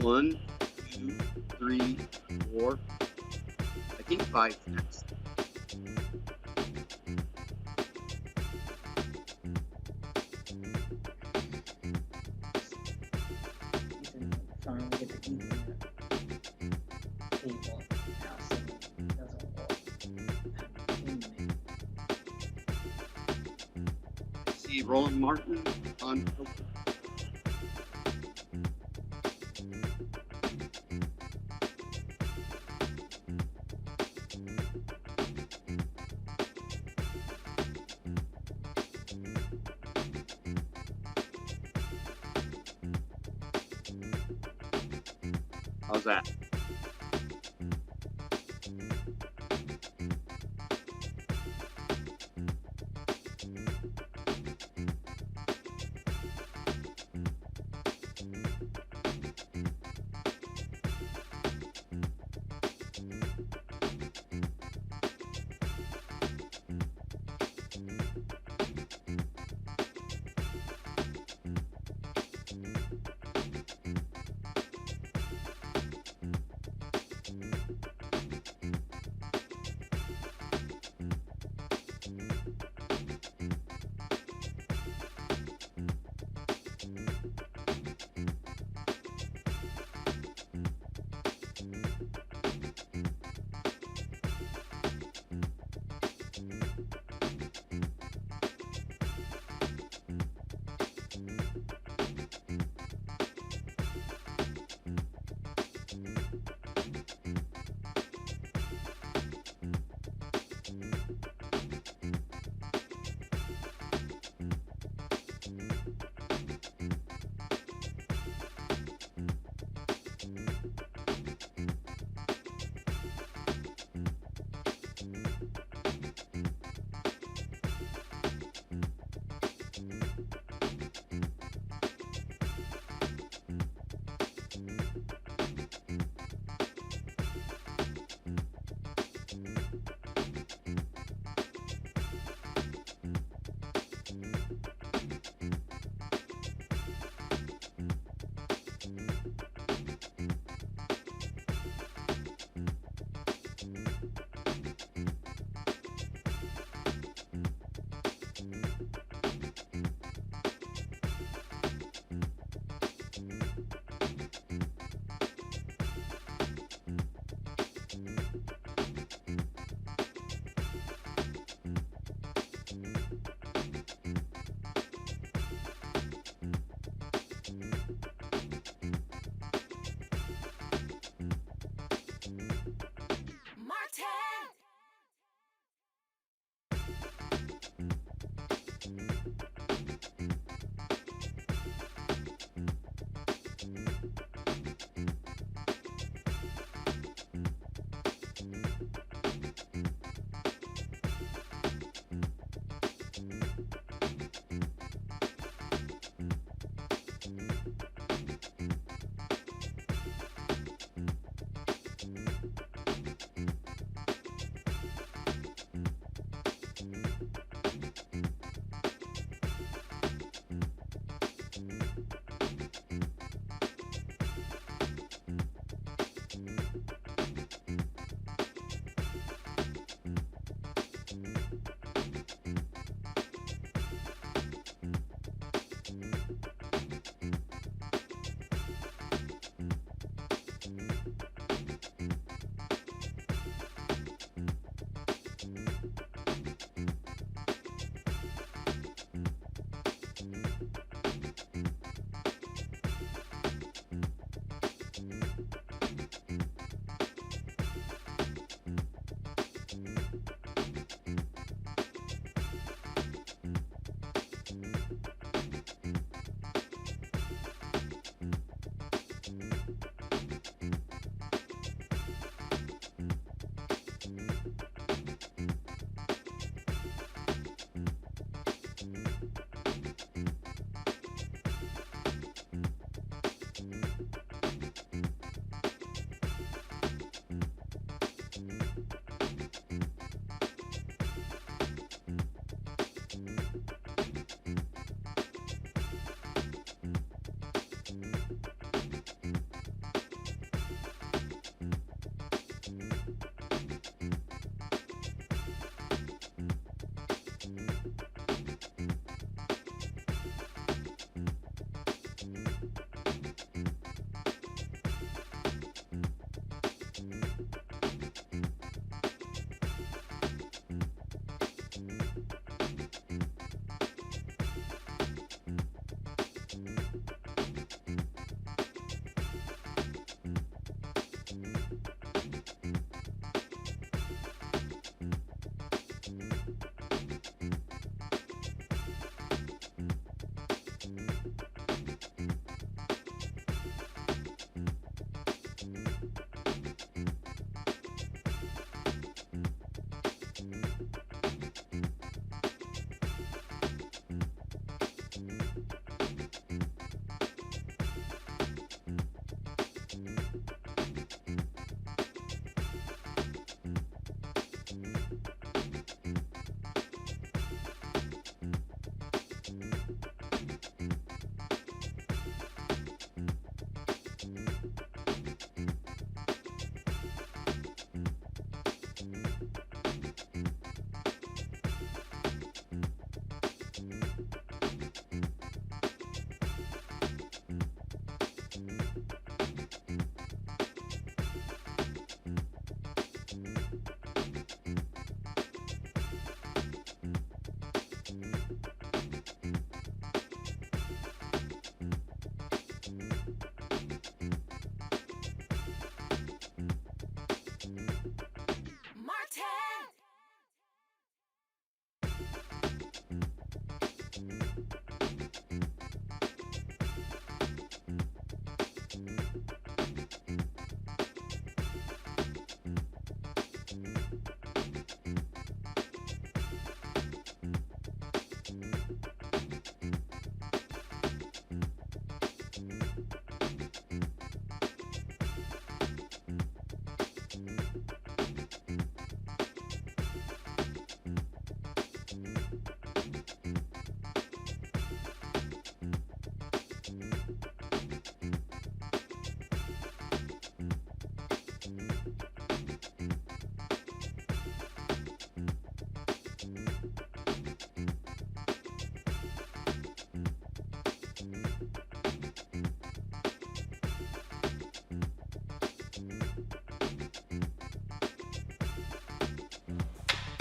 One, two, three, four. I think five next. Trying to get the Ethernet cable out so it doesn't work. I see Roland Martin on. How's that?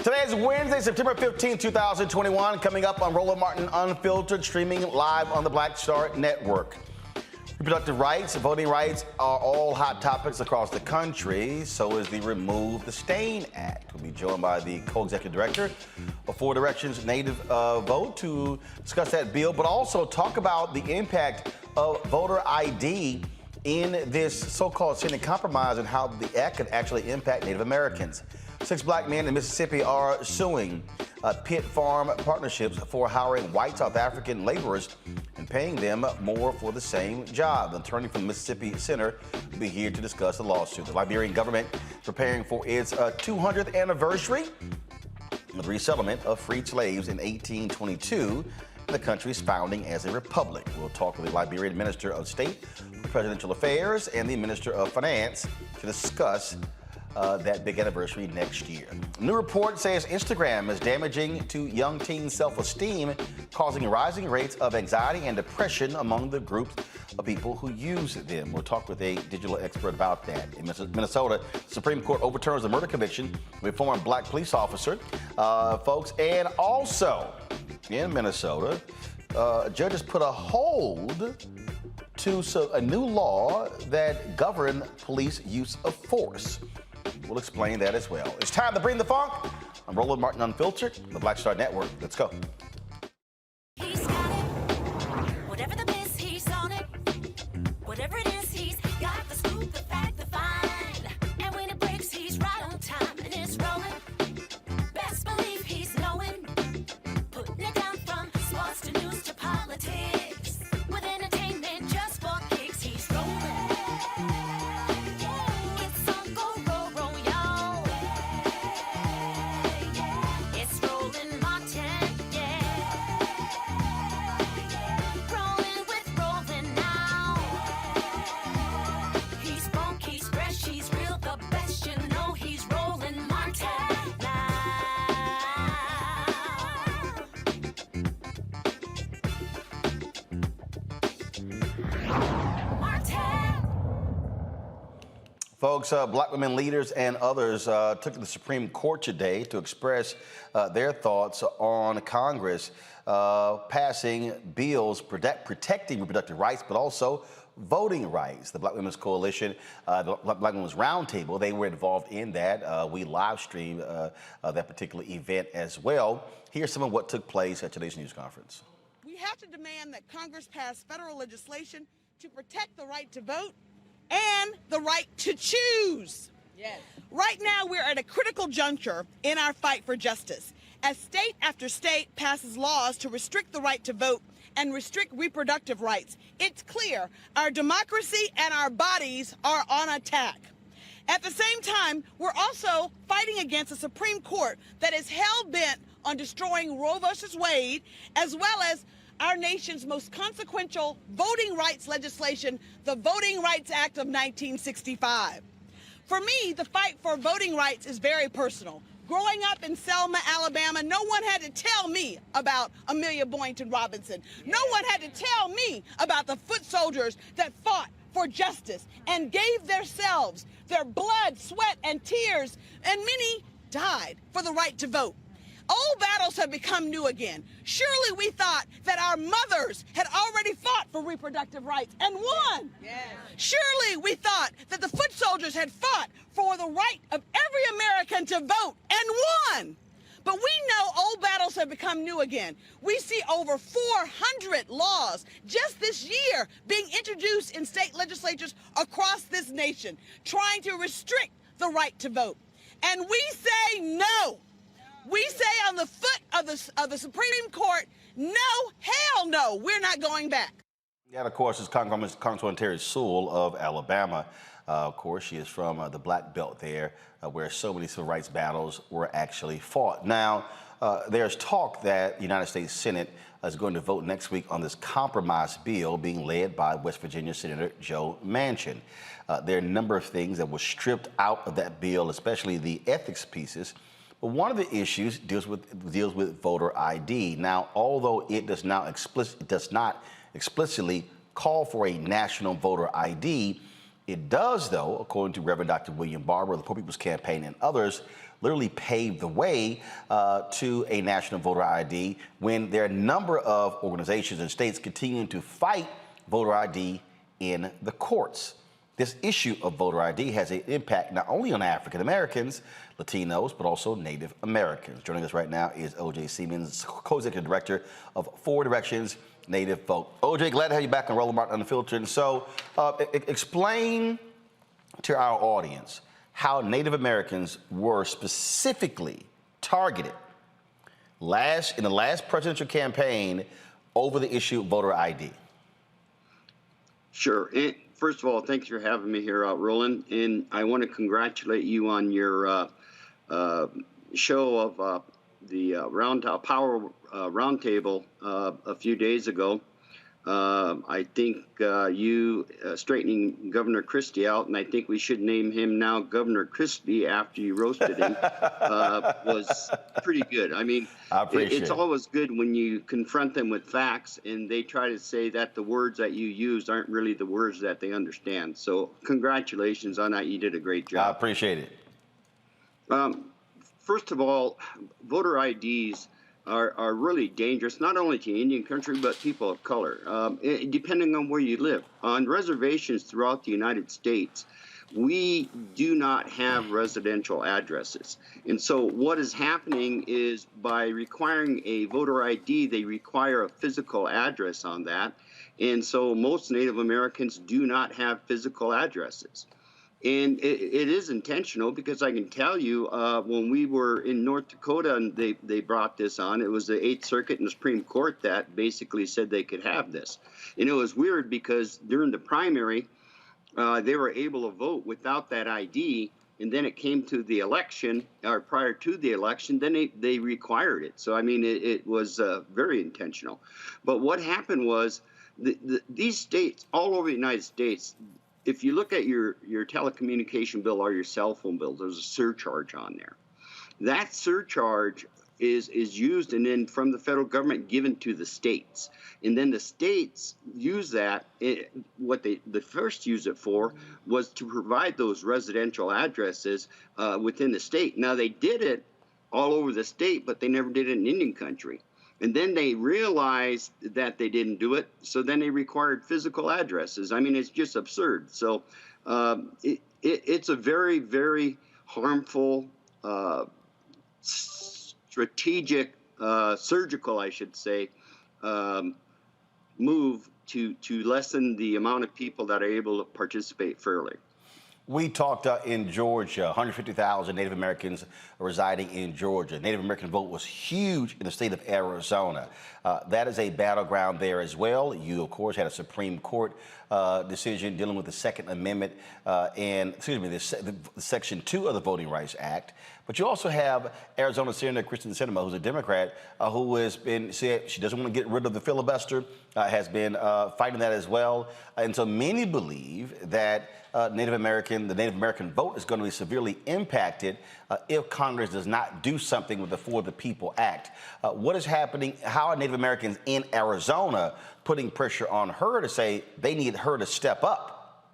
Today is Wednesday, September 15, 2021, coming up on Roland Martin Unfiltered, streaming live on the Black Star Network. Reproductive rights, voting rights are all hot topics across the country. So is the Remove the Stain Act. We'll be joined by the co-executive director of Four Directions Native Vote to discuss that bill, but also talk about the impact of voter ID in this so-called Senate compromise and how the act could actually impact Native Americans. 6 black men in Mississippi are suing pit farm partnerships for hiring white South African laborers and paying them more for the same job. The attorney from Mississippi Center will be here to discuss the lawsuit. The Liberian government preparing for its 200th anniversary of the resettlement of freed slaves in 1822, the country's founding as a republic. We'll talk with the Liberian Minister of State for Presidential Affairs and the Minister of Finance to discuss that big anniversary next year. A new report says Instagram is damaging to young teens' self-esteem, causing rising rates of anxiety and depression among the groups of people who use them. We'll talk with a digital expert about that. In Minnesota, the Supreme Court overturns the murder conviction of a former black police officer, folks. And also in Minnesota, judges put a hold to a new law that governs police use of force. We'll explain that as well. It's time to bring the funk. I'm Roland Martin Unfiltered, the Black Star Network. Let's go. He's got it. Whatever the biz, he's on it. Whatever it is, he's got the scoop, the fact, the find. And when it breaks, he's right on time and it's rolling. Best believe he's knowing. Putting it down from sports to news to politics. With entertainment just for kicks, he's rolling. It's on go, roll, y'all. It's Roland Martin, yeah. Rolling with Roland now. He's funk, he's fresh, he's real, the best, you know he's Roland Martin now. Martin. Folks, black women leaders and others took to the Supreme Court today to express their thoughts on Congress passing bills protecting reproductive rights, but also voting rights. The Black Women's Coalition, the Black Women's Roundtable, they were involved in that. We live streamed that particular event as well. Here's some of what took place at today's news conference. We have to demand that Congress pass federal legislation to protect the right to vote and the right to choose. Yes. Right now, we're at a critical juncture in our fight for justice. As state after state passes laws to restrict the right to vote and restrict reproductive rights, it's clear our democracy and our bodies are on attack. At the same time, we're also fighting against a Supreme Court that is hell-bent on destroying Roe v. Wade, as well as our nation's most consequential voting rights legislation, the Voting Rights Act of 1965. For me, the fight for voting rights is very personal. Growing up in Selma, Alabama, no one had to tell me about Amelia Boynton Robinson. No one had to tell me about the foot soldiers that fought for justice and gave themselves, their blood, sweat, and tears, and many died for the right to vote. Old battles have become new again. Surely we thought that our mothers had already fought for reproductive rights and won. Yes. Surely we thought that the foot soldiers had fought for the right of every American to vote and won. But we know old battles have become new again. We see over 400 laws just this year being introduced in state legislatures across this nation, trying to restrict the right to vote. And we say no. We say on the foot of the Supreme Court, no, hell no, we're not going back. Yeah, of course, it's Congresswoman Terry Sewell of Alabama. Of course, she is from the Black Belt there, where so many civil rights battles were actually fought. Now, there's talk that the United States Senate is going to vote next week on this compromise bill being led by West Virginia Senator Joe Manchin. There are a number of things that were stripped out of that bill, especially the ethics pieces. But one of the issues deals with voter ID. Now, although it does not explicitly call for a national voter ID, it does, though, according to Reverend Dr. William Barber of the Poor People's Campaign and others, literally paved the way to a national voter ID when there are a number of organizations and states continuing to fight voter ID in the courts. This issue of voter ID has an impact not only on African Americans, Latinos, but also Native Americans. Joining us right now is O.J. Siemens, co-executive director of Four Directions Native Vote. O.J., glad to have you back on Roland Martin Unfiltered. And so explain to our audience how Native Americans were specifically targeted in the last presidential campaign over the issue of voter ID. Sure. And first of all, thanks for having me here, Roland. And I want to congratulate you on your show of the Power Roundtable a few days ago. I think you straightening Governor Christie out, and I think we should name him now Governor Crispy after you roasted him, was pretty good. I mean, it's always good when you confront them with facts and they try to say that the words that you used aren't really the words that they understand. So congratulations on that. You did a great job. I appreciate it. First of all, voter IDs are really dangerous, not only to Indian country, but people of color, depending on where you live. On reservations throughout the United States, we do not have residential addresses. And so what is happening is by requiring a voter ID, they require a physical address on that. And so most Native Americans do not have physical addresses. And it is intentional, because I can tell you, when we were in North Dakota and they brought this on, it was the 8th Circuit and the Supreme Court that basically said they could have this. And it was weird because during the primary, they were able to vote without that ID. And then it came to the election, or prior to the election, then they required it. So, I mean, it was very intentional. But what happened was these states all over the United States, if you look at your telecommunication bill or your cell phone bill, there's a surcharge on there. That surcharge is used and then from the federal government given to the states. And then the states use that. What they first used it for was to provide those residential addresses within the state. Now, they did it all over the state, but they never did it in Indian country. And then they realized that they didn't do it, so then they required physical addresses. I mean, it's just absurd. So it's a very, very harmful, strategic, surgical, I should say, move to lessen the amount of people that are able to participate fairly. We talked in Georgia, 150,000 Native Americans residing in Georgia. Native American vote was huge in the state of Arizona. That is a battleground there as well. You, of course, had a Supreme Court decision dealing with the Second Amendment the Section 2 of the Voting Rights Act. But you also have Arizona Senator Kristen Sinema, who's a Democrat, who has said she doesn't want to get rid of the filibuster, has been fighting that as well. And so many believe that the Native American vote is going to be severely impacted if Congress does not do something with the For the People Act. What is happening? How are Native Americans in Arizona putting pressure on her to say they need her to step up?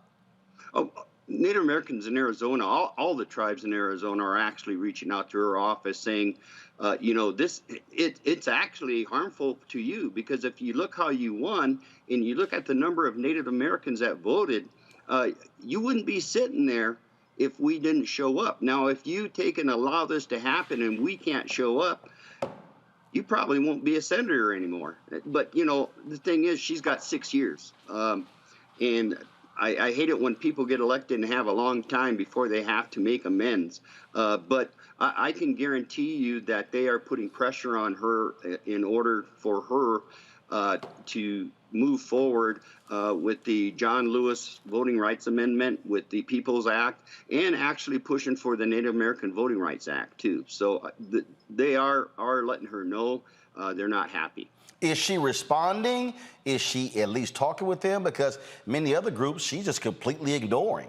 Oh, Native Americans in Arizona, all the tribes in Arizona are actually reaching out to her office saying, it's actually harmful to you, because if you look how you won and you look at the number of Native Americans that voted, you wouldn't be sitting there if we didn't show up. Now, if you take and allow this to happen and we can't show up, you probably won't be a senator anymore. But, the thing is, she's got 6 years. And I hate it when people get elected and have a long time before they have to make amends. But I can guarantee you that they are putting pressure on her in order for her to move forward with the John Lewis Voting Rights Amendment, with the People's Act, and actually pushing for the Native American Voting Rights Act, too. So they are letting her know they're not happy. Is she responding? Is she at least talking with them? Because many other groups, she's just completely ignoring.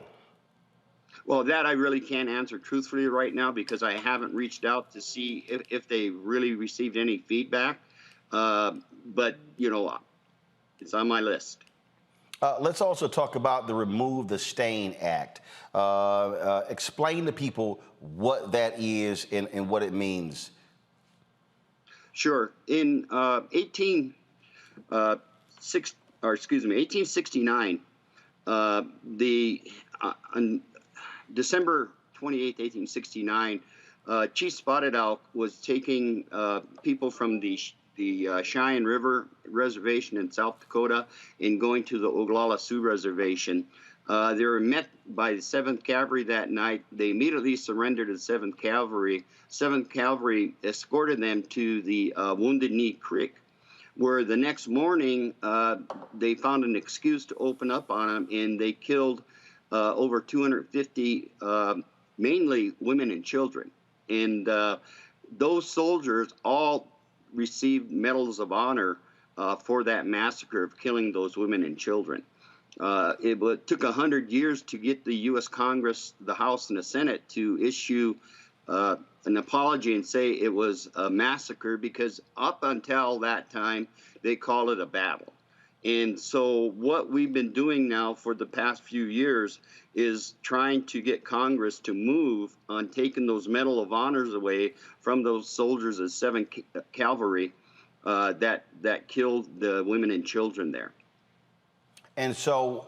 Well, that I really can't answer truthfully right now, because I haven't reached out to see if they really received any feedback. But, it's on my list. Let's also talk about the Remove the Stain Act. Explain to people what that is and what it means. Sure. In 1869, on December 28th, 1869, Chief Spotted Elk was taking people from the Cheyenne River Reservation in South Dakota and going to the Oglala Sioux Reservation. They were met by the 7th Cavalry that night. They immediately surrendered to the 7th Cavalry. 7th Cavalry escorted them to the Wounded Knee Creek, where the next morning they found an excuse to open up on them, and they killed over 250, mainly women and children. And those soldiers all received medals of honor for that massacre of killing those women and children. It took 100 years to get the U.S. Congress, the House, and the Senate to issue an apology and say it was a massacre, because up until that time, they called it a battle. And so what we've been doing now for the past few years is trying to get Congress to move on taking those Medal of Honors away from those soldiers of 7th Cavalry that killed the women and children there. And so,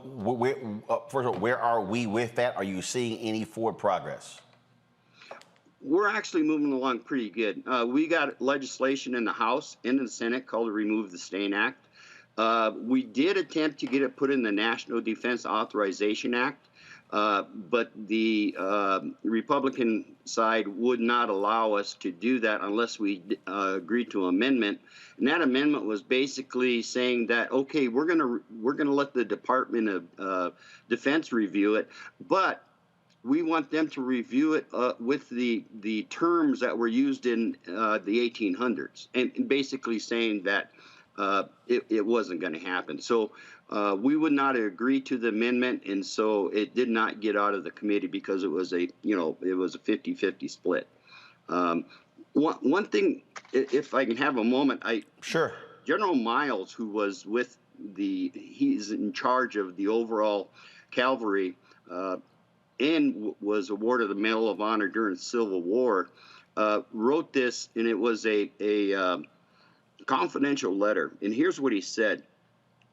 first of all, where are we with that? Are you seeing any forward progress? We're actually moving along pretty good. We got legislation in the House and in the Senate called the Remove the Stain Act. We did attempt to get it put in the National Defense Authorization Act, but the Republican side would not allow us to do that unless we agreed to an amendment. And that amendment was basically saying that, okay, we're gonna let the Department of Defense review it, but we want them to review it with the terms that were used in the 1800s, and basically saying that it wasn't going to happen. So we would not agree to the amendment, and so it did not get out of the committee because it was a 50-50 split. One thing, if I can have a moment, Sure. General Miles, who was he's in charge of the overall cavalry, and was awarded the Medal of Honor during the Civil War, wrote this, and it was a confidential letter. And here's what he said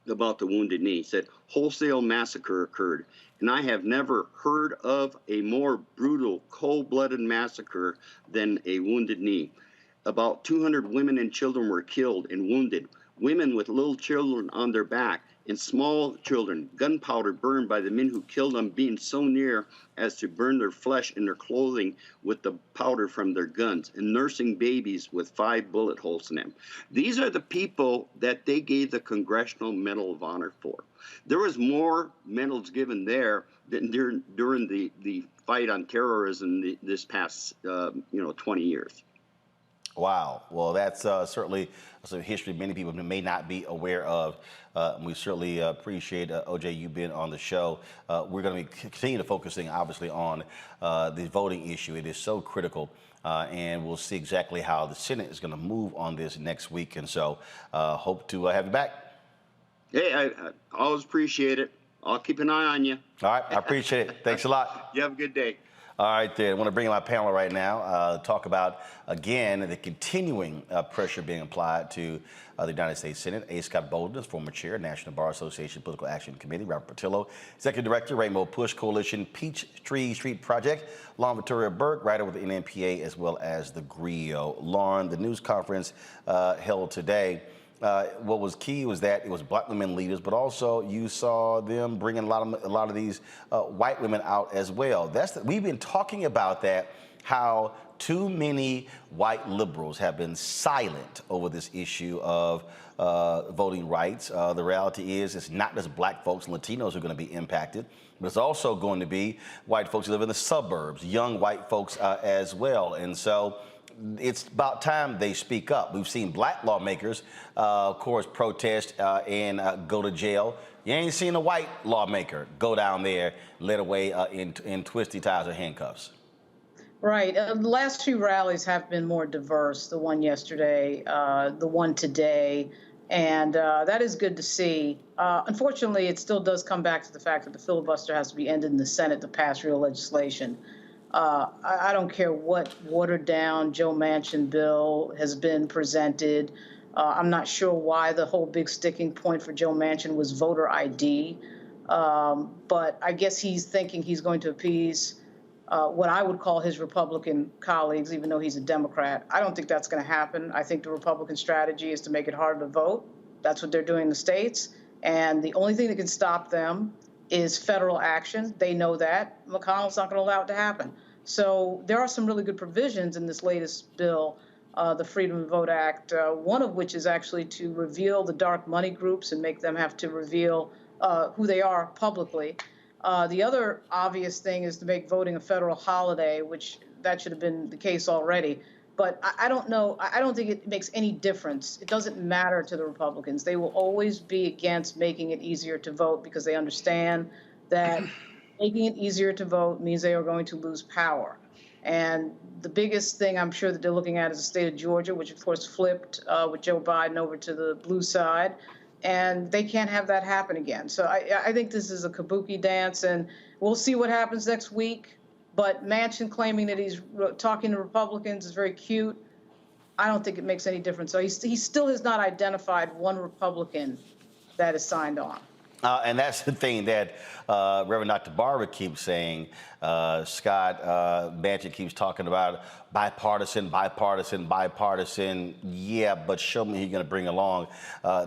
about the Wounded Knee. He said, "Wholesale massacre occurred, and I have never heard of a more brutal, cold-blooded massacre than a Wounded Knee. About 200 women and children were killed and wounded, women with little children on their back, and small children, gunpowder burned by the men who killed them, being so near as to burn their flesh and their clothing with the powder from their guns, and nursing babies with 5 bullet holes in them." These are the people that they gave the Congressional Medal of Honor for. There was more medals given there than during the fight on terrorism this past 20 years. Wow. Well, that's certainly some history many people may not be aware of. We certainly appreciate, OJ, you being on the show. We're going to continue to focusing, obviously, on the voting issue. It is so critical, and we'll see exactly how the Senate is going to move on this next week. And so hope to have you back. Hey, I always appreciate it. I'll keep an eye on you. All right. I appreciate it. Thanks a lot. You have a good day. All right, then. I want to bring in my panel right now, talk about, again, the continuing pressure being applied to the United States Senate. A. Scott Bolden, former chair, National Bar Association Political Action Committee. Robert Portillo, Executive Director, Rainbow Push Coalition, Peachtree Street Project. Lauren Victoria Burke, writer with the NNPA, as well as the GRIO. Lauren, the news conference held today. What was key was that it was Black women leaders, but also you saw them bringing a lot of these white women out as well. We've been talking about that, how too many white liberals have been silent over this issue of voting rights. The reality is it's not just Black folks and Latinos who are going to be impacted, but it's also going to be white folks who live in the suburbs, young white folks as well. And so it's about time they speak up. We've seen Black lawmakers, of course, protest and go to jail. You ain't seen a white lawmaker go down there, led away in twisty ties or handcuffs. Right. The last few rallies have been more diverse. The one yesterday, the one today, And that is good to see. Unfortunately, it still does come back to the fact that the filibuster has to be ended in the Senate to pass real legislation. I don't care what watered down Joe Manchin bill has been presented. I'm not sure why the whole big sticking point for Joe Manchin was voter ID. But I guess he's thinking he's going to appease what I would call his Republican colleagues, even though he's a Democrat. I don't think that's going to happen. I think the Republican strategy is to make it harder to vote. That's what they're doing in the states. And the only thing that can stop them is federal action. They know that. McConnell's not going to allow it to happen. So there are some really good provisions in this latest bill, the Freedom to Vote Act, one of which is actually to reveal the dark money groups and make them have to reveal who they are publicly. The other obvious thing is to make voting a federal holiday, which that should have been the case already. But I don't know. I don't think it makes any difference. It doesn't matter to the Republicans. They will always be against making it easier to vote because they understand that making it easier to vote means they are going to lose power. And the biggest thing I'm sure that they're looking at is the state of Georgia, which of course flipped with Joe Biden over to the blue side. And they can't have that happen again. So I think this is a kabuki dance, and we'll see what happens next week. But Manchin claiming that he's talking to Republicans is very cute. I don't think it makes any difference. So he still has not identified one Republican that is signed on. And that's the thing that Reverend Dr. Barber keeps saying. Scott, Manchin keeps talking about bipartisan. Yeah, but show me who you're going to bring along.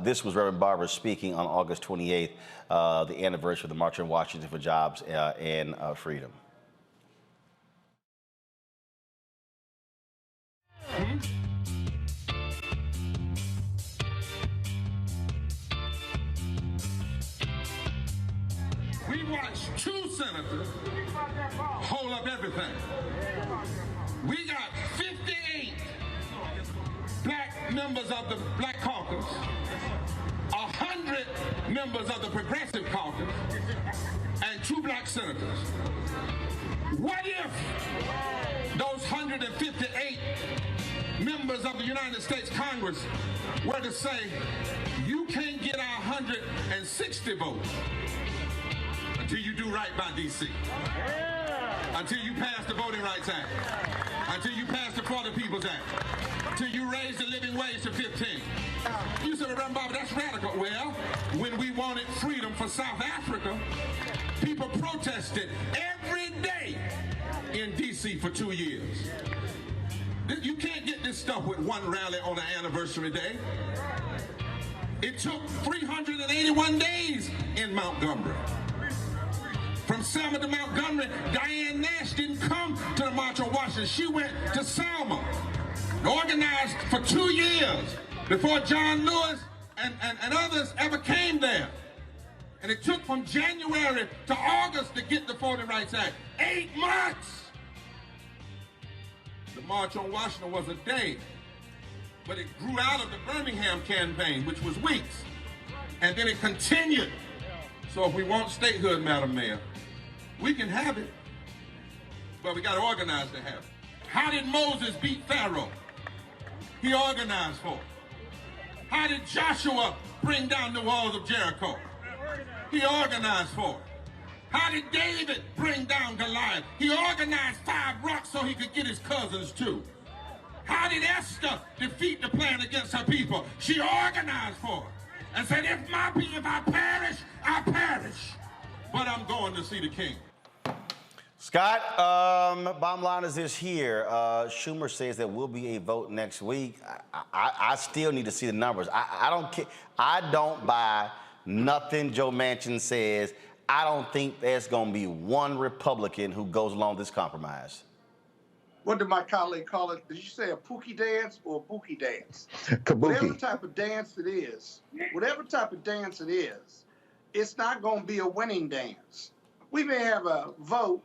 This was Reverend Barber speaking on August 28th, the anniversary of the March on Washington for Jobs and Freedom. We watched two senators hold up everything. We got 58 black members of the Black Caucus, 100 members of the Progressive Caucus, and 2 black senators. What if those 158 members of the United States Congress were to say, you can't get our 160 votes until you do right by D.C., until you pass the Voting Rights Act, until you pass the For the People's Act, until you raise the living wage to 15. You said, Reverend Bobby, that's radical. Well, when we wanted freedom for South Africa, people protested every day in D.C. for 2 years. You can't get this stuff with one rally on an anniversary day. It took 381 days in Montgomery. From Selma to Montgomery, Diane Nash didn't come to the March on Washington. She went to Selma, organized for 2 years before John Lewis and others ever came there. And it took from January to August to get the Voting Rights Act. 8 months! The March on Washington was a day, but it grew out of the Birmingham campaign, which was weeks. And then it continued. So if we want statehood, Madam Mayor, we can have it, but we got to organize to have it. How did Moses beat Pharaoh? He organized for it. How did Joshua bring down the walls of Jericho? He organized for it. How did David bring down Goliath? He organized 5 rocks so he could get his cousins too. How did Esther defeat the plan against her people? She organized for it and said, if I perish, I perish. But I'm going to see the king. Scott, bottom line is this here. Schumer says there will be a vote next week. I still need to see the numbers. I don't care. I don't buy nothing Joe Manchin says. I don't think there's going to be one Republican who goes along with this compromise. What did my colleague call it? Did you say a pookie dance or a bookie dance? Kabuki. Whatever type of dance it is, it's not going to be a winning dance. We may have a vote,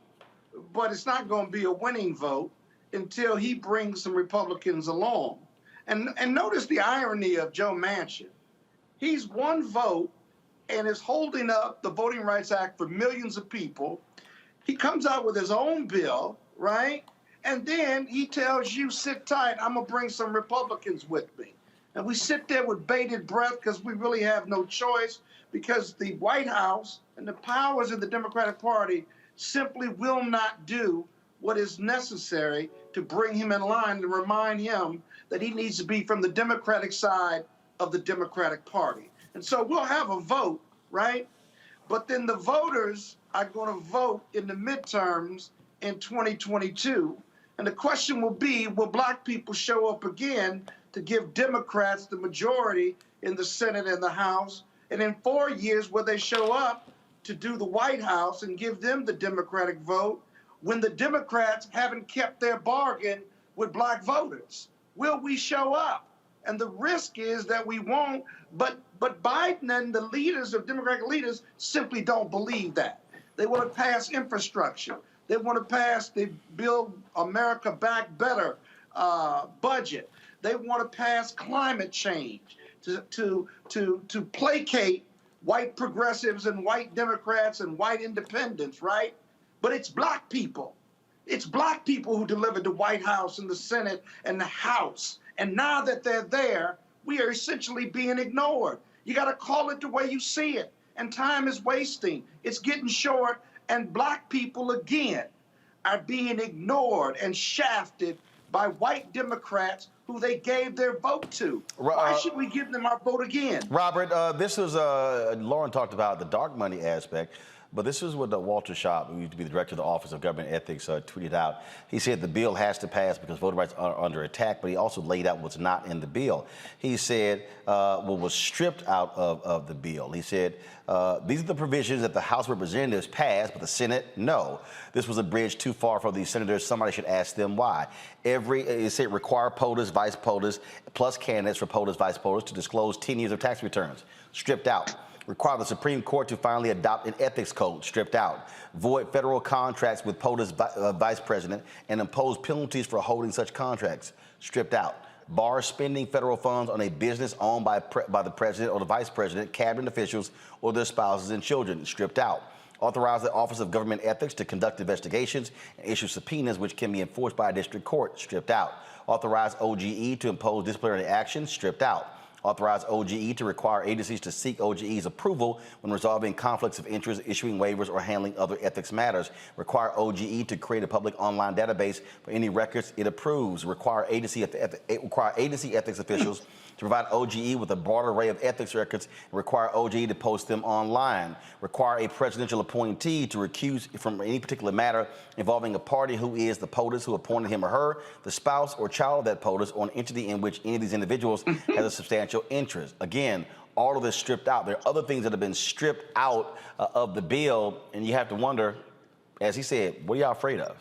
but it's not going to be a winning vote until he brings some Republicans along. And notice the irony of Joe Manchin. He's one vote and is holding up the Voting Rights Act for millions of people. He comes out with his own bill, right? And then he tells you, sit tight, I'm going to bring some Republicans with me. And we sit there with bated breath because we really have no choice, because the White House and the powers of the Democratic Party simply will not do what is necessary to bring him in line and remind him that he needs to be from the Democratic side of the Democratic Party. And so we'll have a vote, right? But then the voters are going to vote in the midterms in 2022. And the question will be, will black people show up again to give Democrats the majority in the Senate and the House? And in 4 years, will they show up to do the White House and give them the Democratic vote when the Democrats haven't kept their bargain with black voters? Will we show up? And the risk is that we won't, but Biden and the leaders of Democratic leaders simply don't believe that. They want to pass infrastructure. They want to pass the Build America Back Better budget. They want to pass climate change to placate white progressives and white Democrats and white independents, right? But it's black people. It's black people who delivered the White House and the Senate and the House. And now that they're there, we are essentially being ignored. You got to call it the way you see it. And time is wasting. It's getting short. And black people, again, are being ignored and shafted by white Democrats who they gave their vote to. Why should we give them our vote again? Robert, this was, Lauren talked about the dark money aspect, but this is what Walter Schaub, who used to be the director of the Office of Government Ethics, tweeted out. He said the bill has to pass because voter rights are under attack, but he also laid out what's not in the bill. He said what was stripped out of the bill. He said, these are the provisions that the House of Representatives passed, but the Senate, no. This was a bridge too far for these senators. Somebody should ask them why. It said require POTUS, vice POTUS, plus candidates for POTUS, vice POTUS to disclose 10 years of tax returns. Stripped out. Require the Supreme Court to finally adopt an ethics code, stripped out. Void federal contracts with POTUS vice president and impose penalties for holding such contracts, stripped out. Bar spending federal funds on a business owned by the president or the vice president, cabinet officials, or their spouses and children, stripped out. Authorize the Office of Government Ethics to conduct investigations and issue subpoenas which can be enforced by a district court, stripped out. Authorize OGE to impose disciplinary action, stripped out. Authorize OGE to require agencies to seek OGE's approval when resolving conflicts of interest, issuing waivers, or handling other ethics matters. Require OGE to create a public online database for any records it approves. Require agency ethics officials to provide OGE with a broad array of ethics records and require OGE to post them online. Require a presidential appointee to recuse from any particular matter involving a party who is the POTUS who appointed him or her, the spouse or child of that POTUS, or an entity in which any of these individuals has a substantial interest. Again, all of this stripped out. There are other things that have been stripped out of the bill, and you have to wonder, as he said, what are y'all afraid of?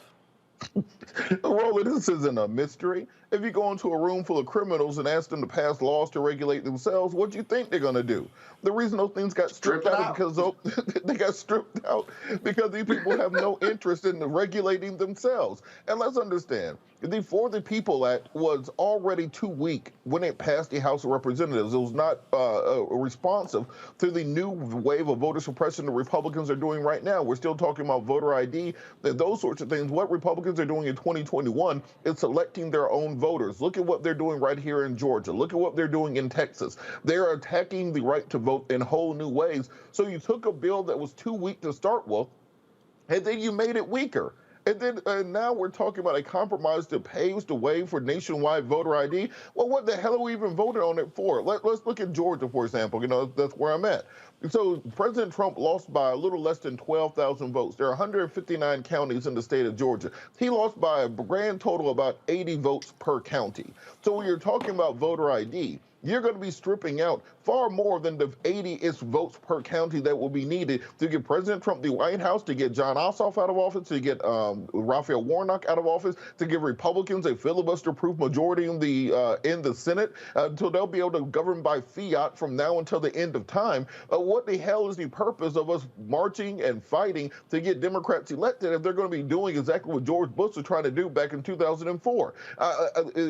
Well, this isn't a mystery. If you go into a room full of criminals and ask them to pass laws to regulate themselves, what do you think they're going to do? The reason those things got stripped out is because they got stripped out because these people have no interest in regulating themselves. And let's understand, the For the People Act was already too weak when it passed the House of Representatives. It was not responsive to the new wave of voter suppression the Republicans are doing right now. We're still talking about voter ID, those sorts of things. What Republicans are doing in 2021 is selecting their own voters. Look at what they're doing right here in Georgia. Look at what they're doing in Texas. They're attacking the right to vote in whole new ways. So you took a bill that was too weak to start with, and then you made it weaker. And then now we're talking about a compromise that paves the way for nationwide voter ID. Well, what the hell are we even voting on it for? Let's look at Georgia, for example. You know, that's where I'm at. So President Trump lost by a little less than 12,000 votes. There are 159 counties in the state of Georgia. He lost by a grand total of about 80 votes per county. So when you're talking about voter ID, you're going to be stripping out far more than the 80-ish votes per county that will be needed to get President Trump the White House, to get John Ossoff out of office, to get Raphael Warnock out of office, to give Republicans a filibuster-proof majority in the Senate, until they'll be able to govern by fiat from now until the end of time. What the hell is the purpose of us marching and fighting to get Democrats elected if they're going to be doing exactly what George Bush was trying to do back in 2004?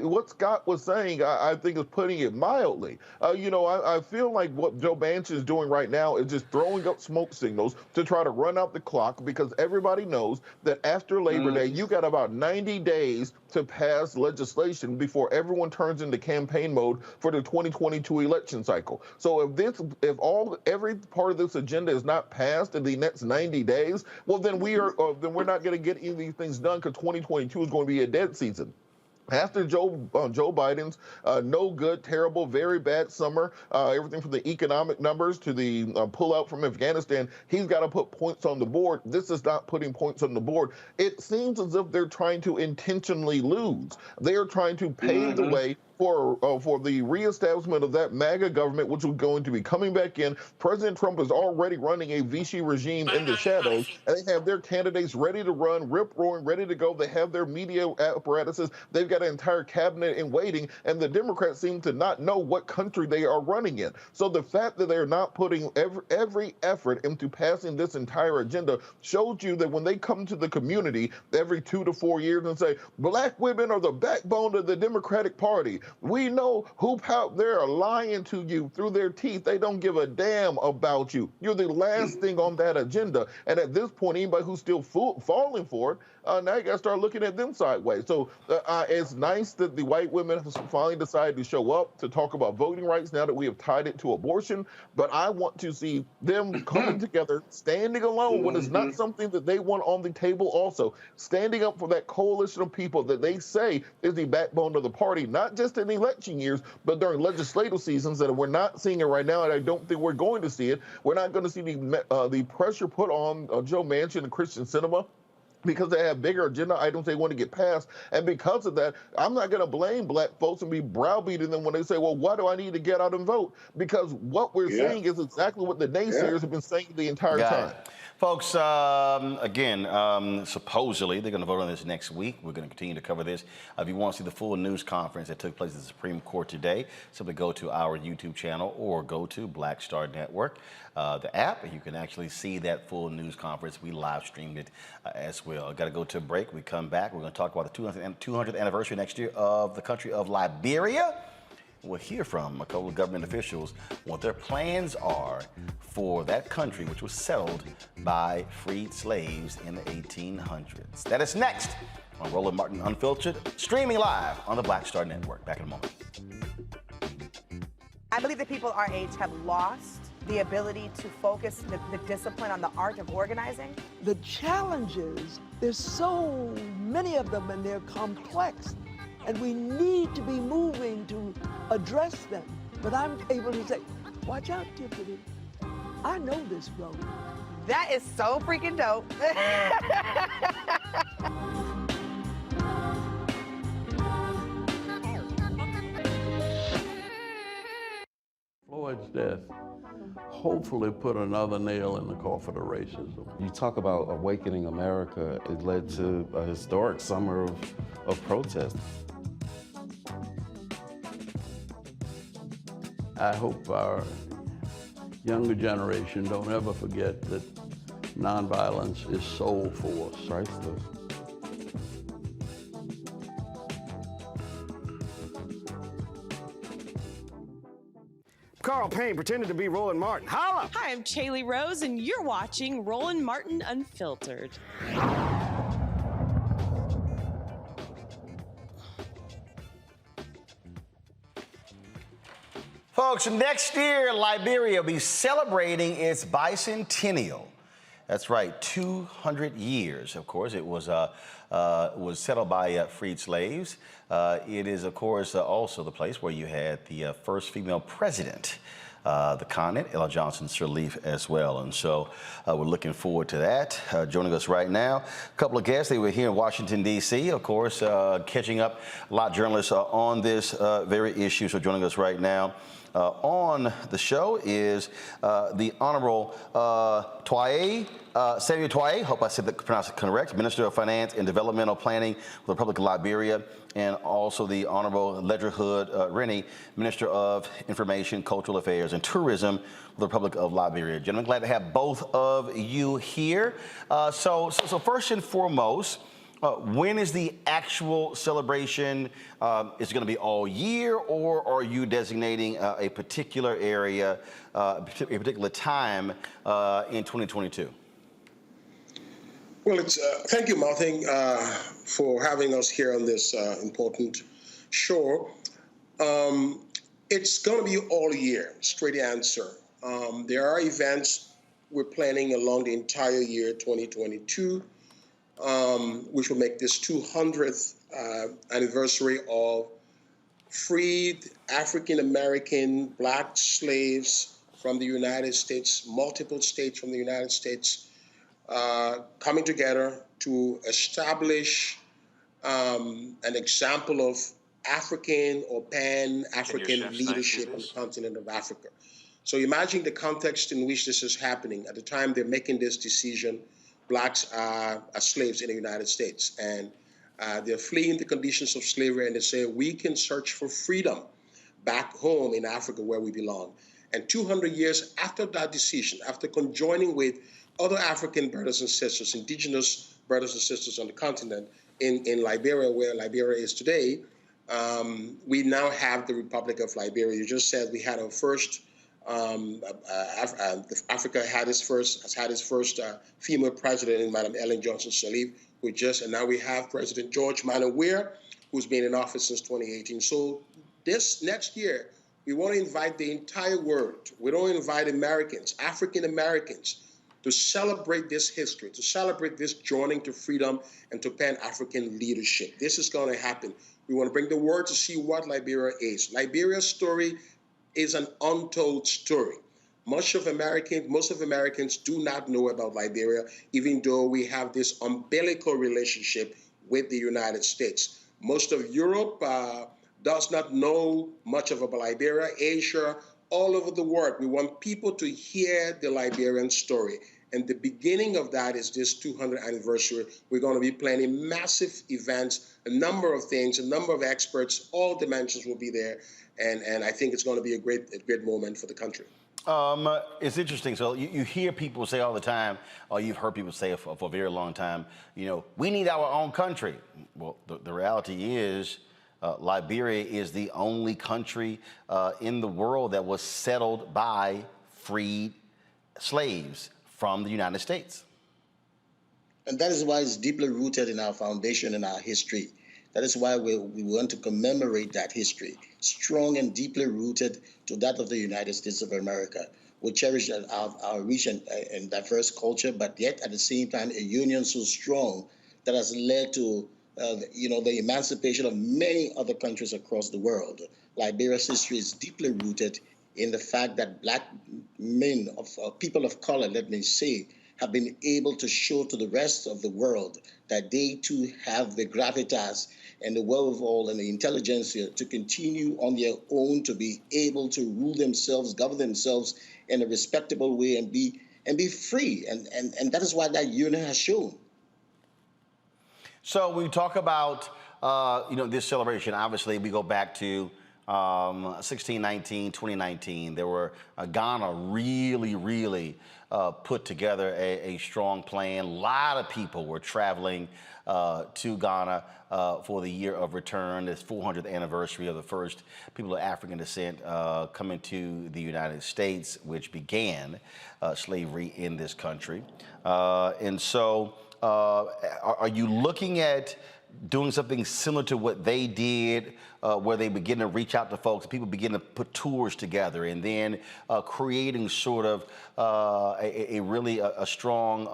What Scott was saying, I think, is putting it mildly. wildly. I feel like what Joe Manchin is doing right now is just throwing up smoke signals to try to run out the clock, because everybody knows that after Labor Day, you got about 90 days to pass legislation before everyone turns into campaign mode for the 2022 election cycle. So if every part of this agenda is not passed in the next 90 days, well, then we're not going to get any of these things done, because 2022 is going to be a dead season. After Joe Biden's no good, terrible, very bad summer, everything from the economic numbers to the pullout from Afghanistan, he's got to put points on the board. This is not putting points on the board. It seems as if they're trying to intentionally lose. They are trying to pave the way for the reestablishment of that MAGA government, which was going to be coming back in. President Trump is already running a Vichy regime in the shadows, and they have their candidates ready to run, rip-roaring, ready to go. They have their media apparatuses. They've got an entire cabinet in waiting, and the Democrats seem to not know what country they are running in. So the fact that they're not putting every effort into passing this entire agenda shows you that when they come to the community every 2 to 4 years and say, black women are the backbone of the Democratic Party, we know they're lying to you through their teeth. They don't give a damn about you. You're the last thing on that agenda. And at this point, anybody who's still falling for it, now you got to start looking at them sideways. So it's nice that the white women have finally decided to show up to talk about voting rights now that we have tied it to abortion. But I want to see them coming together, standing alone when it's not something that they want on the table also. Standing up for that coalition of people that they say is the backbone of the party, not just in election years, but during legislative seasons that we're not seeing it right now, and I don't think we're going to see it. We're not going to see the pressure put on Joe Manchin and Christian Sinema, because they have bigger agenda items they want to get passed. And because of that, I'm not going to blame black folks and be browbeating them when they say, well, why do I need to get out and vote? Because what we're seeing is exactly what the naysayers have been saying the entire time. Folks, again, supposedly they're going to vote on this next week. We're going to continue to cover this. If you want to see the full news conference that took place at the Supreme Court today, simply go to our YouTube channel or go to Black Star Network, the app, and you can actually see that full news conference. We live streamed it as well. Got to go to a break. We come back. We're going to talk about the 200th anniversary next year of the country of Liberia. We'll hear from a couple of government officials what their plans are for that country, which was settled by freed slaves in the 1800s. That is next on Roland Martin Unfiltered, streaming live on the Black Star Network. Back in a moment. I believe that people our age have lost the ability to focus the discipline on the art of organizing. The challenges, there's so many of them and they're complex. And we need to be moving to address them. But I'm able to say, watch out, Tiffany. I know this road. That is so freaking dope. Floyd's death hopefully put another nail in the coffin of racism. You talk about awakening America. It led to a historic summer of protest. I hope our younger generation don't ever forget that nonviolence is soul force. Priceless. Carl Payne pretended to be Roland Martin. Holla! Hi, I'm Chaley Rose, and you're watching Roland Martin Unfiltered. Folks, next year, Liberia will be celebrating its bicentennial. That's right, 200 years. Of course, it was settled by freed slaves. It is, of course, also the place where you had the first female president, the continent, Ella Johnson Sirleaf, as well. And so we're looking forward to that. Joining us right now, a couple of guests. They were here in Washington, D.C., of course, catching up. A lot of journalists on this very issue. So joining us right now on the show is the Honorable Samuel Twaye, hope I said that, pronounced it correct, Minister of Finance and Developmental Planning for the Republic of Liberia, and also the Honorable Ledger Hood Rennie, Minister of Information, Cultural Affairs, and Tourism for the Republic of Liberia. Gentlemen, glad to have both of you here. So first and foremost, When is the actual celebration? Is it going to be all year, or are you designating a particular area, a particular time in 2022? Well, thank you, Martin, for having us here on this important show. It's going to be all year, straight answer. There are events we're planning along the entire year 2022, which will make this 200th anniversary of freed African-American Black slaves from the United States, multiple states from the United States, coming together to establish an example of African or Pan-African leadership on the continent of Africa. So imagine the context in which this is happening. At the time they're making this decision, blacks are slaves in the United States, and they're fleeing the conditions of slavery, and they say, we can search for freedom back home in Africa where we belong. And 200 years after that decision, after conjoining with other African brothers and sisters, indigenous brothers and sisters on the continent, in Liberia, where Liberia is today, we now have the Republic of Liberia. You just said we had our first, Africa has had its first female president in Madam Ellen Johnson Sirleaf, and now we have President George Manneh Weir, who's been in office since 2018. So this next year, we want to invite the entire world. We don't invite Americans, African Americans, to celebrate this history, to celebrate this joining to freedom and to Pan-African leadership. This is going to happen. We want to bring the world to see what Liberia is. Liberia's story is an untold story. Most of Americans do not know about Liberia, even though we have this umbilical relationship with the United States. Most of Europe does not know much about Liberia, Asia, all over the world. We want people to hear the Liberian story. And the beginning of that is this 200th anniversary. We're going to be planning massive events, a number of things, a number of experts, all dimensions will be there. And I think it's going to be a great moment for the country. It's interesting. So you hear people say all the time, or you've heard people say for a very long time, we need our own country. Well, the reality is Liberia is the only country in the world that was settled by freed slaves from the United States. And that is why it's deeply rooted in our foundation and our history. That is why we want to commemorate that history, strong and deeply rooted to that of the United States of America. We cherish our rich and diverse culture, but yet at the same time, a union so strong that has led to the emancipation of many other countries across the world. Liberia's history is deeply rooted in the fact that black men, people of color, let me say, have been able to show to the rest of the world that they too have the gravitas and the wherewithal and the intelligence to continue on their own, to be able to rule themselves, govern themselves in a respectable way, and be free. And that is what that union has shown. So we talk about this celebration. Obviously, we go back to 1619, 2019. There were Ghana really put together a strong plan. A lot of people were traveling to Ghana for the year of return, this 400th anniversary of the first people of African descent coming to the United States, which began slavery in this country. And so are you looking at doing something similar to what they did, where they begin to reach out to folks, people begin to put tours together, and then creating sort of a really strong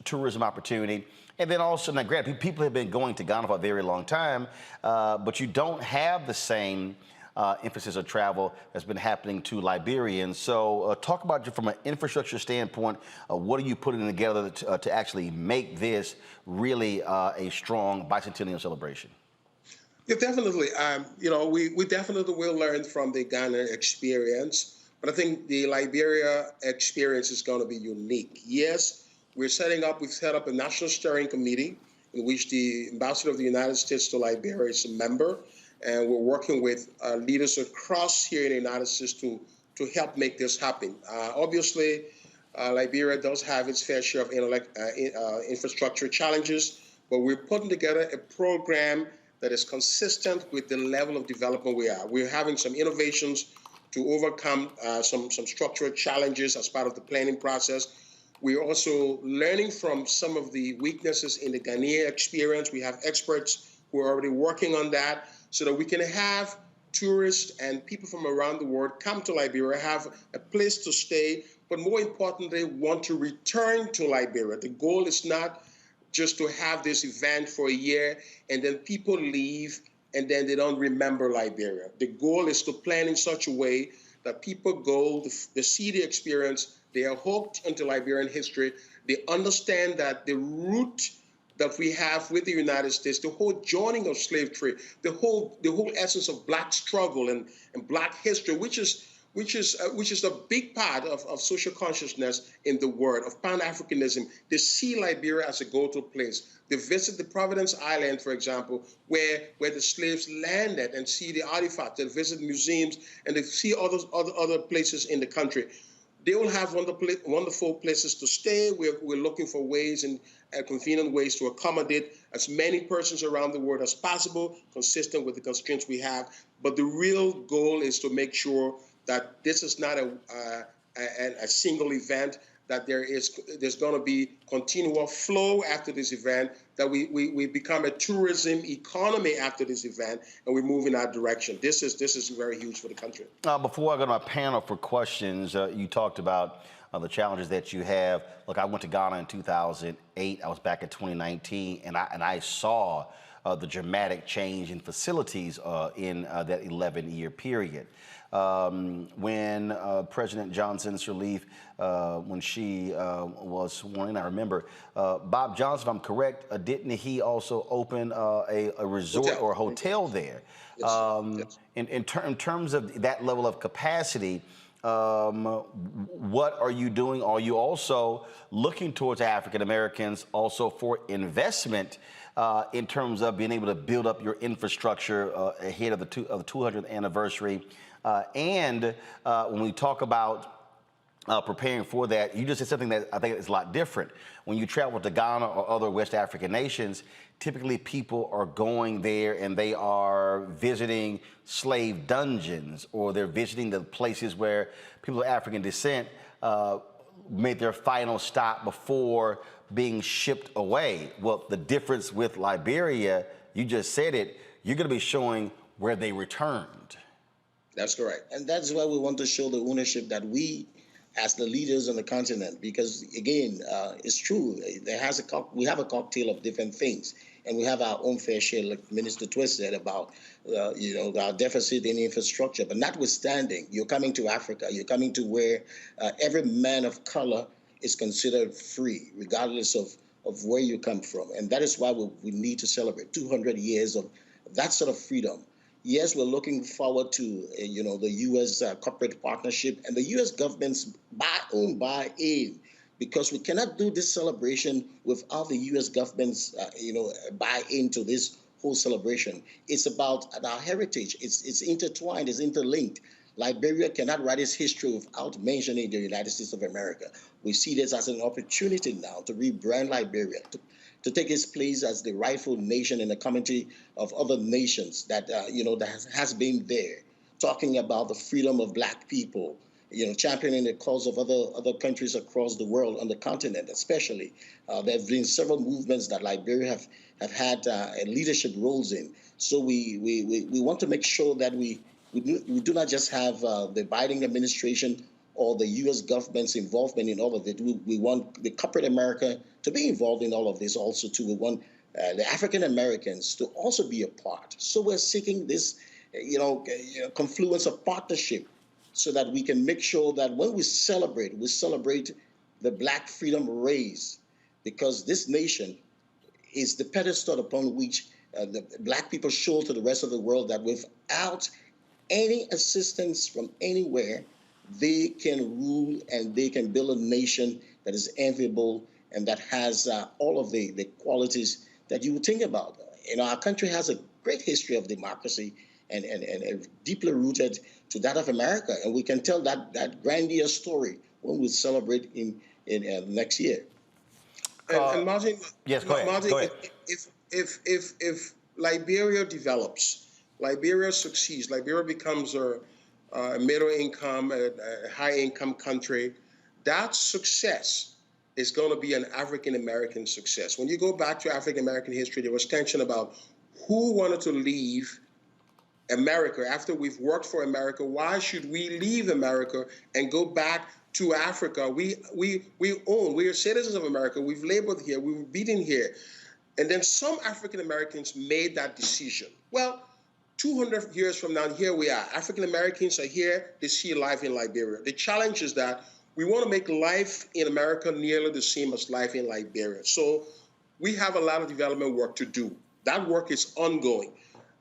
tourism opportunity? And then also, now granted, people have been going to Ghana for a very long time, but you don't have the same emphasis of travel that's been happening to Liberians. So talk about, from an infrastructure standpoint, what are you putting together to actually make this really a strong bicentennial celebration? Yeah, definitely. We definitely will learn from the Ghana experience, but I think the Liberia experience is going to be unique. Yes, we've set up a national steering committee in which the ambassador of the United States to Liberia is a member. And we're working with leaders across here in the United States to help make this happen. Obviously, Liberia does have its fair share of infrastructure challenges. but we're putting together a program that is consistent with the level of development we are. We're having some innovations to overcome some structural challenges as part of the planning process. We're also learning from some of the weaknesses in the Ghanaian experience. We have experts who are already working on that so that we can have tourists and people from around the world come to Liberia, have a place to stay, but more importantly, want to return to Liberia. The goal is not just to have this event for a year and then people leave and then they don't remember Liberia. The goal is to plan in such a way that people go, they see the experience, they are hooked into Liberian history, they understand that the root that we have with the United States, the whole joining of slave trade, the whole essence of Black struggle and Black history, which is a big part of social consciousness in the world, of Pan-Africanism. They see Liberia as a go-to place. They visit the Providence Island, for example, where the slaves landed and see the artifacts. They visit museums and they see other places in the country. They will have wonderful places to stay. We're looking for ways and convenient ways to accommodate as many persons around the world as possible, consistent with the constraints we have. But the real goal is to make sure that this is not a single event, that there's going to be continual flow after this event, that we become a tourism economy after this event, and we move in that direction. This is very huge for the country. Before I go to my panel for questions, you talked about the challenges that you have. Look, I went to Ghana in 2008. I was back in 2019, and I saw the dramatic change in facilities in that 11-year period. When President Johnson Sirleaf, when she was sworn in, I remember Bob Johnson, if I'm correct, didn't he also open a resort or a hotel there? Yes. In terms of that level of capacity, what are you doing? Are you also looking towards African Americans also for investment in terms of being able to build up your infrastructure ahead of the 200th anniversary? And when we talk about preparing for that, you just said something that I think is a lot different. When you travel to Ghana or other West African nations, typically people are going there and they are visiting slave dungeons, or they're visiting the places where people of African descent made their final stop before being shipped away. Well, the difference with Liberia, you just said it, you're going to be showing where they returned. That's correct. And that's why we want to show the ownership that we, as the leaders on the continent, because again, it's true, we have a cocktail of different things, and we have our own fair share, like Minister Twist said, about our deficit in infrastructure. But notwithstanding, you're coming to Africa, you're coming to where every man of color is considered free, regardless of where you come from. And that is why we need to celebrate 200 years of that sort of freedom. Yes, we're looking forward to the U.S. Corporate partnership and the U.S. government's own buy-in, because we cannot do this celebration without the U.S. government's buy-in to this whole celebration. It's about our heritage. It's intertwined. It's interlinked. Liberia cannot write its history without mentioning the United States of America. We see this as an opportunity now to rebrand Liberia, to take its place as the rightful nation in a community of other nations that has been there, talking about the freedom of Black people, championing the cause of other countries across the world, on the continent especially. There have been several movements that Liberia have had leadership roles in. So we want to make sure that we do not just have the Biden administration or the U.S. government's involvement in all of it. We want the corporate America to be involved in all of this also too. We want the African Americans to also be a part. So we're seeking this, confluence of partnership, so that we can make sure that when we celebrate the Black freedom race, because this nation is the pedestal upon which the Black people show to the rest of the world that without any assistance from anywhere, they can rule and they can build a nation that is enviable and that has all of the qualities that you would think about. Our country has a great history of democracy and deeply rooted to that of America. And we can tell that grandiose story when we celebrate in next year. And Martin, yes, go ahead. Martin, Go ahead. if Liberia develops, Liberia succeeds, Liberia becomes a middle income, a high income country, that success is going to be an African American success. When you go back to African American history, there was tension about who wanted to leave America after we've worked for America. Why should we leave America and go back to Africa? We are citizens of America. We've labored here. We were beaten here. And then some African Americans made that decision. Well, 200 years from now, here we are. African Americans are here. They see life in Liberia. The challenge is that we want to make life in America nearly the same as life in Liberia. So we have a lot of development work to do. That work is ongoing.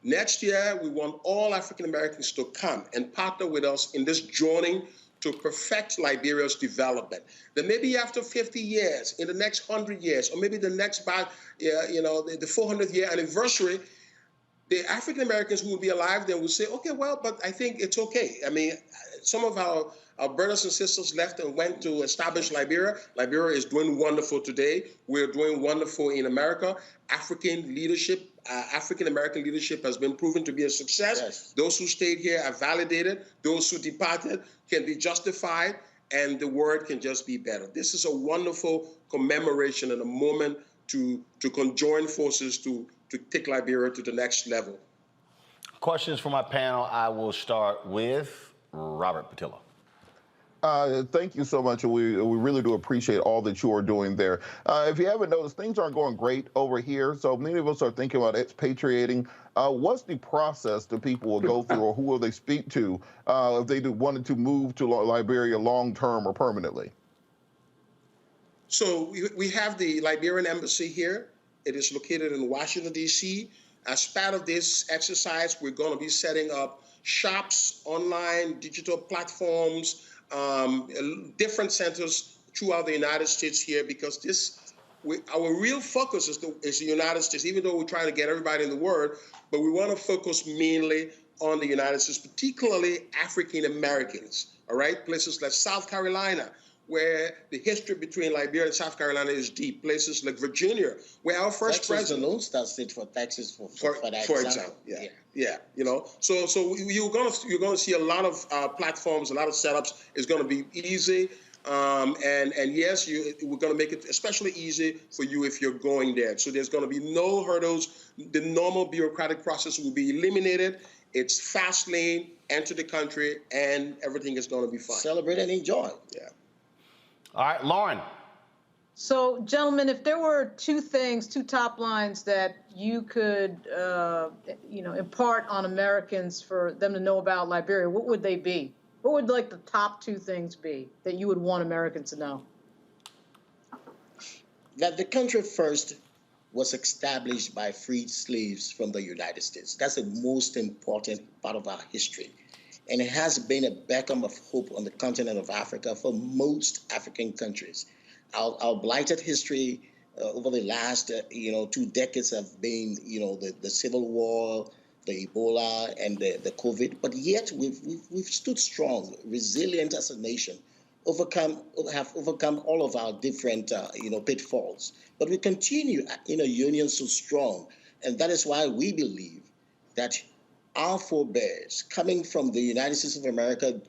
Next year, we want all African Americans to come and partner with us in this journey to perfect Liberia's development. Then maybe after 50 years, in the next 100 years, or maybe the next, the 400th year anniversary, the African Americans who will be alive then will say, okay, well, but I think it's okay. I mean, some of our brothers and sisters left and went to establish Liberia. Liberia is doing wonderful today. We're doing wonderful in America. African leadership, African American leadership has been proven to be a success. Yes. Those who stayed here are validated. Those who departed can be justified, and the word can just be better. This is a wonderful commemoration and a moment to conjoin forces to take Liberia to the next level. Questions for my panel. I will start with Robert Patillo. Thank you so much. We really do appreciate all that you are doing there. If you haven't noticed, things aren't going great over here. So many of us are thinking about expatriating. What's the process that people will go through, or who will they speak to if they wanted to move to Liberia long-term or permanently? So we have the Liberian embassy here. It is located in Washington, D.C. As part of this exercise, we're going to be setting up shops, online, digital platforms, different centers throughout the United States here, because our real focus is the United States, even though we're trying to get everybody in the world, but we want to focus mainly on the United States, particularly African Americans, all right? Places like South Carolina, where the history between Liberia and South Carolina is deep. Places like Virginia, where our first president, the Lone Star State for Texas, for example. Yeah. You know, so you're gonna see a lot of platforms, a lot of setups. It's gonna be easy, and yes, we're gonna make it especially easy for you if you're going there. So there's gonna be no hurdles. The normal bureaucratic process will be eliminated. It's fast lane, enter the country, and everything is gonna be fine. Celebrate and enjoy. Yeah. All right, Lauren. So, gentlemen, if there were two top lines that you could, impart on Americans for them to know about Liberia, what would they be? What would the top two things be that you would want Americans to know? That the country first was established by freed slaves from the United States. That's the most important part of our history. And it has been a beacon of hope on the continent of Africa for most African countries. Our blighted history over the last 2 decades have been the Civil War, the Ebola, and the COVID. But yet we've stood strong, resilient as a nation, have overcome all of our different pitfalls. But we continue in a union so strong, and that is why we believe that our forebears coming from the United States of America,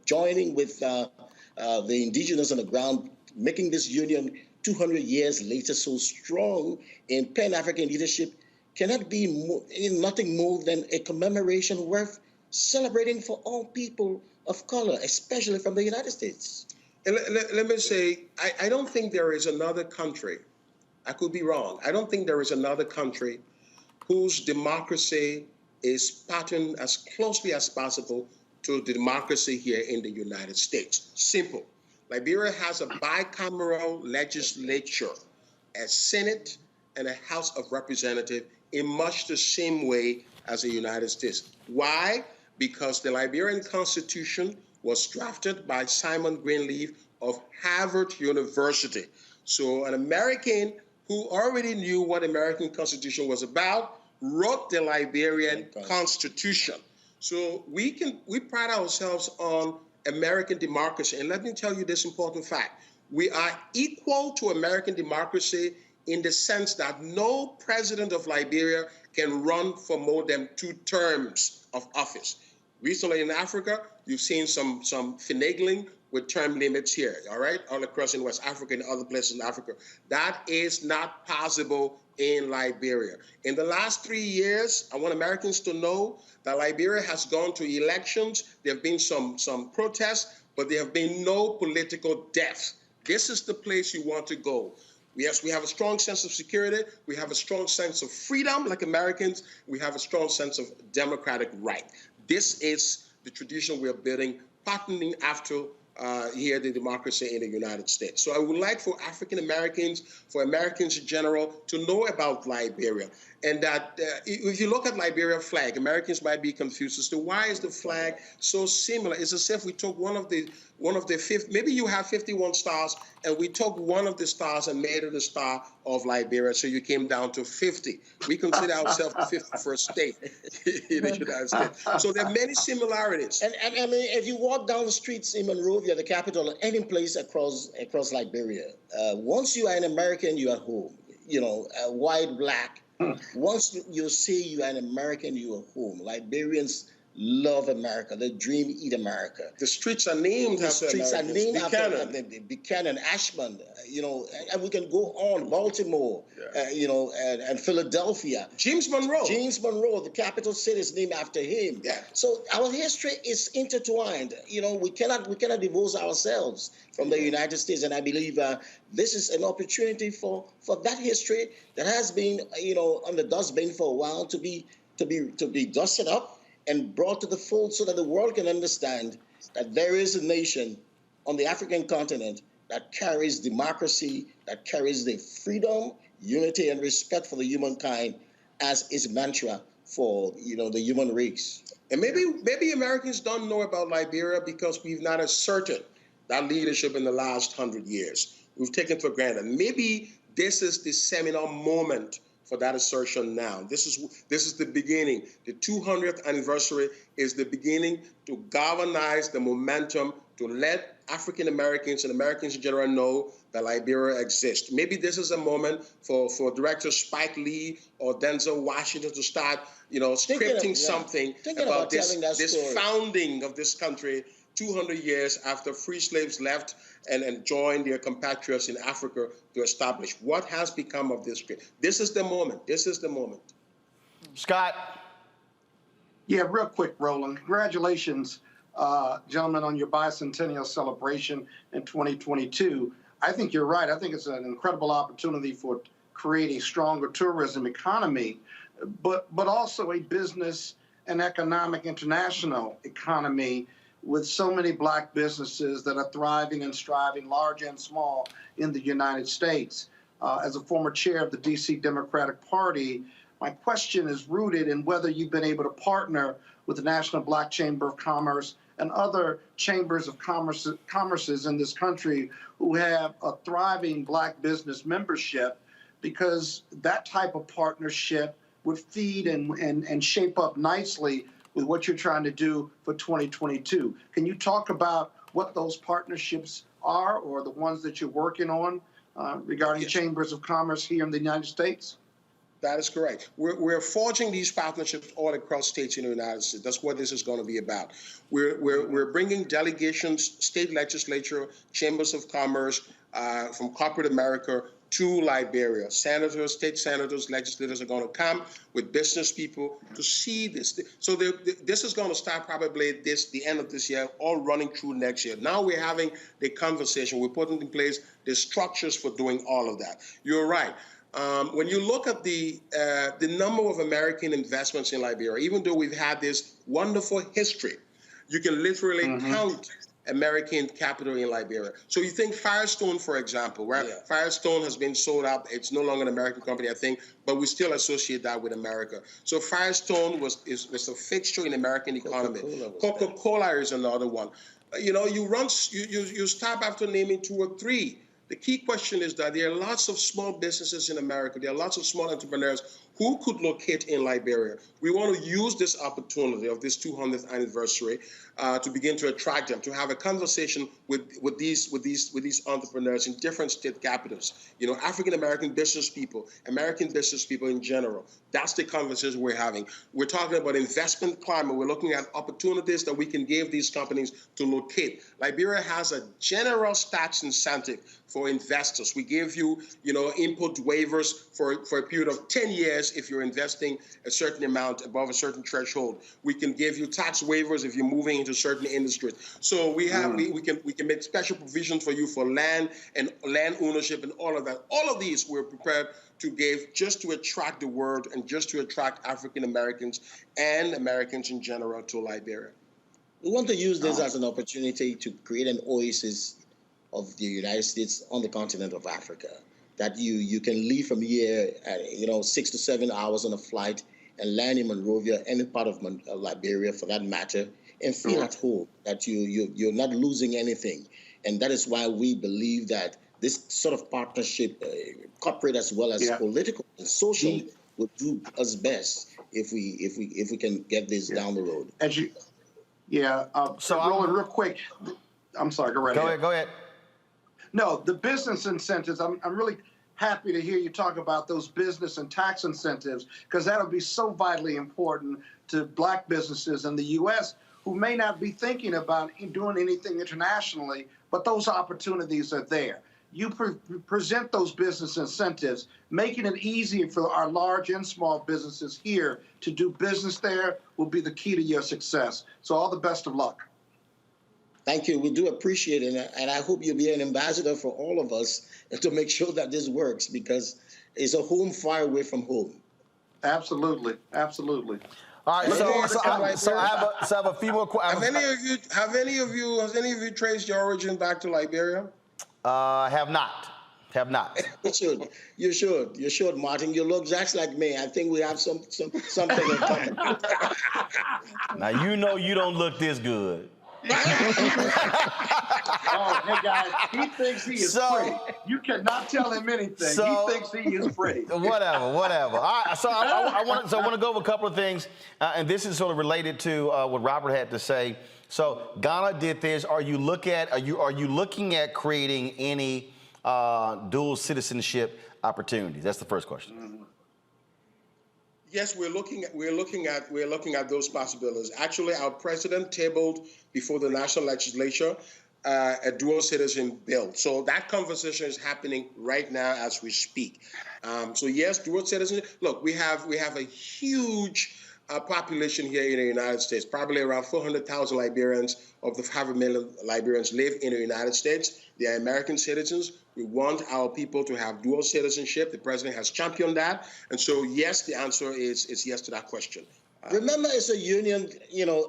joining with the indigenous on the ground, making this union 200 years later so strong in Pan-African leadership, cannot be nothing more than a commemoration worth celebrating for all people of color, especially from the United States. And let me say, I don't think there is another country, I could be wrong, I don't think there is another country whose democracy is patterned as closely as possible to the democracy here in the United States. Simple. Liberia has a bicameral legislature, a Senate and a House of Representatives in much the same way as the United States. Why? Because the Liberian Constitution was drafted by Simon Greenleaf of Harvard University. So an American who already knew what the American Constitution was about wrote the Liberian Constitution. So we pride ourselves on American democracy. And let me tell you this important fact. We are equal to American democracy in the sense that no president of Liberia can run for more than 2 terms of office. Recently in Africa, you've seen some finagling with term limits here, all right, all across in West Africa and other places in Africa. That is not possible in Liberia. In the last 3 years, I want Americans to know that Liberia has gone to elections. There have been some protests, but there have been no political deaths. This is the place you want to go. Yes, we have a strong sense of security. We have a strong sense of freedom, like Americans. We have a strong sense of democratic right. This is the tradition we are building, partnering after here the democracy in the United States. So I would like for African Americans, for Americans in general, to know about Liberia. And that if you look at Liberia flag, Americans might be confused as to why is the flag so similar. It's as if we took one of the 50, maybe you have 51 stars, and we took one of the stars and made it a star of Liberia, so you came down to 50. We consider ourselves the 51st state in the United States. So there are many similarities. And I mean, if you walk down the streets in Monrovia, the capital, or any place across Liberia, once you are an American, you are home. You know, white, black. Once you say you are an American, you are home. Liberians love America. They dream eat America. The streets are named after Americans. The streets are named after Buchanan, Ashland, you know, and we can go on, Baltimore, you know, and Philadelphia. James Monroe. James Monroe, the capital city, is named after him. Yeah. So our history is intertwined. You know, we cannot divorce ourselves from the United States, and I believe this is an opportunity for that history that has been, you know, on the dustbin for a while to be dusted up and brought to the fold so that the world can understand that there is a nation on the African continent that carries democracy, that carries the freedom, unity, and respect for the humankind as its mantra for, you know, the human race. And maybe Americans don't know about Liberia because we've not asserted that leadership in the last 100 years. We've taken for granted. Maybe this is the seminal moment for that assertion now. This is the beginning. The 200th anniversary is the beginning to galvanize the momentum to let African Americans and Americans in general know that Liberia exists. Maybe this is a moment for director Spike Lee or Denzel Washington to start, you know, scripting something about this founding of this country 200 years after free slaves left and joined their compatriots in Africa to establish. What has become of this country? This is the moment. This is the moment. Scott. Yeah, real quick, Roland. Congratulations, gentlemen, on your bicentennial celebration in 2022. I think you're right. I think it's an incredible opportunity for creating a stronger tourism economy, but also a business and economic international economy with so many black businesses that are thriving and striving, large and small, in the United States. As a former chair of the D.C. Democratic Party, my question is rooted in whether you've been able to partner with the National Black Chamber of Commerce and other chambers of commerces in this country who have a thriving black business membership, because that type of partnership would feed and shape up nicely with what you're trying to do for 2022. Can you talk about what those partnerships are, or the ones that you're working on regarding chambers of commerce here in the United States? That is correct. We're forging these partnerships all across states in the United States. That's what this is going to be about. We're bringing delegations, state legislature, chambers of commerce from corporate America to Liberia. Senators, state senators, legislators are going to come with business people to see this. So this is going to start probably the end of this year, all running through next year. Now we're having the conversation. We're putting in place the structures for doing all of that. You're right. When you look at the number of American investments in Liberia, even though we've had this wonderful history, you can literally count American capital in Liberia. So you think Firestone, for example, right? Yeah. Firestone has been sold out. It's no longer an American company, I think, but we still associate that with America. So Firestone was a fixture in the American economy. Coca-Cola is another one. You know, you stop after naming 2 or 3. The key question is that there are lots of small businesses in America. There are lots of small entrepreneurs who could locate in Liberia. We want to use this opportunity of this 200th anniversary to begin to attract them, to have a conversation with these entrepreneurs in different state capitals. You know, African American business people, American business people in general. That's the conversation we're having. We're talking about investment climate. We're looking at opportunities that we can give these companies to locate. Liberia has a generous tax incentive for investors. We give you, input waivers for a period of 10 years if you're investing a certain amount above a certain threshold. We can give you tax waivers if you're moving into certain industries. So we have we can make special provisions for you for land and land ownership and all of that. All of these we're prepared to give just to attract the world and just to attract African Americans and Americans in general to Liberia. We want to use this as an opportunity to create an oasis of the United States on the continent of Africa, that you can leave from here at 6 to 7 hours on a flight and land in Monrovia, any part of Liberia for that matter, and feel at home, that you're not losing anything. And that is why we believe that this sort of partnership, corporate as well as political and social, will do us best if we can get this down the road. So Roland, real quick, I'm sorry, go right ahead. Go ahead. No, the business incentives, I'm really happy to hear you talk about those business and tax incentives, because that'll be so vitally important to Black businesses in the U.S. who may not be thinking about doing anything internationally, but those opportunities are there. You present those business incentives, making it easier for our large and small businesses here to do business there will be the key to your success. So all the best of luck. Thank you. We do appreciate it. And I hope you'll be an ambassador for all of us to make sure that this works, because it's a home far away from home. Absolutely. Absolutely. All right. So I have a few more questions. Has any of you traced your origin back to Liberia? Have not. You should, Martin. You look just like me. I think we have something in common. Now, you don't look this good. Oh, hey guys, he thinks he is pretty. You cannot tell him anything. He thinks he is pretty. Whatever. All right, so I want to go over a couple of things, and this is sort of related to what Robert had to say. So Ghana did this. Are you looking at creating any dual citizenship opportunities? That's the first question. Mm-hmm. Yes, we're looking at those possibilities. Actually, our president tabled before the national legislature a dual citizen bill. So that conversation is happening right now as we speak. So yes, dual citizenship. Look, we have a huge population here in the United States. Probably around 400,000 Liberians of the 500 million Liberians live in the United States. They are American citizens. We want our people to have dual citizenship. The president has championed that. And so, yes, the answer is yes to that question. Remember, it's a union,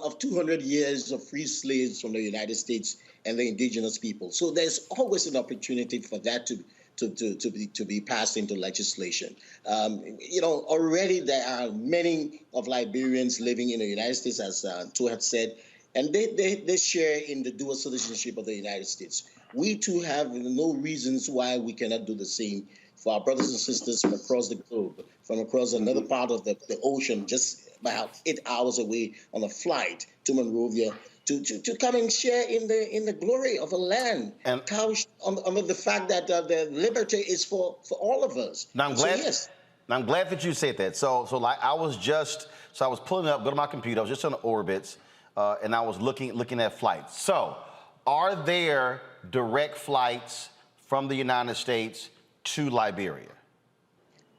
of 200 years of free slaves from the United States and the indigenous people. So there's always an opportunity for that to be passed into legislation. Already there are many of Liberians living in the United States, as Tu had said, and they share in the dual citizenship of the United States. We too have no reasons why we cannot do the same for our brothers and sisters from across the globe, from across another part of the ocean, just about 8 hours away on a flight to Monrovia, to come and share in the glory of a land, and couched on the fact that the liberty is for all of us. Now I'm glad that you said that. So like I was pulling up, go to my computer. I was just on the orbits, and I was looking at flights. So, are there direct flights from the United States to Liberia?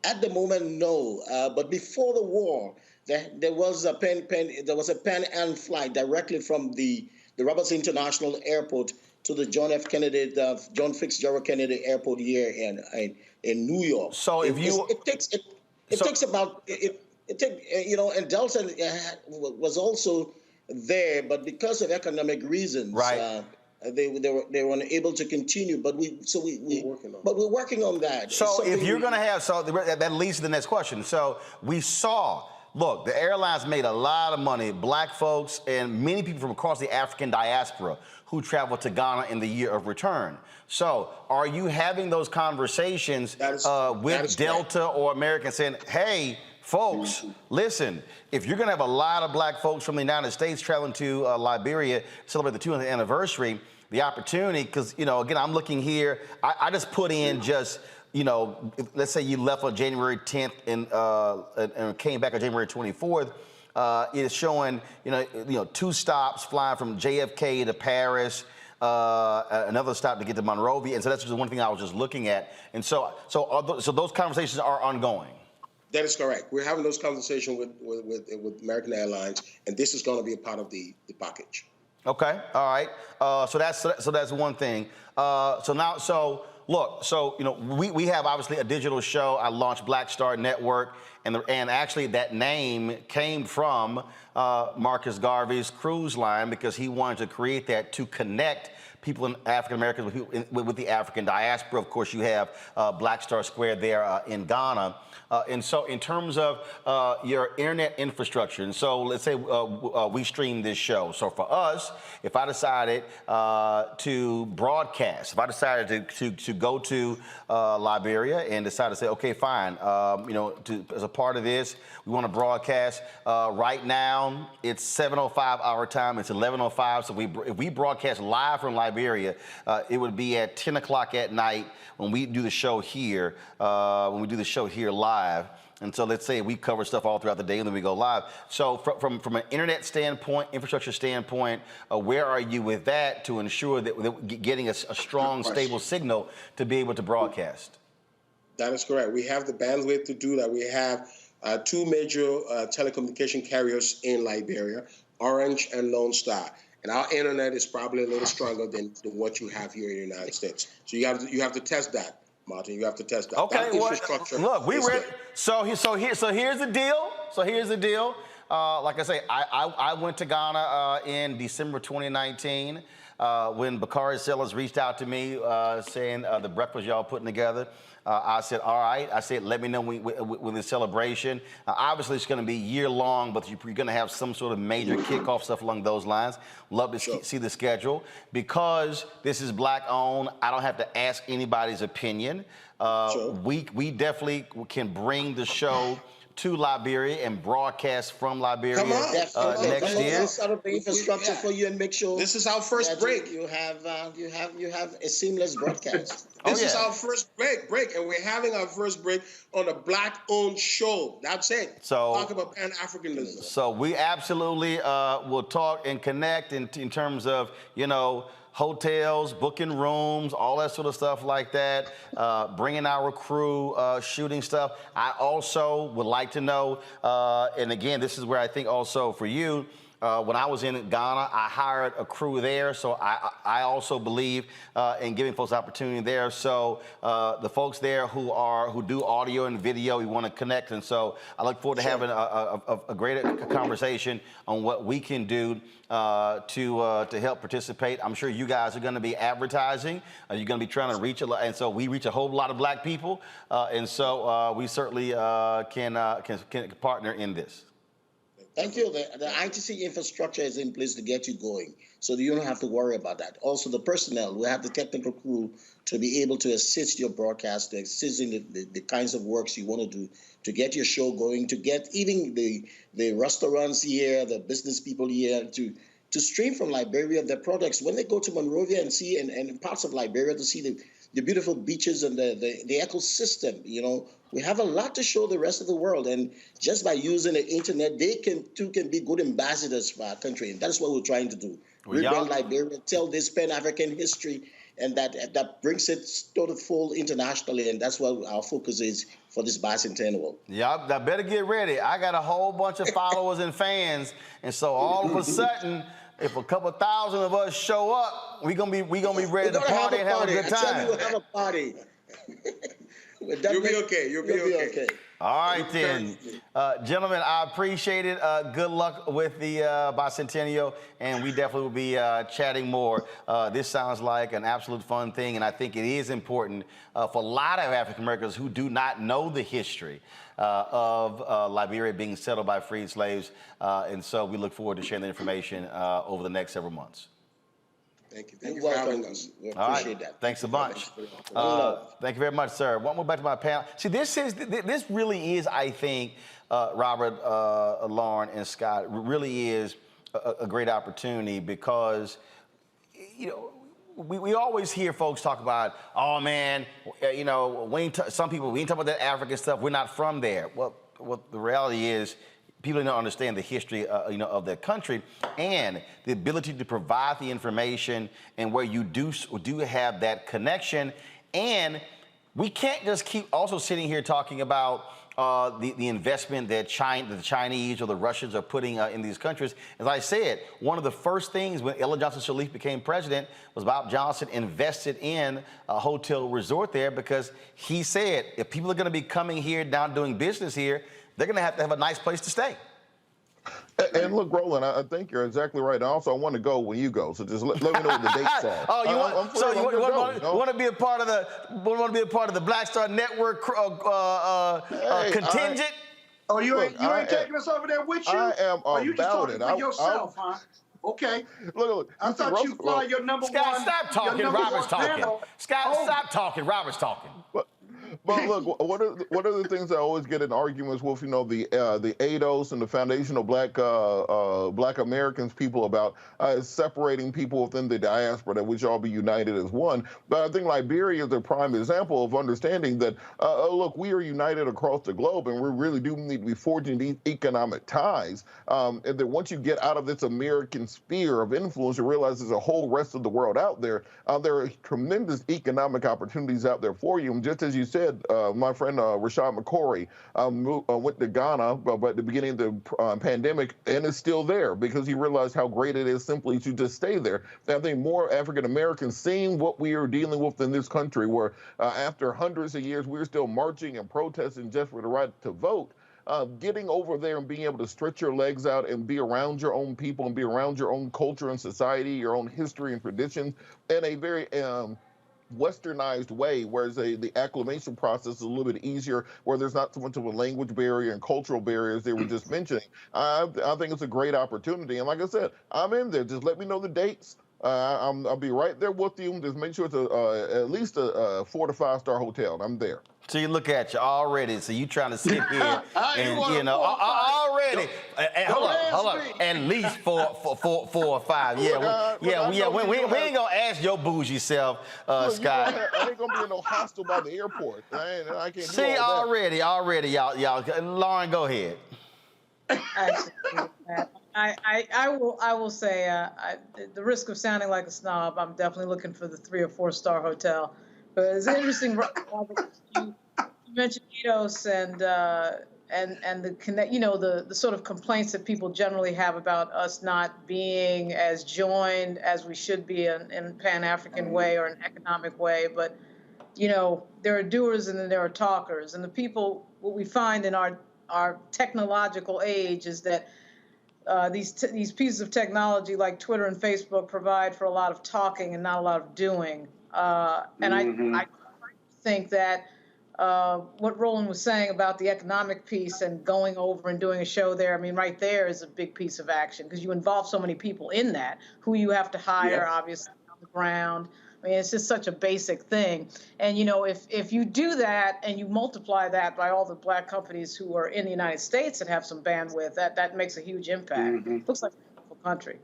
At the moment, no. But before the war, there was a Pan Am flight directly from the Roberts International Airport to the John Fitzgerald Kennedy Airport here in New York. So and Delta was also there, but because of economic reasons, right. They were unable to continue, but we're working on that. So if you're going to have, that leads to the next question. So we saw Look, the airlines made a lot of money. Black folks and many people from across the African diaspora who travel to Ghana in the year of return. So are you having those conversations with Delta or American saying, hey, folks, listen, if you're going to have a lot of black folks from the United States traveling to Liberia to celebrate the 200th anniversary, the opportunity, because, you know, again, I'm looking here, I just put in just, you know, let's say you left on January 10th and came back on January 24th, it's showing, you know, 2 stops flying from JFK to Paris, another stop to get to Monrovia, and so that's just one thing I was just looking at. And so those conversations are ongoing. That is correct. We're having those conversations with American Airlines, and this is going to be a part of the package. Okay, all right. So that's one thing. Look, you know, we have obviously a digital show. I launched Black Star Network, and actually that name came from Marcus Garvey's cruise line, because he wanted to create that to connect people in African Americans with the African diaspora. Of course, you have Black Star Square there in Ghana. And so in terms of your internet infrastructure, and so let's say we stream this show. So for us, if I decided to broadcast, if I decided to go to Liberia and decide to say, okay, fine, you know, as a part of this, we want to broadcast. Right now, it's 7:05 our time. It's 11:05. So if we broadcast live from Liberia, it would be at 10 o'clock at night when we do the show here. Live. And so let's say we cover stuff all throughout the day and then we go live. So from an internet standpoint, infrastructure standpoint, where are you with that to ensure that we're getting a strong, stable signal to be able to broadcast? That is correct. We have the bandwidth to do that. We have 2 major telecommunication carriers in Liberia, Orange and Lone Star. And our internet is probably a little stronger than what you have here in the United States. So you have to test that. Martin, you have to test that. Okay, look, we read. So here's the deal. Like I say, I went to Ghana in December 2019 when Bakari Sellers reached out to me saying the breakfast y'all putting together. I said, all right. I said, let me know when the celebration. Obviously, it's going to be year long, but you're going to have some sort of major kickoff stuff along those lines. Love to see the schedule. Because this is black owned, I don't have to ask anybody's opinion. We definitely can bring the show to Liberia and broadcast from Liberia next year. Let's set up the infrastructure for you and make sure this is our first break. You have a seamless broadcast. This is our first break, and we're having our first break on a black-owned show. That's it. So talk about Pan-Africanism. So we absolutely will talk and connect in terms of, you know, hotels, booking rooms, all that sort of stuff like that, bringing our crew, shooting stuff. I also would like to know, and again, this is where I think also for you, when I was in Ghana, I hired a crew there, so I also believe in giving folks opportunity there. So the folks there who do audio and video, we want to connect, and so I look forward to having a greater conversation on what we can do to help participate. I'm sure you guys are going to be advertising. You're going to be trying to reach a lot, and so we reach a whole lot of black people, and so we certainly can partner in this. Thank you. The ITC infrastructure is in place to get you going, so you don't have to worry about that. Also, the personnel, we have the technical crew to be able to assist your broadcast, to assist in the kinds of works you want to do, to get your show going, to get even the restaurants here, the business people here, to stream from Liberia their products. When they go to Monrovia and see, and parts of Liberia to see the beautiful beaches and the ecosystem, you know, we have a lot to show the rest of the world. And just by using the internet, they can be good ambassadors for our country. And that's what we're trying to do. Rebrand Liberia, tell this Pan-African history, and that brings it to the fold internationally. And that's what our focus is for this bicentennial. Yeah, I better get ready. I got a whole bunch of followers and fans. And so all of a sudden, if a couple thousand of us show up, we're gonna be ready to party and have a good time. I tell you, we'll have a party. You'll be okay. You'll be okay. All right, then. Gentlemen, I appreciate it. Good luck with the bicentennial, and we definitely will be chatting more. This sounds like an absolute fun thing, and I think it is important for a lot of African Americans who do not know the history of Liberia being settled by freed slaves. And so we look forward to sharing the information over the next several months. Thank you. Thank you for having us. We appreciate that. Thank you very much, sir. One more back to my panel. See, this really is, I think, Robert, Lauren, and Scott, really is a great opportunity because, you know, we always hear folks talk about, oh man, you know, some people, we ain't talking about that African stuff. We're not from there. Well, the reality is, people don't understand the history, you know, of their country and the ability to provide the information and where you do have that connection. And we can't just keep also sitting here talking about the investment that the Chinese or the Russians are putting in these countries. As I said, one of the first things when Ella Johnson Sirleaf became president was Bob Johnson invested in a hotel resort there because he said if people are going to be coming here down doing business here, they're going to have a nice place to stay. And look, Roland, I think you're exactly right. And also, I want to go when you go, so just let me know what the dates are. Oh, you want to be a part of the Black Star Network contingent? You ain't taking us over there with you? I am you just about talking it. for yourself, huh? Okay. Look, I thought you fly your number Scott, one. stop talking. Robert's talking. Scott, stop talking. Robert's talking. But look, one of the things I always get in arguments with, you know, the ADOS and the foundational Black Americans people about is separating people within the diaspora that we should all be united as one. But I think Liberia is a prime example of understanding that, look, we are united across the globe, and we really do need to be forging these economic ties. And that once you get out of this American sphere of influence, you realize there's a whole rest of the world out there. There are tremendous economic opportunities out there for you. And just as you said, my friend Rashad McCory went to Ghana at the beginning of the pandemic and is still there because he realized how great it is simply to just stay there. And I think more African Americans seeing what we are dealing with in this country, where after hundreds of years we're still marching and protesting just for the right to vote. Getting over there and being able to stretch your legs out and be around your own people and be around your own culture and society, your own history and traditions in a very westernized way, whereas the acclimation process is a little bit easier, where there's not so much of a language barrier and cultural barriers they were just mentioning. I think it's a great opportunity. And like I said, I'm in there. Just let me know the dates. I'll be right there with you. Just make sure it's at least a 4 to 5 star hotel. I'm there. So you look at you already. So you trying to sit here and, you know, already. Hold up. At least four or five. We ain't gonna ask your bougie self, Scott. I ain't gonna be in no hostel by the airport. I can't. See, already, y'all. Lauren, go ahead. I will say, the risk of sounding like a snob, I'm definitely looking for the 3 or 4 star hotel. But it's interesting, Robert, you mentioned EDOS and the connect, you know, the sort of complaints that people generally have about us not being as joined as we should be in a Pan-African way or an economic way. But, you know, there are doers and then there are talkers. And the people, what we find in our technological age is that these pieces of technology like Twitter and Facebook provide for a lot of talking and not a lot of doing. I think that what Roland was saying about the economic piece and going over and doing a show there, I mean, right there is a big piece of action because you involve so many people in that, who you have to hire, obviously, on the ground. I mean, it's just such a basic thing. And, you know, if you do that and you multiply that by all the Black companies who are in the United States that have some bandwidth, that makes a huge impact. Looks like a beautiful country.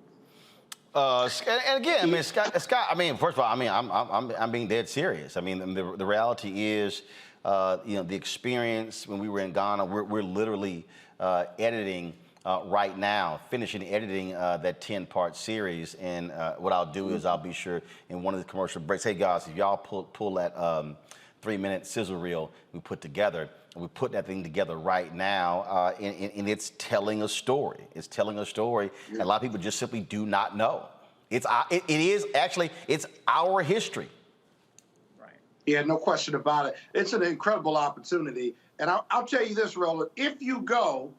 And again, I mean, Scott. I mean, first of all, I mean, I'm being dead serious. I mean, the reality is, you know, the experience when we were in Ghana, we're literally editing right now, finishing editing that 10-part series. And what I'll do is I'll be sure in one of the commercial breaks, hey guys, if y'all pull that 3-minute sizzle reel we put together. We put that thing together right now, and it's telling a story. It's telling a story, and a lot of people just simply do not know. It is actually, it's our history. Right. Yeah, no question about it. It's an incredible opportunity. And I'll tell you this, Roland, if you go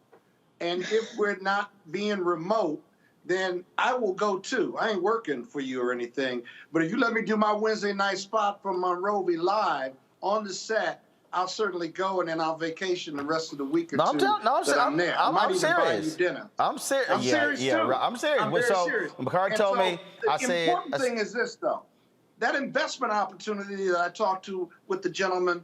and if we're not being remote, then I will go too. I ain't working for you or anything. But if you let me do my Wednesday night spot from Monrovia live on the set, I'll certainly go, and then I'll vacation the rest of the week or two I'm there. I might even buy you dinner. I'm serious. I'm serious too. I'm serious. I'm very so serious. McCarty told me, I said. The important thing is this, though. That investment opportunity that I talked to with the gentleman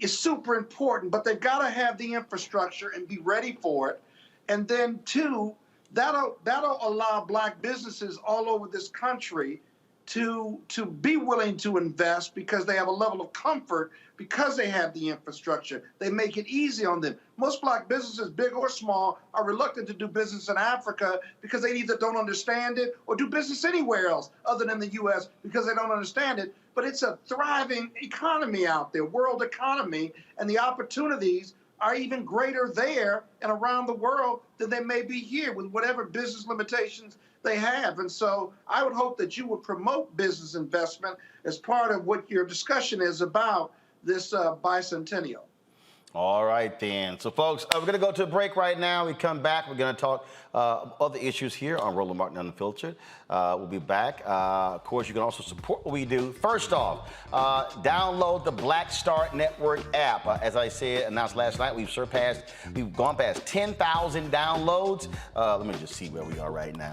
is super important, but they've got to have the infrastructure and be ready for it. And then, two, that'll allow black businesses all over this country to be willing to invest because they have a level of comfort because they have the infrastructure. They make it easy on them. Most black businesses, big or small, are reluctant to do business in Africa because they either don't understand it or do business anywhere else other than the U.S. because they don't understand it. But it's a thriving economy out there, world economy, and the opportunities are even greater there and around the world than they may be here with whatever business limitations they have. And so I would hope that you would promote business investment as part of what your discussion is about this bicentennial. All right, then. So, folks, we're going to go to a break right now. We come back. We're going to talk other issues here on Roland Martin Unfiltered. We'll be back. Of course, you can also support what we do. First off, download the Black Star Network app. As I said, announced last night, we've gone past 10,000 downloads. Let me just see where we are right now.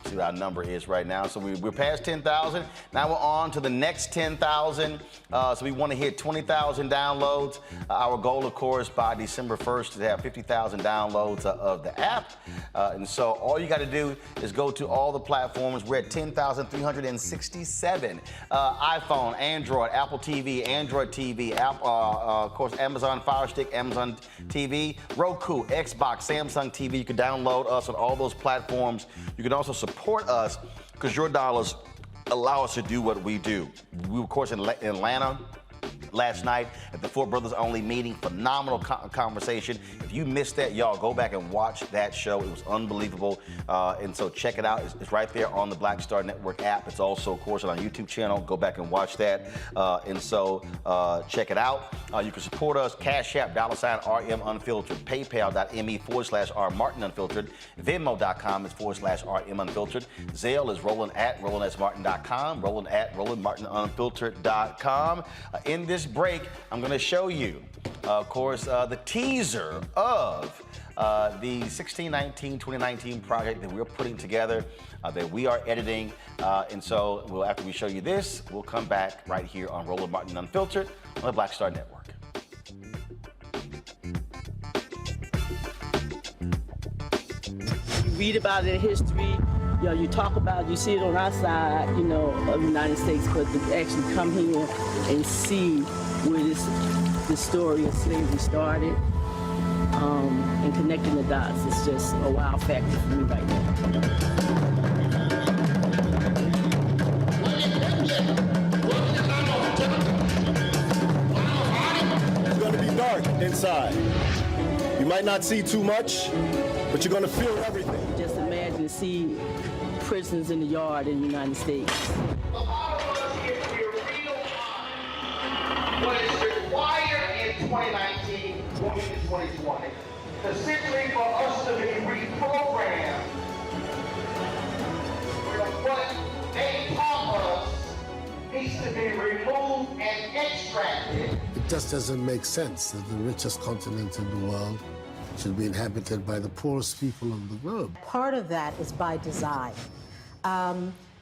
See what our number is right now. So we're past 10,000. Now we're on to the next 10,000. So we want to hit 20,000 downloads. Our goal, of course, by December 1st to have 50,000 downloads of the app. And so all you got to do is go to all the platforms. We're at 10,367. iPhone, Android, Apple TV, Android TV, of course, Amazon Fire Stick, Amazon TV, Roku, Xbox, Samsung TV. You can download us on all those platforms. You can also support us because your dollars allow us to do what we do. We were, of course, in Atlanta last night at the Four Brothers Only meeting. Phenomenal conversation. If you missed that, y'all go back and watch that show. It was unbelievable. And so check it out. It's right there on the Black Star Network app. It's also, of course, on our YouTube channel. Go back and watch that. And so check it out. You can support us. Cash App, $RM Unfiltered. PayPal.me/R Martin Unfiltered. Venmo.com is /RM Unfiltered. Zelle is Roland@RolandSMartin.com. Roland@RolandMartinUnfiltered.com. In this break, I'm going to show you, of course, the teaser of the 2019 project that we're putting together, that we are editing. And so after we show you this, we'll come back right here on Roland Martin Unfiltered on the Black Star Network. You read about it in history. You know, you talk about it, you see it on our side, you know, of the United States, but to actually come here and see where this story of slavery started, and connecting the dots is just a wow factor for me right now. It's going to be dark inside. You might not see too much, but you're going to feel everything. Just imagine to see prisons in the yard in the United States. What is required in 2019 going into 2020 is simply for us to be reprogrammed. What they taught us needs to be removed and extracted. It just doesn't make sense that the richest continent in the world should be inhabited by the poorest people in the world. Part of that is by design.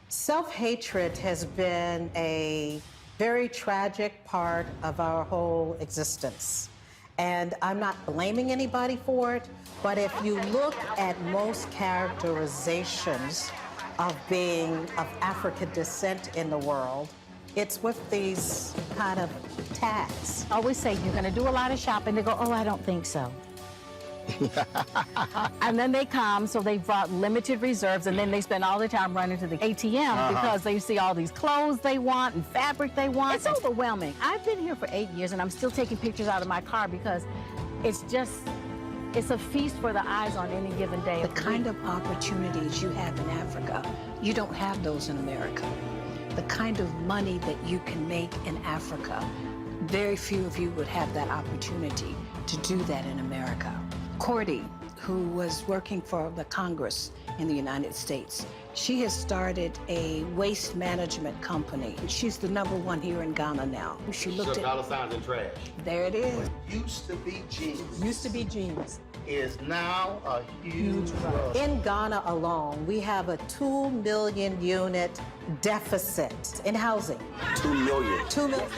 Self-hatred has been a very tragic part of our whole existence. And I'm not blaming anybody for it, but if you look at most characterizations of being of African descent in the world, it's with these kind of tags. Always say, you're gonna do a lot of shopping. They go, oh, I don't think so. And then they come, so they brought limited reserves, and then they spend all the time running to the ATM because they see all these clothes they want and fabric they want. It's overwhelming. I've been here for 8 years, and I'm still taking pictures out of my car because it's a feast for the eyes on any given day. The kind of opportunities you have in Africa, you don't have those in America. the kind of money that you can make in Africa, very few of you would have that opportunity to do that in America. Cordy, who was working for the Congress in the United States, she has started a waste management company. She's the #1 here in Ghana now. She looked at dollar signs in trash. There it is. Used to be jeans. Used to be jeans. Is now a huge rush. In Ghana alone, we have a 2 million unit deficit in housing. 2 million. 2 million.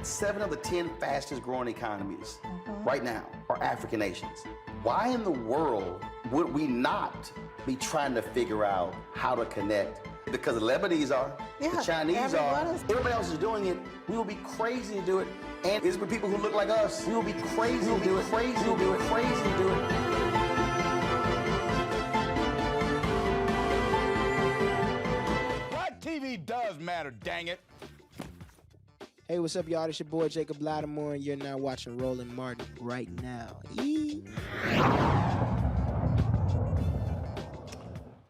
Seven of the 10 fastest growing economies right now are African nations. Why in the world would we not be trying to figure out how to connect? Because the Lebanese are, the Chinese are, everybody else is doing it. We will be crazy to do it. And it's with people who look like us. We will be crazy to do it. Crazy to do it. Crazy to do it. Black TV does matter, dang it. Hey, what's up, y'all? It's your boy Jacob Lattimore, and you're now watching Roland Martin right now.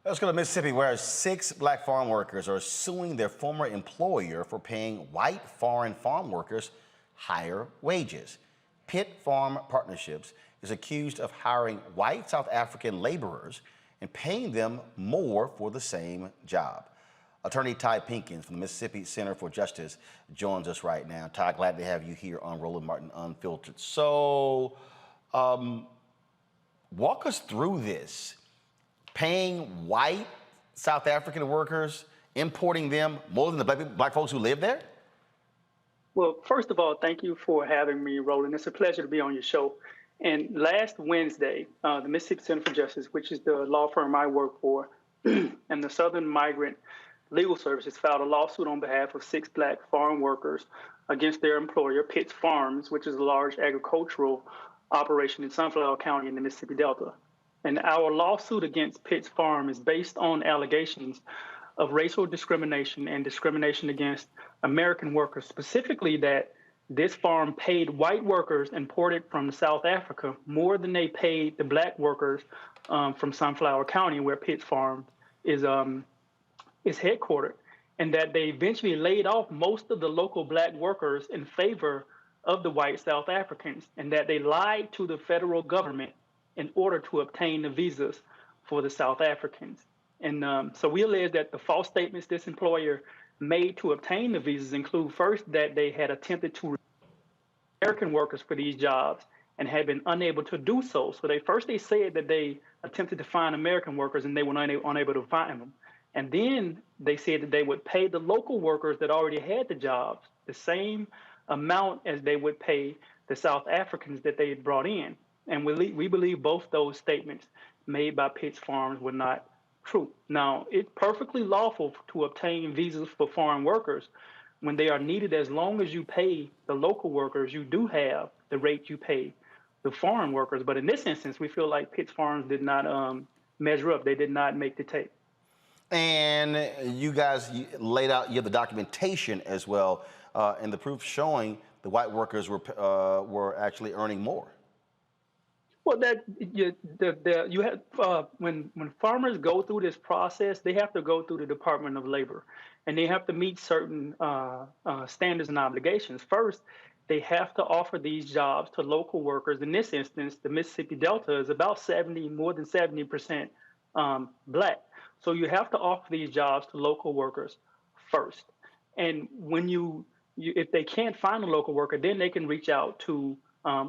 Let's go to Mississippi, where 6 black farm workers are suing their former employer for paying white foreign farm workers higher wages. Pitt Farm Partnerships is accused of hiring white South African laborers and paying them more for the same job. Attorney Ty Pinkins from the Mississippi Center for Justice joins us right now. Ty, glad to have you here on Roland Martin Unfiltered. So, walk us through this. Paying white South African workers, importing them more than the black folks who live there? Well, first of all, thank you for having me, Roland. It's a pleasure to be on your show. And last Wednesday, the Mississippi Center for Justice, which is the law firm I work for, and the Southern Migrant Legal Services filed a lawsuit on behalf of 6 black farm workers against their employer, Pitt's Farms, which is a large agricultural operation in Sunflower County in the Mississippi Delta. And our lawsuit against Pitt's Farm is based on allegations of racial discrimination and discrimination against American workers, specifically that this farm paid white workers imported from South Africa more than they paid the black workers from Sunflower County, where Pitt's Farm is headquartered, and that they eventually laid off most of the local black workers in favor of the white South Africans, and that they lied to the federal government in order to obtain the visas for the South Africans. And so we allege that the false statements this employer made to obtain the visas include, first, that they had attempted to recruit American workers for these jobs and had been unable to do so. So they said that they attempted to find American workers and they were unable to find them. And then they said that they would pay the local workers that already had the jobs the same amount as they would pay the South Africans that they had brought in. And we believe both those statements made by Pitt's Farms were not true. Now, it's perfectly lawful to obtain visas for foreign workers when they are needed, as long as you pay the local workers, you do have the rate you pay the foreign workers. But in this instance, we feel like Pitt's Farms did not measure up. They did not make the tape. And you guys laid out, you have the documentation as well, and the proof showing the white workers were actually earning more. Well, you have when farmers go through this process, they have to go through the Department of Labor, and they have to meet certain standards and obligations. First, they have to offer these jobs to local workers. In this instance, the Mississippi Delta is about more than 70% black. So you have to offer these jobs to local workers first. And when if they can't find a local worker, then they can reach out to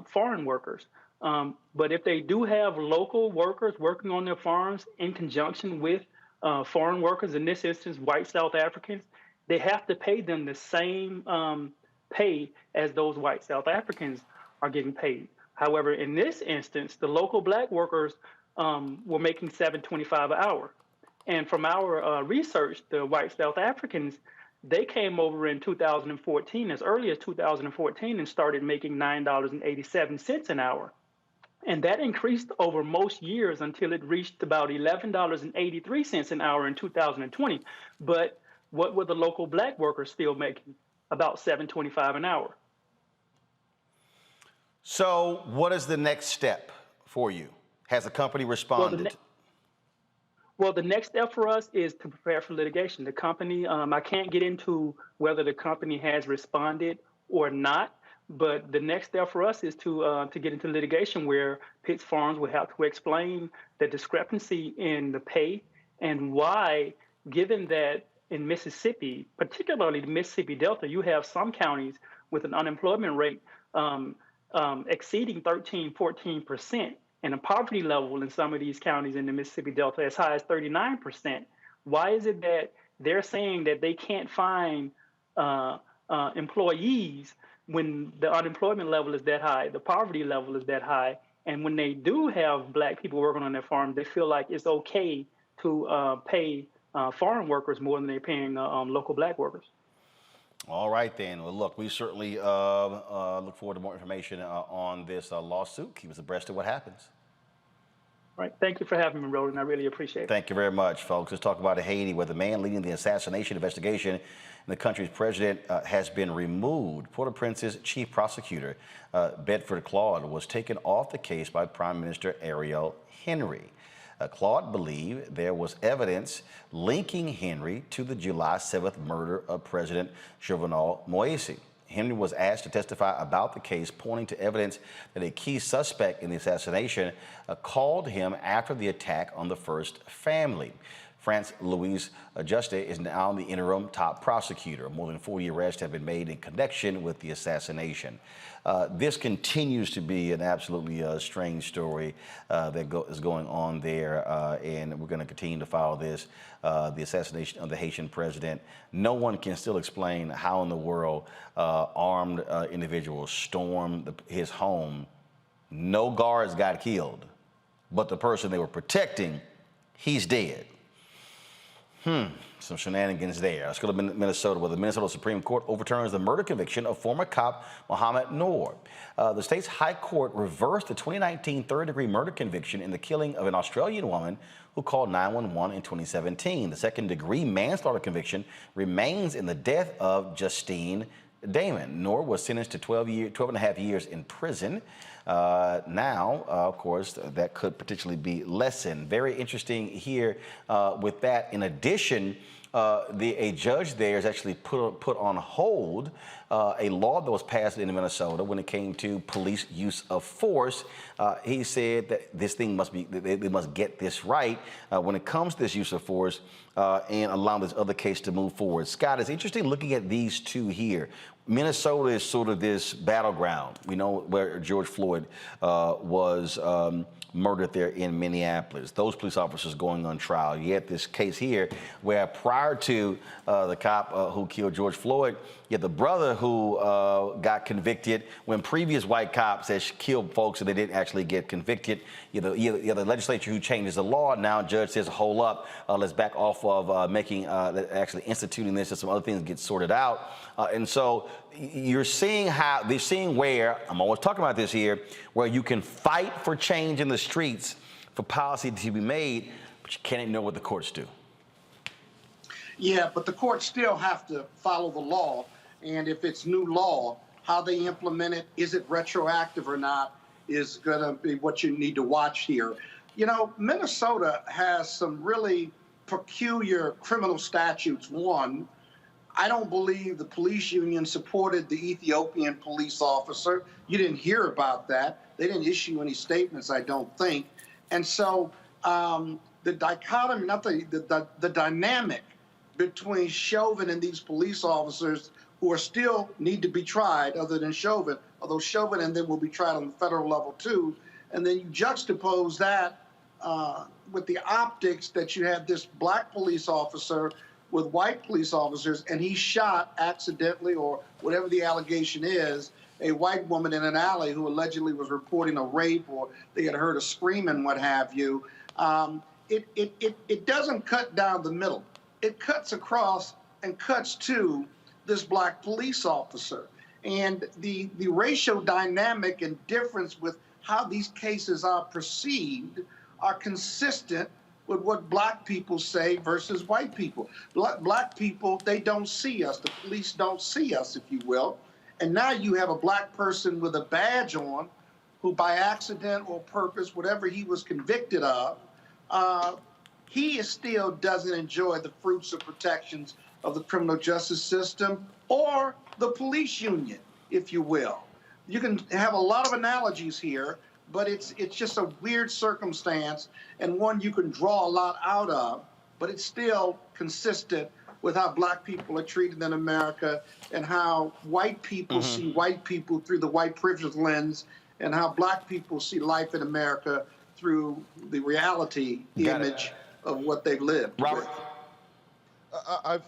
foreign workers. But if they do have local workers working on their farms in conjunction with foreign workers, in this instance, white South Africans, they have to pay them the same pay as those white South Africans are getting paid. However, in this instance, the local black workers were making $7.25 an hour. And from our research, the white South Africans, they came over in 2014, as early as 2014, and started making $9.87 an hour. And that increased over most years until it reached about $11.83 an hour in 2020. But what were the local black workers still making? About $7.25 an hour. So what is the next step for you? Has the company responded? Well, the next step for us is to prepare for litigation. The company, I can't get into whether the company has responded or not, but the next step for us is to get into litigation where Pitts Farms will have to explain the discrepancy in the pay and why, given that in Mississippi, particularly the Mississippi Delta, you have some counties with an unemployment rate exceeding 13, 14%, and a poverty level in some of these counties in the Mississippi Delta as high as 39%. Why is it that they're saying that they can't find employees when the unemployment level is that high, the poverty level is that high, and when they do have black people working on their farm, they feel like it's okay to pay foreign workers more than they're paying local black workers? All right, then. Well, look, we certainly look forward to more information on this lawsuit. Keep us abreast of what happens. Right. Thank you for having me, Roland. I really appreciate it. Thank you very much, folks. Let's talk about Haiti, where the man leading the assassination investigation and the country's president has been removed. Port-au-Prince's chief prosecutor, Bedford Claude, was taken off the case by Prime Minister Ariel Henry. Claude believed there was evidence linking Henry to the July 7th murder of President Jovenel Moïse. Henry was asked to testify about the case, pointing to evidence that a key suspect in the assassination called him after the attack on the first family. France-Louise Juste is now the interim top prosecutor. More than 40 arrests have been made in connection with the assassination. This continues to be an absolutely strange story that is going on there, and we're going to continue to follow this, the assassination of the Haitian president. No one can still explain how in the world armed individuals stormed his home. No guards got killed, but the person they were protecting, he's dead. Some shenanigans there. Let's go to Minnesota, where the Minnesota Supreme Court overturns the murder conviction of former cop Mohamed Noor. The state's high court reversed the 2019 third-degree murder conviction in the killing of an Australian woman who called 911 in 2017. The second-degree manslaughter conviction remains in the death of Justine Damon. Noor was sentenced to 12 and a half years in prison. Now, of course, that could potentially be lessened. Very interesting here with that. In addition, a judge there has actually put on hold a law that was passed in Minnesota when it came to police use of force. He said that this thing must be, they must get this right when it comes to this use of force and allow this other case to move forward. Scott, it's interesting looking at these two here. Minnesota is sort of this battleground. We know where George Floyd was murdered there in Minneapolis. Those police officers going on trial. Yet this case here, where prior to the cop who killed George Floyd, you had the brother who got convicted when previous white cops had killed folks and they didn't actually get convicted. You have the legislature who changes the law. Now judge says, hold up, let's back off of actually instituting this and some other things get sorted out. And so you're seeing how they're seeing where, I'm always talking about this here, where you can fight for change in the streets for policy to be made, but you can't ignore what the courts do. Yeah, but the courts still have to follow the law. And if it's new law, how they implement it, is it retroactive or not, is going to be what you need to watch here. You know, Minnesota has some really peculiar criminal statutes. One, I don't believe the police union supported the Ethiopian police officer. You didn't hear about that. They didn't issue any statements, I don't think. And so the dichotomy, not the dynamic between Chauvin and these police officers who are still need to be tried other than Chauvin, although Chauvin and them will be tried on the federal level too. And then you juxtapose that with the optics that you have this black police officer with white police officers, and he shot accidentally, or whatever the allegation is, a white woman in an alley who allegedly was reporting a rape, or they had heard a scream and what have you. It doesn't cut down the middle. It cuts across and cuts to this black police officer. And the racial dynamic and difference with how these cases are perceived are consistent with what black people say versus white people. Black people, they don't see us. The police don't see us, if you will. And now you have a black person with a badge on who by accident or purpose, whatever he was convicted of, he still doesn't enjoy the fruits of protections of the criminal justice system or the police union, if you will. You can have a lot of analogies here, but it's just a weird circumstance and one you can draw a lot out of, but it's still consistent with how black people are treated in America and how white people see white people through the white privilege lens and how black people see life in America through the reality image of what they've lived. Robert? I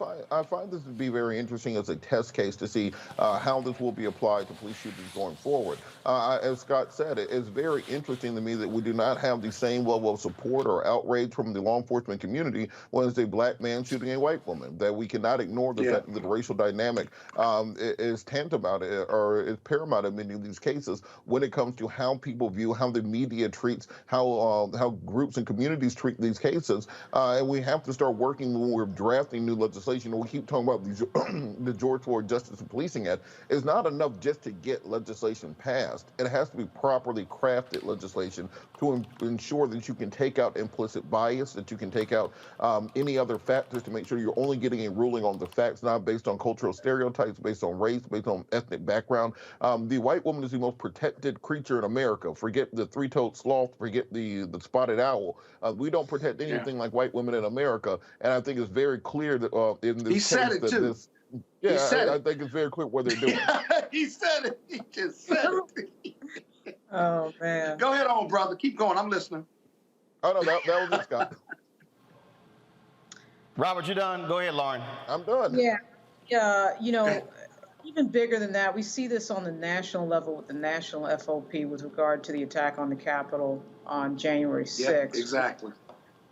find this to be very interesting as a test case to see how this will be applied to police shootings going forward. As Scott said, it's very interesting to me that we do not have the same level of support or outrage from the law enforcement community when it's a black man shooting a white woman, that we cannot ignore the fact that the racial dynamic is tantamount or is paramount in many of these cases when it comes to how people view, how the media treats, how groups and communities treat these cases. And we have to start working when we're drafting new legislation. We keep talking about these, the George Floyd Justice and Policing Act. It's not enough just to get legislation passed. It has to be properly crafted legislation to ensure that you can take out implicit bias, that you can take out any other factors to make sure you're only getting a ruling on the facts, not based on cultural stereotypes, based on race, based on ethnic background. The white woman is the most protected creature in America. Forget the three-toed sloth, forget the spotted owl. We don't protect anything like white women in America, and I think it's very clear that in this case that this, I think it's very clear what they're doing. He said it. He just said it. Oh, man. Go ahead on, brother. Keep going. I'm listening. Oh, no, that was it, Scott. Robert, you done? Go ahead, Lauren. I'm done. Yeah. You know, even bigger than that, we see this on the national level with the national FOP with regard to the attack on the Capitol on January 6th. Yeah, exactly.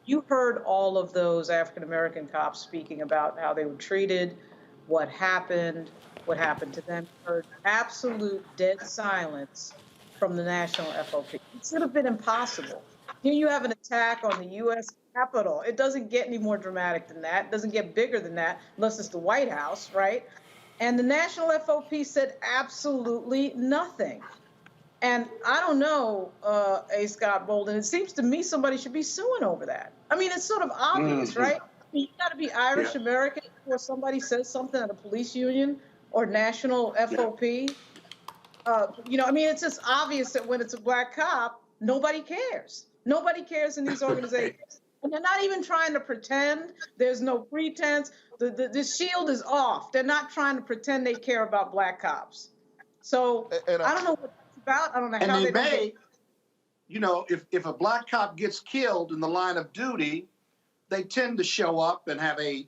You heard all of those African-American cops speaking about how they were treated, what happened to them. You heard absolute dead silence from the national FOP. It should have been impossible. Here you have an attack on the U.S. Capitol. It doesn't get any more dramatic than that. It doesn't get bigger than that unless it's the White House, right? And the national FOP said absolutely nothing. And I don't know, A. Scott Bolden, it seems to me somebody should be suing over that. I mean, it's sort of obvious, right? I mean, you got to be Irish American before somebody says something at a police union or national FOP. You know, I mean, it's just obvious that when it's a black cop, nobody cares. Nobody cares in these organizations. And they're not even trying to pretend. There's no pretense. The shield is off. They're not trying to pretend they care about black cops. So I don't know what that's about. I don't know how they may. You know, if a black cop gets killed in the line of duty, they tend to show up and have a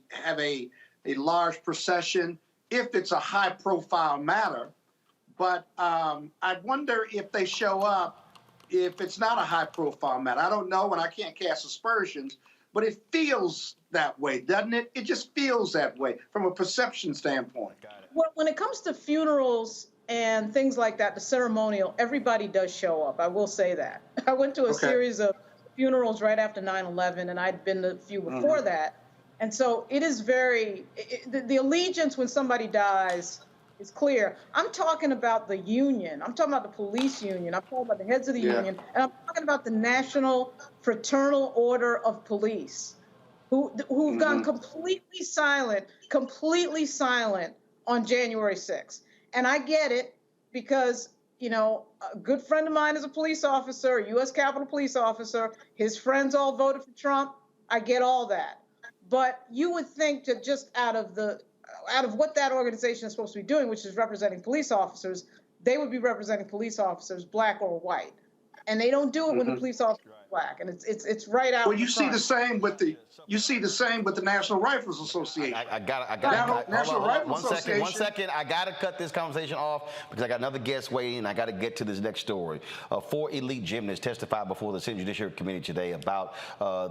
large procession if it's a high-profile matter. But I wonder if they show up if it's not a high-profile matter. I don't know, and I can't cast aspersions, but it feels that way, doesn't it? It just feels that way from a perception standpoint. Well, when it comes to funerals and things like that, the ceremonial, everybody does show up. I will say that. I went to a series of funerals right after 9/11, and I'd been to a few before that. And so it is very, the allegiance when somebody dies is clear. I'm talking about the union. I'm talking about the police union. I'm talking about the heads of the union. And I'm talking about the National Fraternal Order of Police, who've gone completely silent on January 6th. And I get it because, you know, a good friend of mine is a police officer, a U.S. Capitol police officer. His friends all voted for Trump. I get all that. But you would think that just out of what that organization is supposed to be doing, which is representing police officers, they would be representing police officers, black or white. And they don't do it when the police officer is black. And it's right out. Well, you see the same with the National Rifles Association. I got National Rifle Association. One second. I got to cut this conversation off because I got another guest waiting, and I got to get to this next story. 4 elite gymnasts testified before the Senate Judiciary Committee today about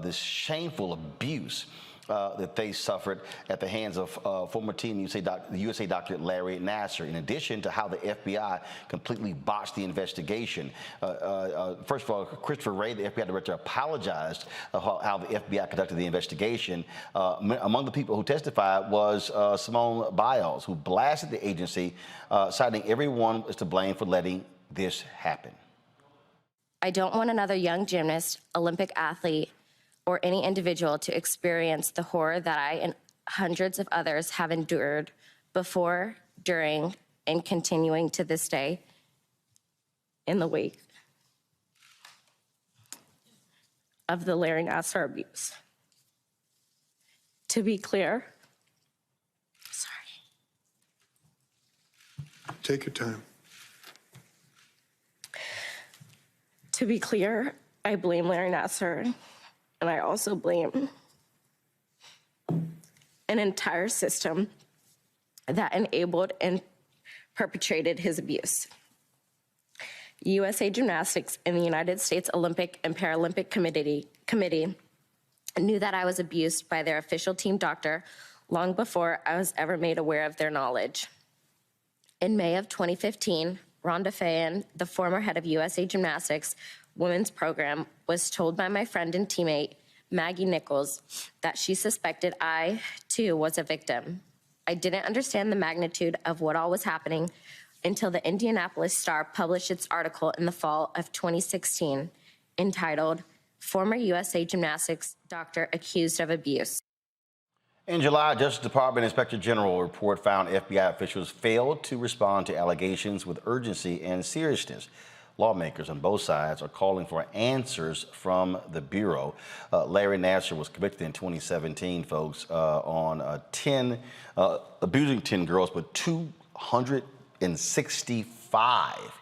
this shameful abuse that they suffered at the hands of former Team USA doctor Larry Nassar, in addition to how the FBI completely botched the investigation. First of all, Christopher Wray, the FBI director, apologized how the FBI conducted the investigation. Among the people who testified was Simone Biles, who blasted the agency, citing everyone is to blame for letting this happen. I don't want another young gymnast, Olympic athlete, or any individual to experience the horror that I and hundreds of others have endured before, during, and continuing to this day in the wake of the Larry Nassar abuse. To be clear, Take your time. To be clear, I blame Larry Nassar, and I also blame an entire system that enabled and perpetrated his abuse. USA Gymnastics and the United States Olympic and Paralympic Committee knew that I was abused by their official team doctor long before I was ever made aware of their knowledge. In May of 2015, Rhonda Fayen, the former head of USA Gymnastics women's program, was told by my friend and teammate, Maggie Nichols, that she suspected I, too, was a victim. I didn't understand the magnitude of what all was happening until the Indianapolis Star published its article in the fall of 2016, entitled, Former USA Gymnastics Doctor Accused of Abuse. In July, Justice Department Inspector General report found FBI officials failed to respond to allegations with urgency and seriousness. Lawmakers on both sides are calling for answers from the Bureau. Larry Nassar was convicted in 2017, folks, on abusing 10 girls, but 265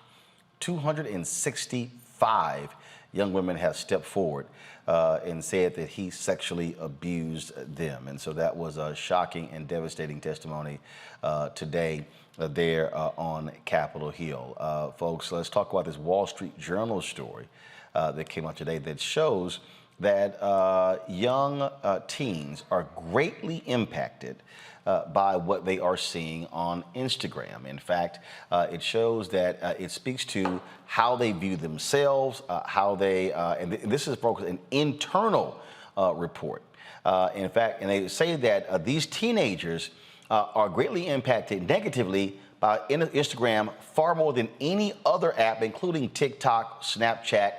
young women have stepped forward and said that he sexually abused them. And so that was a shocking and devastating testimony today there on Capitol Hill. Folks, let's talk about this Wall Street Journal story that came out today that shows that young teens are greatly impacted by what they are seeing on Instagram. In fact, it shows that it speaks to how they view themselves, how they, and this is an internal report. In fact, and they say that these teenagers are greatly impacted negatively by Instagram far more than any other app, including TikTok, Snapchat,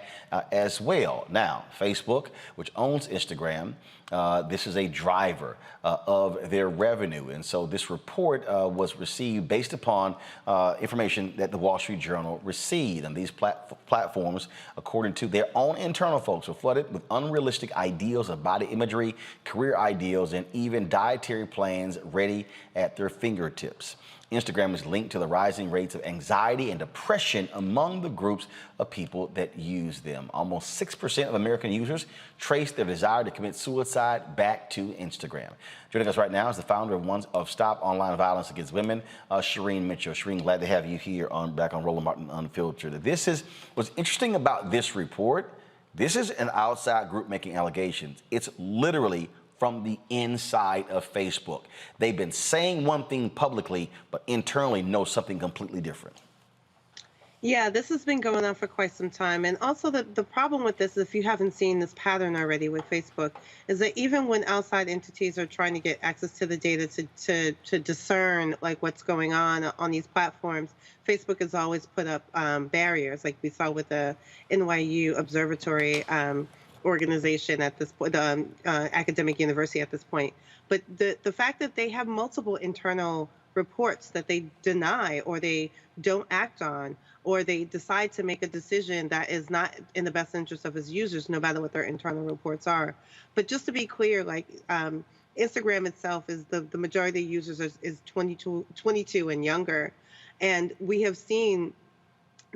as well. Now, Facebook, which owns Instagram, this is a driver of their revenue. And so this report was received based upon information that the Wall Street Journal received. And these platforms, according to their own internal folks, were flooded with unrealistic ideals of body imagery, career ideals, and even dietary plans ready at their fingertips. Instagram is linked to the rising rates of anxiety and depression among the groups of people that use them. Almost 6% of American users trace their desire to commit suicide back to Instagram. Joining us right now is the founder of Stop Online Violence Against Women, Shireen Mitchell. Shireen, glad to have you here back on Roland Martin Unfiltered. What's interesting about this report. This is an outside group making allegations. It's literally from the inside of Facebook. They've been saying one thing publicly, but internally know something completely different. Yeah, this has been going on for quite some time. And also the problem with this, if you haven't seen this pattern already with Facebook, is that even when outside entities are trying to get access to the data to discern like what's going on these platforms, Facebook has always put up barriers, like we saw with the NYU Observatory organization at this point, the academic university at this point. But the fact that they have multiple internal reports that they deny or they don't act on, or they decide to make a decision that is not in the best interest of its users, no matter what their internal reports are. But just to be clear, like Instagram itself is the majority of users is 22 and younger. And we have seen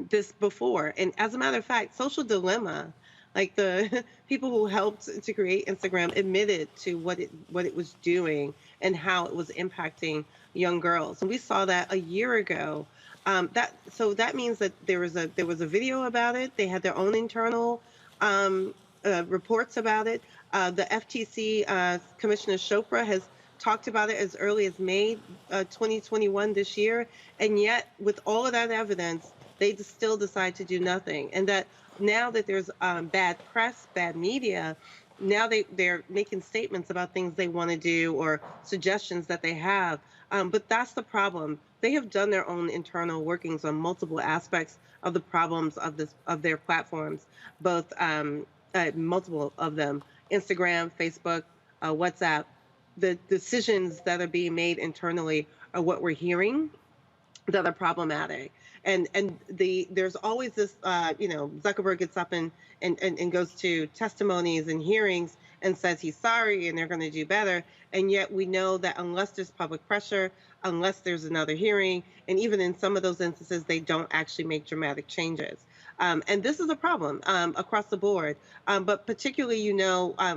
this before. And as a matter of fact, Social Dilemma, like the people who helped to create Instagram, admitted to what it was doing and how it was impacting young girls. And we saw that a year ago. So that means that there was a video about it. They had their own internal reports about it. The FTC Commissioner Chopra has talked about it as early as May 2021 this year. And yet, with all of that evidence, they still decide to do nothing. And that now that there's bad press, bad media, now they're making statements about things they want to do or suggestions that they have. But that's the problem. They have done their own internal workings on multiple aspects of the problems of their platforms, both multiple of them: Instagram, Facebook, WhatsApp. The decisions that are being made internally are what we're hearing that are problematic. And there's always this Zuckerberg gets up and goes to testimonies and hearings and says he's sorry and they're going to do better, and yet we know that unless there's public pressure, unless there's another hearing, and even in some of those instances they don't actually make dramatic changes. And this is a problem across the board, but particularly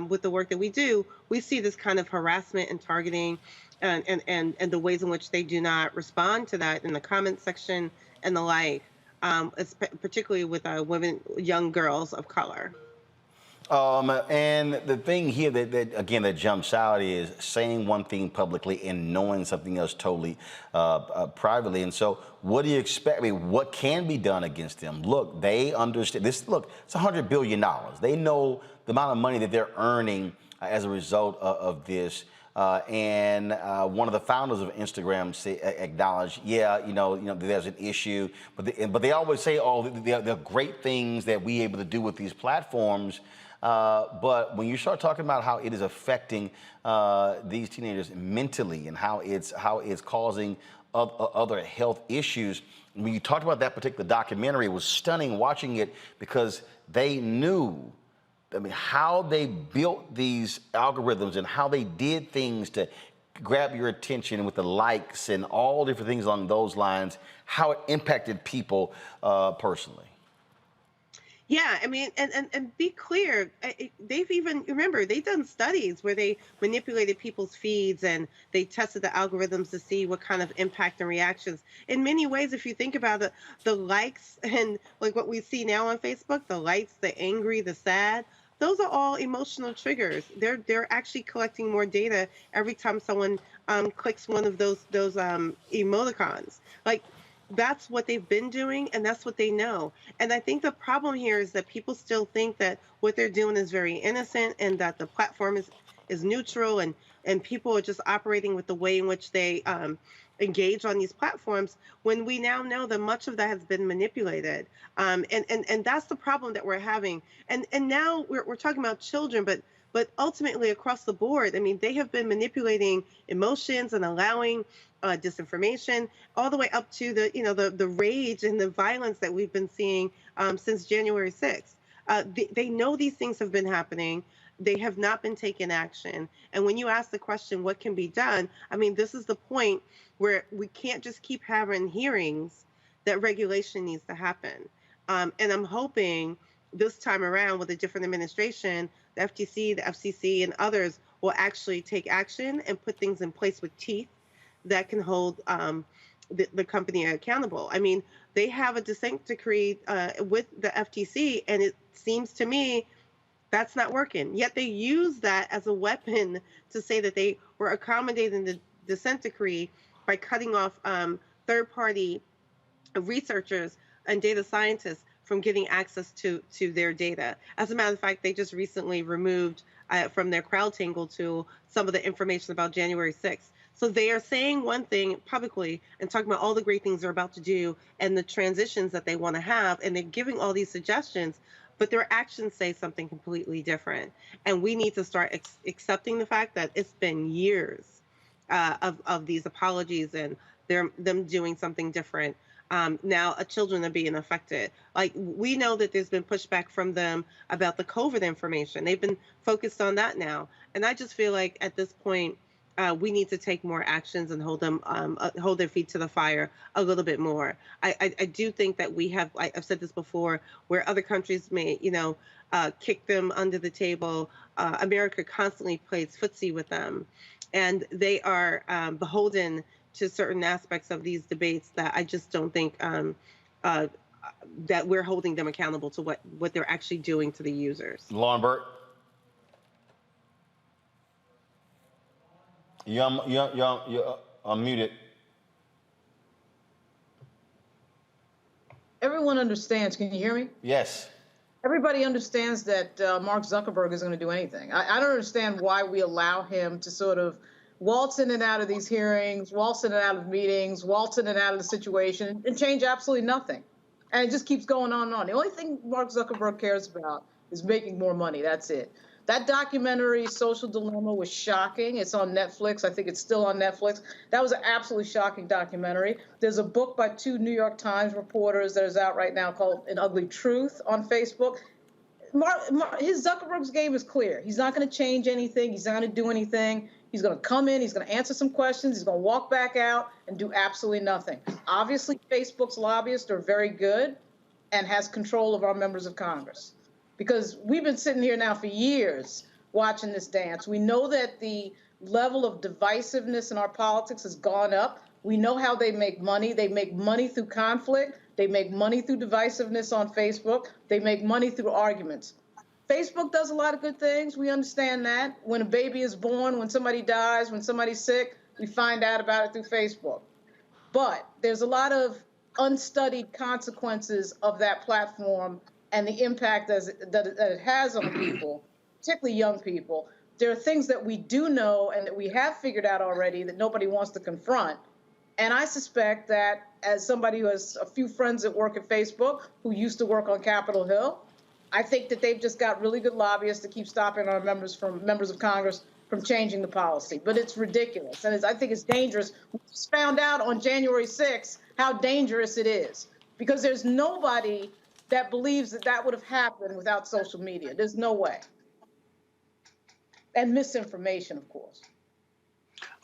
with the work that we do, we see this kind of harassment and targeting and the ways in which they do not respond to that in the comment section and the like, particularly with women, young girls of color. And the thing here that jumps out is saying one thing publicly and knowing something else totally privately. And so what do you expect? I mean, what can be done against them? Look, they understand this. Look, it's $100 billion. They know the amount of money that they're earning as a result of this. And one of the founders of Instagram acknowledged, there's an issue, but they always say, there are great things that we're able to do with these platforms. But when you start talking about how it is affecting these teenagers mentally and how it's causing other health issues, when you talked about that particular documentary, it was stunning watching it because they knew. I mean, how they built these algorithms and how they did things to grab your attention with the likes and all different things along those lines, how it impacted people personally. Yeah, I mean, and be clear, they've done studies where they manipulated people's feeds and they tested the algorithms to see what kind of impact and reactions. In many ways, if you think about it, the likes and like what we see now on Facebook, the likes, the angry, the sad, those are all emotional triggers. They're actually collecting more data every time someone clicks one of those emoticons. Like, that's what they've been doing and that's what they know. And I think the problem here is that people still think that what they're doing is very innocent and that the platform is neutral and people are just operating with the way in which they engage on these platforms, when we now know that much of that has been manipulated. And that's the problem that we're having. And now we're talking about children, but ultimately across the board, I mean, they have been manipulating emotions and allowing disinformation all the way up to the rage and the violence that we've been seeing since January 6th. They know these things have been happening. They have not been taking action. And when you ask the question, what can be done? I mean, this is the point where we can't just keep having hearings. That regulation needs to happen. And I'm hoping this time around with a different administration, the FTC, the FCC, and others will actually take action and put things in place with teeth that can hold the company accountable. I mean, they have a dissent decree with the FTC, and it seems to me that's not working. Yet they use that as a weapon to say that they were accommodating the dissent decree by cutting off third-party researchers and data scientists from getting access to their data. As a matter of fact, they just recently removed from their CrowdTangle tool some of the information about January 6th. So they are saying one thing publicly and talking about all the great things they're about to do and the transitions that they want to have, and they're giving all these suggestions, but their actions say something completely different. And we need to start accepting the fact that it's been years of these apologies and them doing something different. Now children are being affected. Like, we know that there's been pushback from them about the COVID information. They've been focused on that now. And I just feel like at this point, we need to take more actions and hold their feet to the fire a little bit more. I do think that we have, I've said this before, where other countries may, kick them under the table. America constantly plays footsie with them, and they are beholden to certain aspects of these debates that I just don't think that we're holding them accountable to what they're actually doing to the users. Lauren Burt. You're unmuted. Everyone understands. Can you hear me? Yes. Everybody understands that Mark Zuckerberg isn't going to do anything. I don't understand why we allow him to sort of waltz in and out of these hearings, waltz in and out of meetings, waltz in and out of the situation, and change absolutely nothing. And it just keeps going on and on. The only thing Mark Zuckerberg cares about is making more money. That's it. That documentary, Social Dilemma, was shocking. It's on Netflix. I think it's still on Netflix. That was an absolutely shocking documentary. There's a book by 2 New York Times reporters that is out right now called An Ugly Truth on Facebook. His Zuckerberg's game is clear. He's not going to change anything. He's not going to do anything. He's going to come in. He's going to answer some questions. He's going to walk back out and do absolutely nothing. Obviously, Facebook's lobbyists are very good and has control of our members of Congress. Because we've been sitting here now for years watching this dance. We know that the level of divisiveness in our politics has gone up. We know how they make money. They make money through conflict. They make money through divisiveness on Facebook. They make money through arguments. Facebook does a lot of good things. We understand that. When a baby is born, when somebody dies, when somebody's sick, we find out about it through Facebook. But there's a lot of unstudied consequences of that platform and the impact that it has on people, particularly young people. There are things that we do know and that we have figured out already that nobody wants to confront. And I suspect that as somebody who has a few friends that work at Facebook who used to work on Capitol Hill, I think that they've just got really good lobbyists to keep stopping our members of Congress from changing the policy. But it's ridiculous. And I think it's dangerous. We just found out on January 6th how dangerous it is, because there's nobody that believes that that would have happened without social media. There's no way. And misinformation, of course.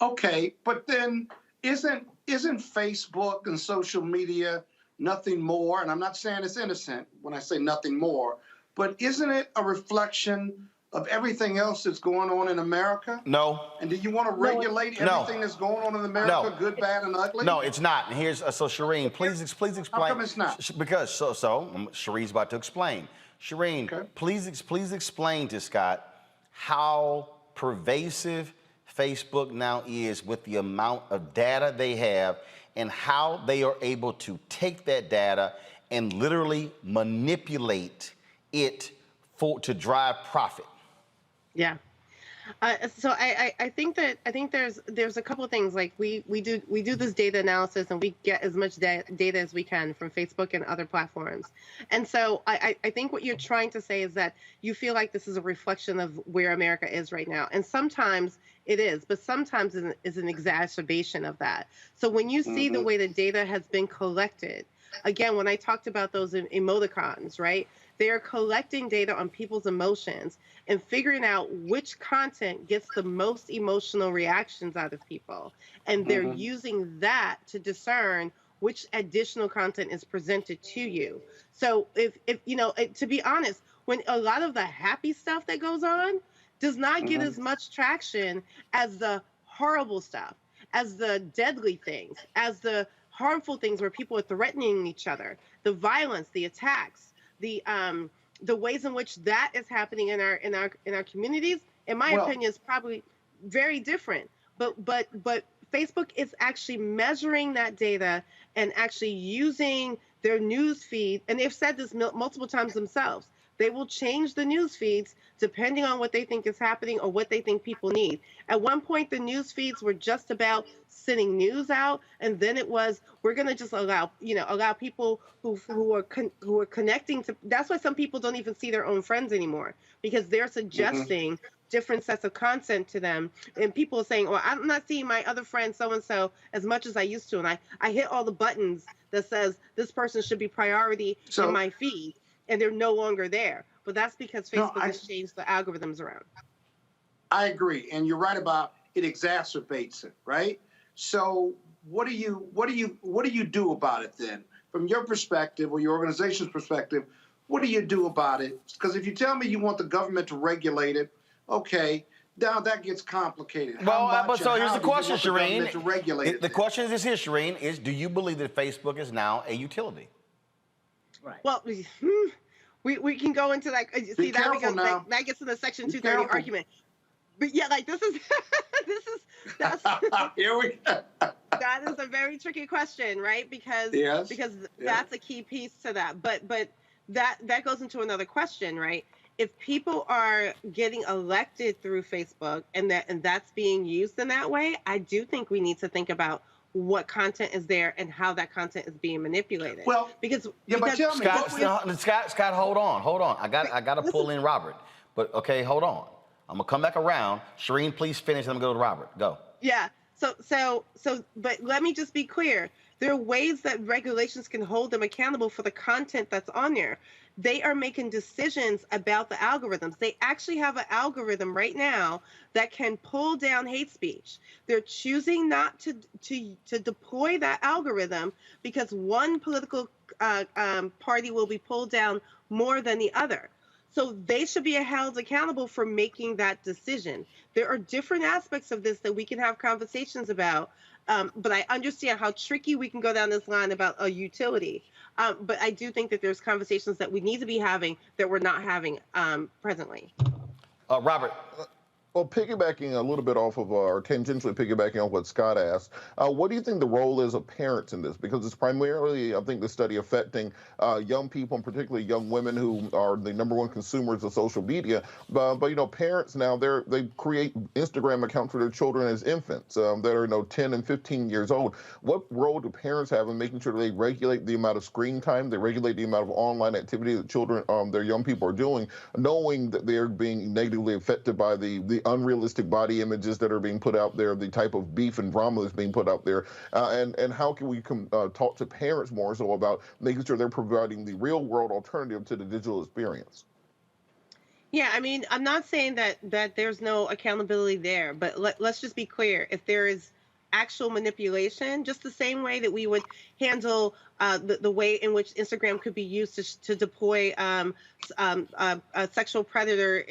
Okay, but then isn't Facebook and social media nothing more? And I'm not saying it's innocent when I say nothing more, but isn't it a reflection of everything else that's going on in America? No. And do you want to regulate everything that's going on in America, good, bad, and ugly? No, it's not. And here's so Shireen, please explain. How come it's not? Because Shireen's about to explain. Shireen, okay. please explain to Scott how pervasive Facebook now is with the amount of data they have and how they are able to take that data and literally manipulate it to drive profit. Yeah. So I think there's a couple of things. Like we do this data analysis and we get as much data as we can from Facebook and other platforms. And so I think what you're trying to say is that you feel like this is a reflection of where America is right now. And sometimes it is, but sometimes it is an exacerbation of that. So when you see the way the data has been collected, again, when I talked about those emoticons, right? They are collecting data on people's emotions and figuring out which content gets the most emotional reactions out of people. And they're using that to discern which additional content is presented to you. So if you know, to be honest, when a lot of the happy stuff that goes on does not get as much traction as the horrible stuff, as the deadly things, as the harmful things where people are threatening each other, the violence, the attacks, the ways in which that is happening in our communities, in my opinion, is probably very different. But Facebook is actually measuring that data and actually using their news feed, and they've said this multiple times themselves. They will change the news feeds depending on what they think is happening or what they think people need. At one point, the news feeds were just about sending news out, and then it was, we're going to just allow people who are connecting to. That's why some people don't even see their own friends anymore, because they're suggesting different sets of content to them, and people are saying, "Well, I'm not seeing my other friend so and so as much as I used to," and I hit all the buttons that says this person should be priority in my feed, and they're no longer there. But that's because Facebook has changed the algorithms around. I agree, and you're right about it exacerbates it, right? So what do you do about it then? From your perspective or your organization's perspective, what do you do about it? Because if you tell me you want the government to regulate it, okay, now that gets complicated. Well, so here's the question, Shireen. The question is here, Shireen, is do you believe that Facebook is now a utility? Right. Well, we can go into like, see, that gets in the Section 230 argument. But yeah, like this is here we go. That is a very tricky question, right? Because that's a key piece to that. But that goes into another question, right? If people are getting elected through Facebook and that's being used in that way, I do think we need to think about what content is there and how that content is being manipulated. Well, because but tell me, Scott, hold on. I got to pull in Robert. But okay, hold on. I'm gonna come back around. Shireen, please finish. I'm gonna go to Robert. Go. Yeah. But let me just be clear. There are ways that regulations can hold them accountable for the content that's on there. They are making decisions about the algorithms. They actually have an algorithm right now that can pull down hate speech. They're choosing not to deploy that algorithm because one political party will be pulled down more than the other. So they should be held accountable for making that decision. There are different aspects of this that we can have conversations about, but I understand how tricky we can go down this line about a utility. But I do think that there's conversations that we need to be having that we're not having presently. Robert. Well, piggybacking a little bit off of, or tangentially piggybacking on what Scott asked, what do you think the role is of parents in this? Because it's primarily, I think, the study affecting young people, and particularly young women who are the #1 consumers of social media. But you know, parents now, they create Instagram accounts for their children as infants that are 10 and 15 years old. What role do parents have in making sure they regulate the amount of screen time, they regulate the amount of online activity that children, their young people are doing, knowing that they're being negatively affected by the unrealistic body images that are being put out there, the type of beef and drama that's being put out there, and how can we talk to parents more so about making sure they're providing the real world alternative to the digital experience? Yeah, I mean, I'm not saying that there's no accountability there, but let's just be clear. If there is actual manipulation, just the same way that we would handle the way in which Instagram could be used to deploy sexual predator,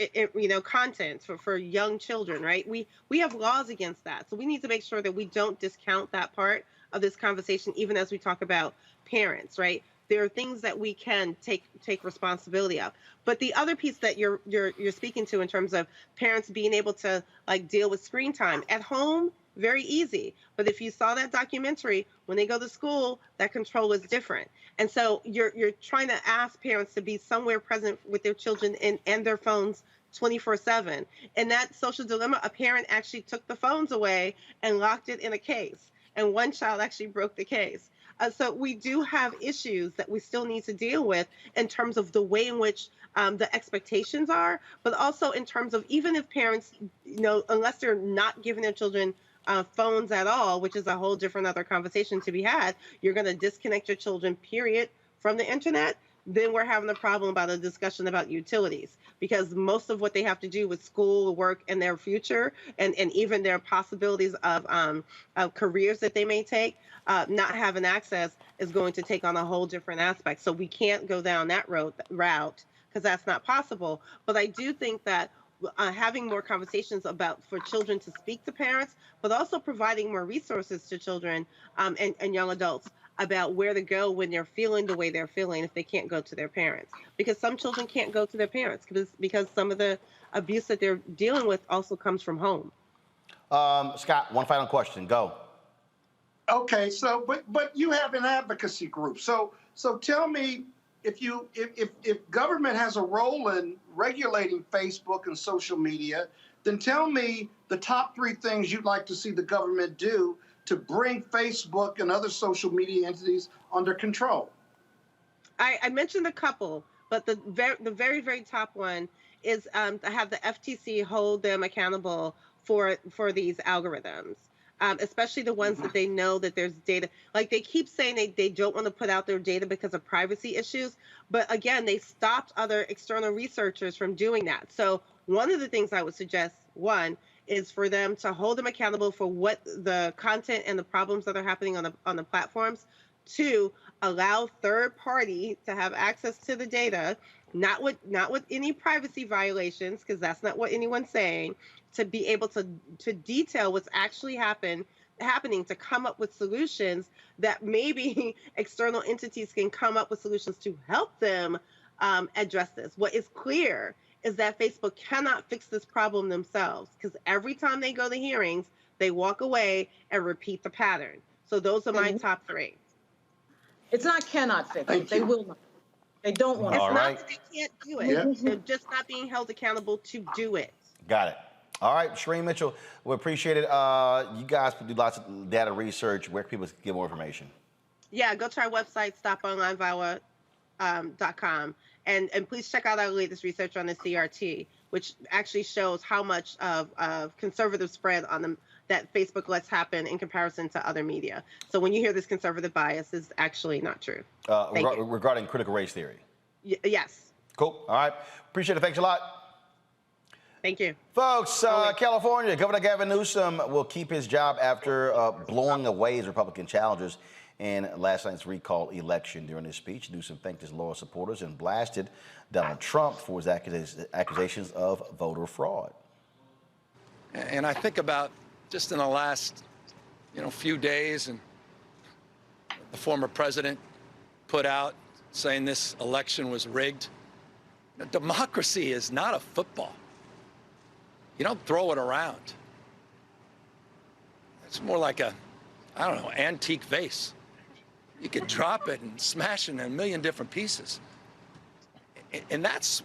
content for young children, right? We have laws against that, so we need to make sure that we don't discount that part of this conversation, even as we talk about parents, right? There are things that we can take responsibility of. But the other piece that you're speaking to in terms of parents being able to deal with screen time at home, very easy. But if you saw that documentary, when they go to school, that control is different. And so you're trying to ask parents to be somewhere present with their children and their phones 24/7. And that social dilemma, a parent actually took the phones away and locked it in a case. And one child actually broke the case. So we do have issues that we still need to deal with in terms of the way in which the expectations are, but also in terms of even if parents, unless they're not giving their children phones at all, which is a whole different other conversation to be had, you're going to disconnect your children, period, from the internet, then we're having a problem about a discussion about utilities, because most of what they have to do with school, work, and their future, and even their possibilities of careers that they may take, not having access is going to take on a whole different aspect. So we can't go down that route because that's not possible. But I do think that having more conversations for children to speak to parents, but also providing more resources to children and young adults about where to go when they're feeling the way they're feeling if they can't go to their parents. Because some children can't go to their parents because some of the abuse that they're dealing with also comes from home. Scott, one final question. Go. Okay, so but you have an advocacy group. So tell me, if government has a role in regulating Facebook and social media, then tell me the top 3 things you'd like to see the government do to bring Facebook and other social media entities under control. I mentioned a couple, but the very, very top one is to have the FTC hold them accountable for these algorithms. Especially the ones that they know that there's data. Like they keep saying they don't want to put out their data because of privacy issues. But again, they stopped other external researchers from doing that. So one of the things I would suggest, one, is for them to hold them accountable for what the content and the problems that are happening on the platforms. 2, allow third party to have access to the data, not with any privacy violations, because that's not what anyone's saying, to be able to detail what's actually happening, to come up with solutions that maybe external entities can come up with solutions to help them address this. What is clear is that Facebook cannot fix this problem themselves, because every time they go to hearings, they walk away and repeat the pattern. So those are my top 3. It's not cannot fix it. They will not. They don't want It's All not right. that they can't do it. They're just not being held accountable to do it. Got it. All right, Shereen Mitchell, we appreciate it. You guys do lots of data research. Where can people get more information? Yeah, go to our website, stoponlineviolence.com, and please check out our latest research on the CRT, which actually shows how much of conservative spread on them that Facebook lets happen in comparison to other media. So when you hear this conservative bias, is actually not true. Regarding critical race theory. Yes. Cool. All right. Appreciate it. Thanks a lot. Thank you. Folks, California, Governor Gavin Newsom will keep his job after blowing away his Republican challengers in last night's recall election. During his speech, Newsom thanked his loyal supporters and blasted Donald Trump for his accusations of voter fraud. And I think about just in the last, few days, and the former president put out saying this election was rigged. Democracy is not a football. You don't throw it around. It's more like a, antique vase. You could drop it and smash it in a million different pieces. And that's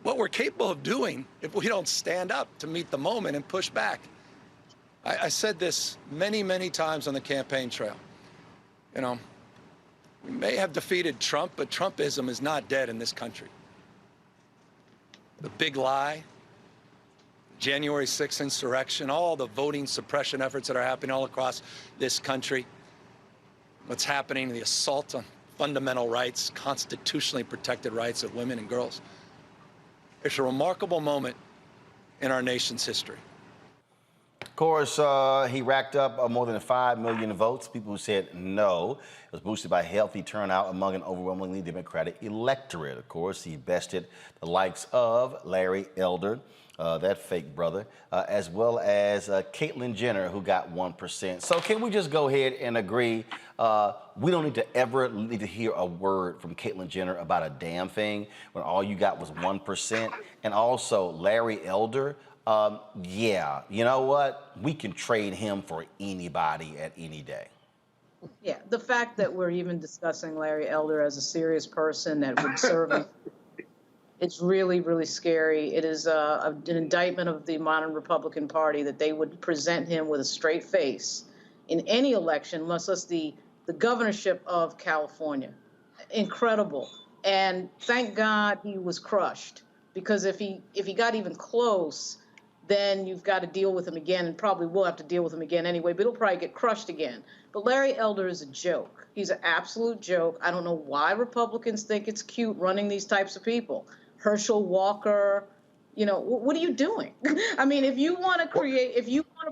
what we're capable of doing if we don't stand up to meet the moment and push back. I said this many, many times on the campaign trail. We may have defeated Trump, but Trumpism is not dead in this country. The big lie, January 6th insurrection, all the voting suppression efforts that are happening all across this country, what's happening, the assault on fundamental rights, constitutionally protected rights of women and girls. It's a remarkable moment in our nation's history. Of course, he racked up more than 5 million votes. People who said no. It was boosted by healthy turnout among an overwhelmingly Democratic electorate. Of course, he bested the likes of Larry Elder, that fake brother, as well as Caitlyn Jenner, who got 1%. So can we just go ahead and agree we don't need to hear a word from Caitlyn Jenner about a damn thing when all you got was 1%? And also Larry Elder, yeah, you know what? We can trade him for anybody at any day. Yeah, the fact that we're even discussing Larry Elder as a serious person that would serve it's really, really scary. It is an indictment of the modern Republican Party that they would present him with a straight face in any election, much less the governorship of California. Incredible. And thank God he was crushed, because if he got even close, then you've got to deal with him again, and probably will have to deal with him again anyway, but he'll probably get crushed again. But Larry Elder is a joke. He's an absolute joke. I don't know why Republicans think it's cute running these types of people. Herschel Walker, what are you doing? I mean, if you want to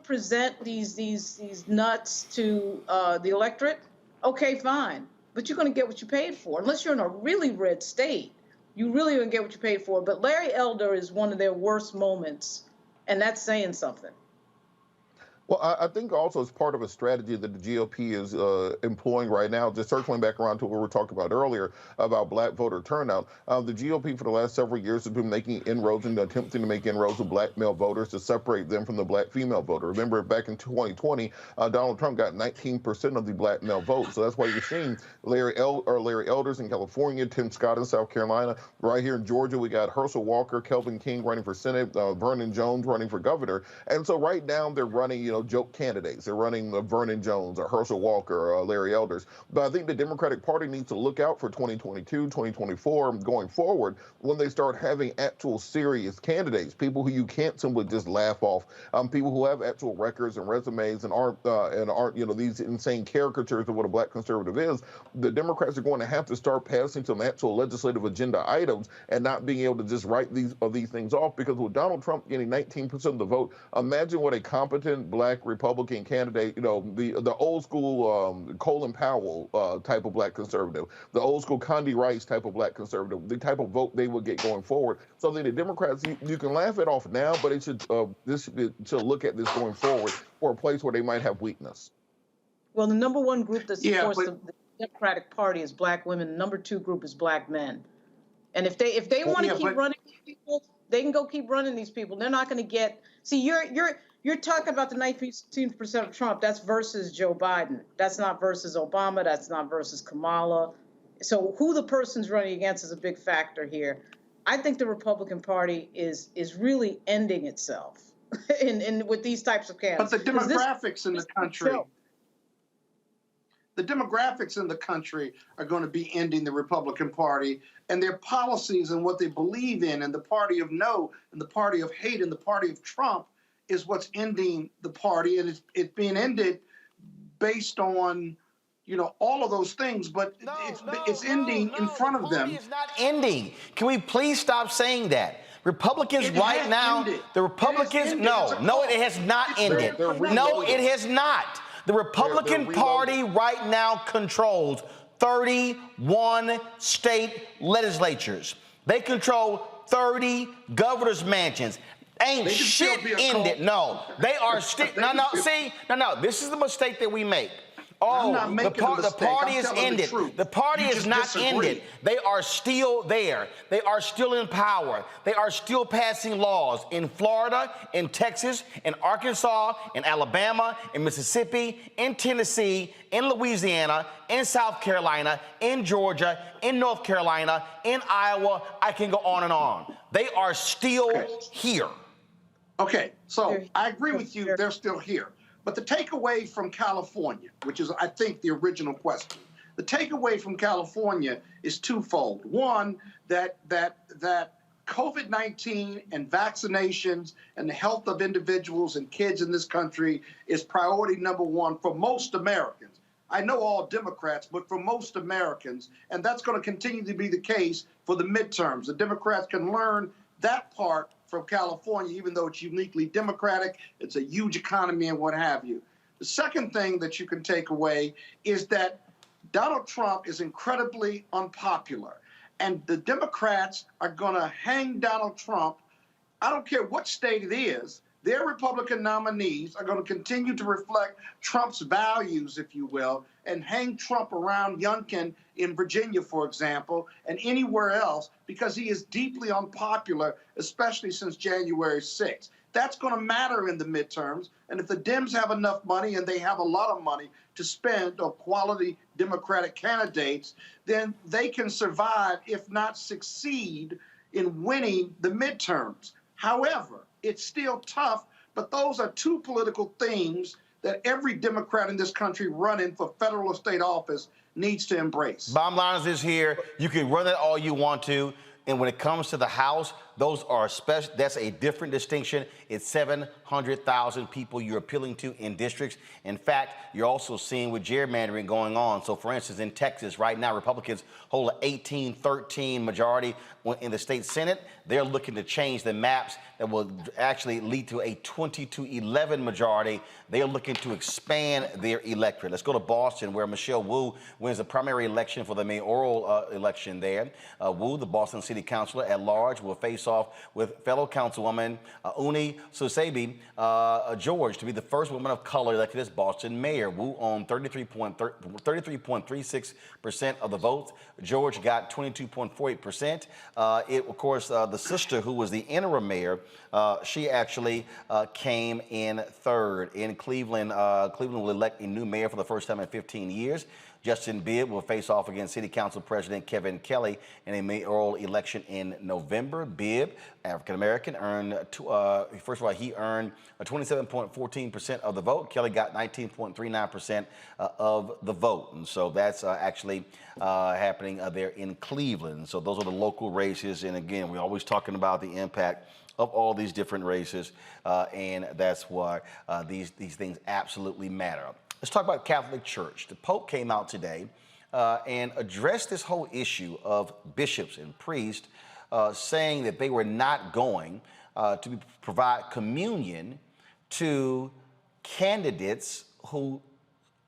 present these nuts to the electorate, okay, fine. But you're going to get what you paid for. Unless you're in a really red state, you really don't get what you paid for. But Larry Elder is one of their worst moments, and that's saying something. Well, I think also it's part of a strategy that the GOP is employing right now, just circling back around to what we were talking about earlier about black voter turnout. The GOP for the last several years has been making inroads and attempting to make inroads with black male voters to separate them from the black female voter. Remember, back in 2020, Donald Trump got 19% of the black male vote. So that's why you're seeing Larry Elders in California, Tim Scott in South Carolina. Right here in Georgia, we got Herschel Walker, Kelvin King running for Senate, Vernon Jones running for governor. And so right now they're running, joke candidates. They're running Vernon Jones or Herschel Walker or Larry Elders. But I think the Democratic Party needs to look out for 2022, 2024, going forward, when they start having actual serious candidates, people who you can't simply just laugh off, people who have actual records and resumes and aren't these insane caricatures of what a black conservative is. The Democrats are going to have to start passing some actual legislative agenda items and not being able to just write these things off, because with Donald Trump getting 19% of the vote, imagine what a competent black Republican candidate, the old school Colin Powell type of black conservative, the old school Condi Rice type of black conservative, the type of vote they would get going forward. So the Democrats, you can laugh it off now, but it should look at this going forward for a place where they might have weakness. Well, the number one group that supports the Democratic Party is black women. The number two group is black men. And if they want to keep running these people, they can go keep running these people. They're not going to get. See, you're talking about the 19% of Trump. That's versus Joe Biden. That's not versus Obama. That's not versus Kamala. So who the person's running against is a big factor here. I think the Republican Party is really ending itself in with these types of candidates. But the demographics in the country, the demographics in the country are going to be ending the Republican Party, and their policies and what they believe in, and the party of no, and the party of hate, and the party of Trump is what's ending the party, and it's being ended based on, you know, all of those things, but it's ending in front of them. It's not ending. Can we please stop saying that? Republicans right now, the Republicans, no, it has not ended. No, it has not. The Republican Party right now controls 31 state legislatures. They control 30 governor's mansions. Ain't shit ended. No, they are still. No. This is the mistake that we make. Oh, the party is ended. The party is not ended. They are still there. They are still in power. They are still passing laws in Florida, in Texas, in Arkansas, in Alabama, in Mississippi, in Tennessee, in Louisiana, in South Carolina, in Georgia, in North Carolina, in Iowa. I can go on and on. They are still here. Okay, so I agree with you. They're still here. But the takeaway from California, which is, I think, the original question, the takeaway from California is twofold. One, that COVID-19 and vaccinations and the health of individuals and kids in this country is priority number one for most Americans. I know all Democrats, but for most Americans, and that's going to continue to be the case for the midterms. The Democrats can learn that part from California, even though it's uniquely Democratic, it's a huge economy and what have you. The second thing that you can take away is that Donald Trump is incredibly unpopular, and the Democrats are going to hang Donald Trump. I don't care what state it is. Their Republican nominees are going to continue to reflect Trump's values, if you will, and hang Trump around Youngkin in Virginia, for example, and anywhere else, because he is deeply unpopular, especially since January 6th. That's going to matter in the midterms. And if the Dems have enough money, and they have a lot of money to spend on quality Democratic candidates, then they can survive, if not succeed, in winning the midterms. However, it's still tough, but those are two political themes that every Democrat in this country running for federal or state office needs to embrace. Bottom line is this here. You can run it all you want to. And when it comes to the House, those are special. That's a different distinction. It's 700,000 people you're appealing to in districts. In fact, you're also seeing with gerrymandering going on. So, for instance, in Texas right now, Republicans hold an 18-13 majority in the state Senate. They're looking to change the maps that will actually lead to a 20-11 majority. They're looking to expand their electorate. Let's go to Boston, where Michelle Wu wins the primary election for the mayoral election there. Wu, the Boston City Councilor at large, will face off with fellow Councilwoman Uni Susebi George to be the first woman of color elected as Boston mayor. Wu owned 33.36% of the votes. George got 22.48%. Of course, the sister, who was the interim mayor, she actually came in third. In Cleveland, Cleveland will elect a new mayor for the first time in 15 years. Justin Bibb will face off against City Council President Kevin Kelly in a mayoral election in November. Bibb, African-American, earned, first of all, he earned 27.14% of the vote. Kelly got 19.39% of the vote. And so that's actually happening there in Cleveland. So those are the local races. And again, we're always talking about the impact of all these different races. And that's why these things absolutely matter. Let's talk about Catholic Church. The Pope came out today and addressed this whole issue of bishops and priests saying that they were not going to provide communion to candidates who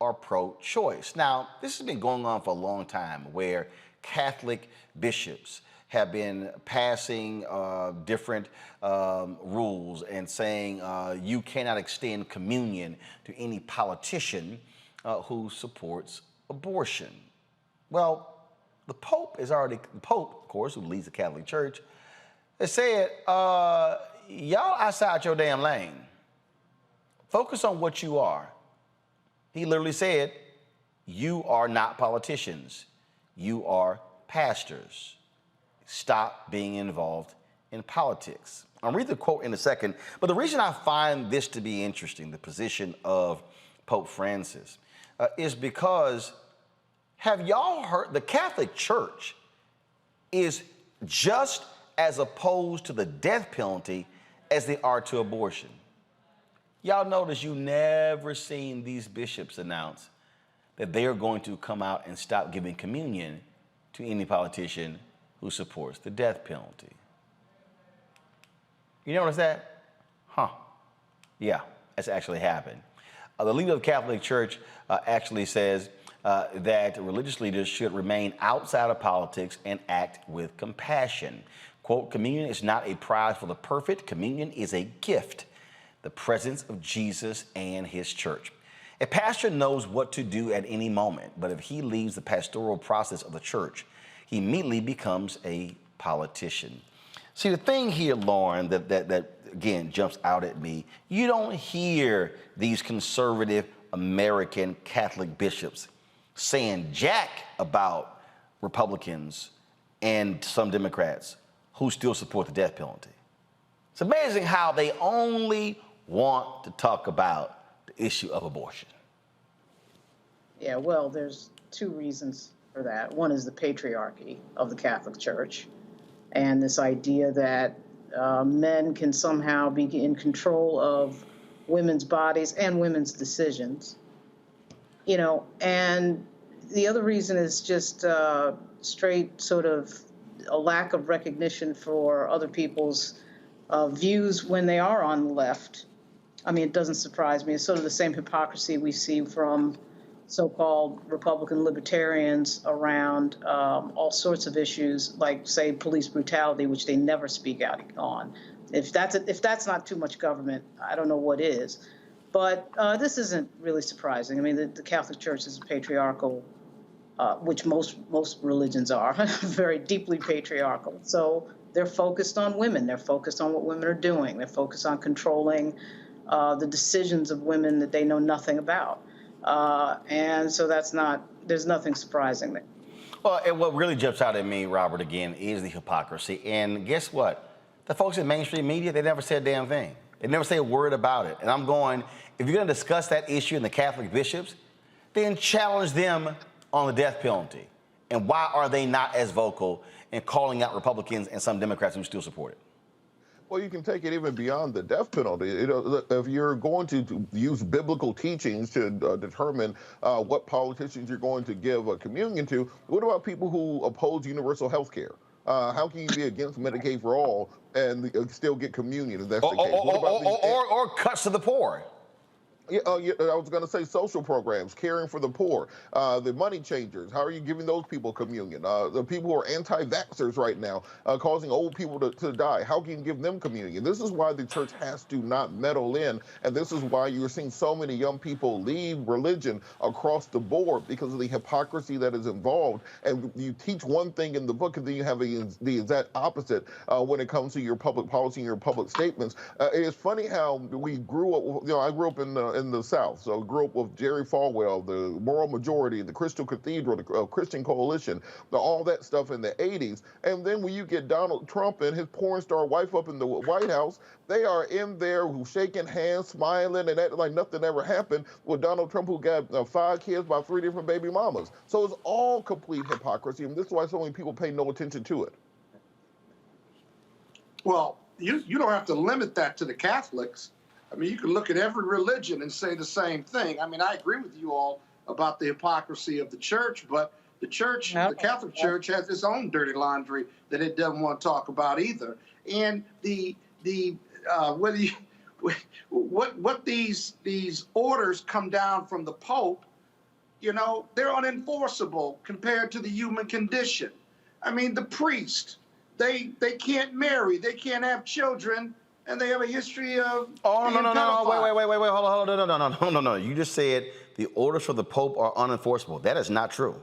are pro-choice. Now, this has been going on for a long time, where Catholic bishops have been passing different rules and saying you cannot extend communion to any politician who supports abortion. Well, the Pope, of course, who leads the Catholic Church, has said, y'all outside your damn lane. Focus on what you are. He literally said, you are not politicians. you are pastors. Stop being involved in politics. I'll read the quote in a second, but the reason I find this to be interesting, the position of Pope Francis, is because have y'all heard the Catholic Church is just as opposed to the death penalty as they are to abortion. Y'all notice you never seen these bishops announce that they are going to come out and stop giving communion to any politician who supports the death penalty. You notice that? Huh. Yeah, that's actually happened. The leader of the Catholic Church actually says that religious leaders should remain outside of politics and act with compassion. Quote, communion is not a prize for the perfect. Communion is a gift, the presence of Jesus and his church. A pastor knows what to do at any moment, but if he leaves the pastoral process of the church, he immediately becomes a politician. See, the thing here, Lauren, that again jumps out at me, you don't hear these conservative American Catholic bishops saying jack about Republicans and some Democrats who still support the death penalty. It's amazing how they only want to talk about the issue of abortion. Yeah, well, there's two reasons for that. One is the patriarchy of the Catholic Church and this idea that men can somehow be in control of women's bodies and women's decisions. You know, and the other reason is just straight sort of a lack of recognition for other people's views when they are on the left. I mean, it doesn't surprise me. It's sort of the same hypocrisy we see from so-called Republican libertarians around all sorts of issues, like, say, police brutality, which they never speak out on. If that's not too much government, I don't know what is. But this isn't really surprising. I mean, the Catholic Church is a patriarchal, which most religions are, very deeply patriarchal. So they're focused on women. They're focused on what women are doing. They're focused on controlling the decisions of women that they know nothing about. And so there's nothing surprising there. Well, and what really jumps out at me, Robert, again, is the hypocrisy. And guess what? The folks in mainstream media, they never say a damn thing. They never say a word about it. And I'm going, if you're going to discuss that issue in the Catholic bishops, then challenge them on the death penalty. And why are they not as vocal in calling out Republicans and some Democrats who still support it? Well, you can take it even beyond the death penalty. You know, if you're going to use biblical teachings to determine what politicians you're going to give a communion to, what about people who oppose universal health care? How can you be against Medicaid for all and still get communion if that's the case? Or cuts to the poor. Yeah, I was going to say social programs, caring for the poor, the money changers. How are you giving those people communion? The people who are anti-vaxxers right now, causing old people to die. How can you give them communion? This is why the church has to not meddle in, and this is why you're seeing so many young people leave religion across the board because of the hypocrisy that is involved. And you teach one thing in the book, and then you have the exact opposite when it comes to your public policy and your public statements. It's funny how we grew up. You know, I grew up in the South, so grew up with Jerry Falwell, the Moral Majority, the Crystal Cathedral, the Christian Coalition, all that stuff in the 80s. And then when you get Donald Trump and his porn star wife up in the White House, they are in there shaking hands, smiling, and acting like nothing ever happened with Donald Trump, who got 5 kids by 3 different baby mamas. So it's all complete hypocrisy, and this is why so many people pay no attention to it. Well, you don't have to limit that to the Catholics. I mean, you can look at every religion and say the same thing. I mean, I agree with you all about the hypocrisy of the church, but the church, the Catholic Church, has its own dirty laundry that it doesn't want to talk about either. And what these orders come down from the Pope, you know, they're unenforceable compared to the human condition. I mean, the priest, they can't marry, they can't have children, and they have a history of wait, hold on, no. You just said the orders for the Pope are unenforceable. That is not true.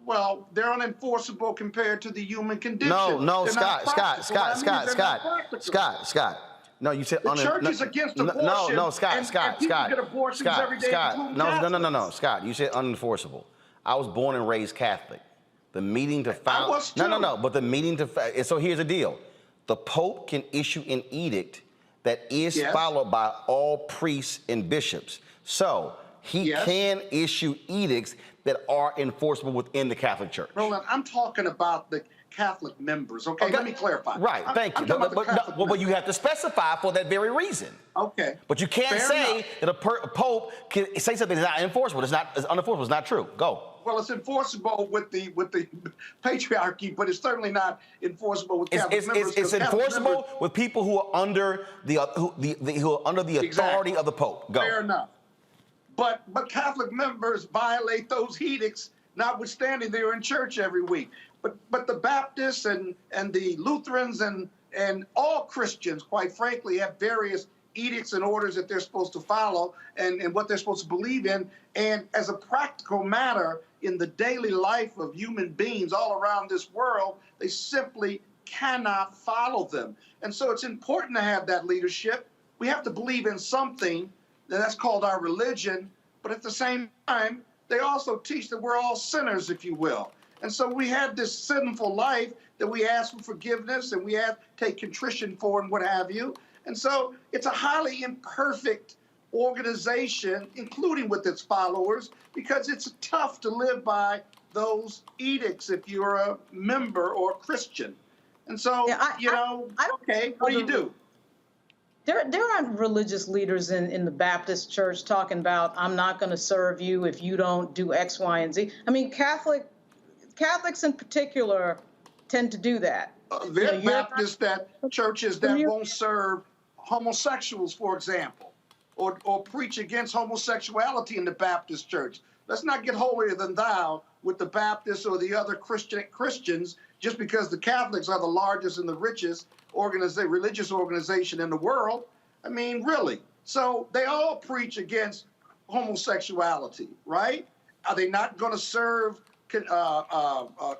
Well, they're unenforceable compared to the human condition. No, Scott. No, you said the church is against abortion. No, Scott. And people get abortions every day. Scott, you said unenforceable. I was born and raised Catholic. The meeting to found. I was too. No. But the meeting to. So here's the deal: the Pope can issue an edict that is followed by all priests and bishops. So he can issue edicts that are enforceable within the Catholic Church. Roland, I'm talking about the Catholic members. Okay, let me clarify. Right, thank you. But you have to specify for that very reason. Okay. But you can't say that a Pope can say something that's not enforceable. It's unenforceable. It's not true. Go. Well, it's enforceable with the patriarchy, but it's certainly not enforceable with Catholic members. It's enforceable with people who are under the authority of the Pope. Go. Fair enough. But Catholic members violate those edicts, notwithstanding they're in church every week. But the Baptists and the Lutherans and all Christians, quite frankly, have various edicts and orders that they're supposed to follow and what they're supposed to believe in. And as a practical matter, in the daily life of human beings all around this world, they simply cannot follow them. And so it's important to have that leadership. We have to believe in something, and that's called our religion. But at the same time, they also teach that we're all sinners, if you will. And so we have this sinful life that we ask for forgiveness and we have to take contrition for and what have you. And so it's a highly imperfect organization, including with its followers, because it's tough to live by those edicts if you're a member or a Christian. And so, okay, what do you do? There aren't religious leaders in the Baptist church talking about, I'm not going to serve you if you don't do X, Y, and Z. I mean, Catholics in particular tend to do that. There are Baptist churches that won't serve homosexuals, for example, or preach against homosexuality in the Baptist church. Let's not get holier than thou with the Baptists or the other Christians just because the Catholics are the largest and the richest religious organization in the world. I mean, really. So they all preach against homosexuality, right? Are they not going to serve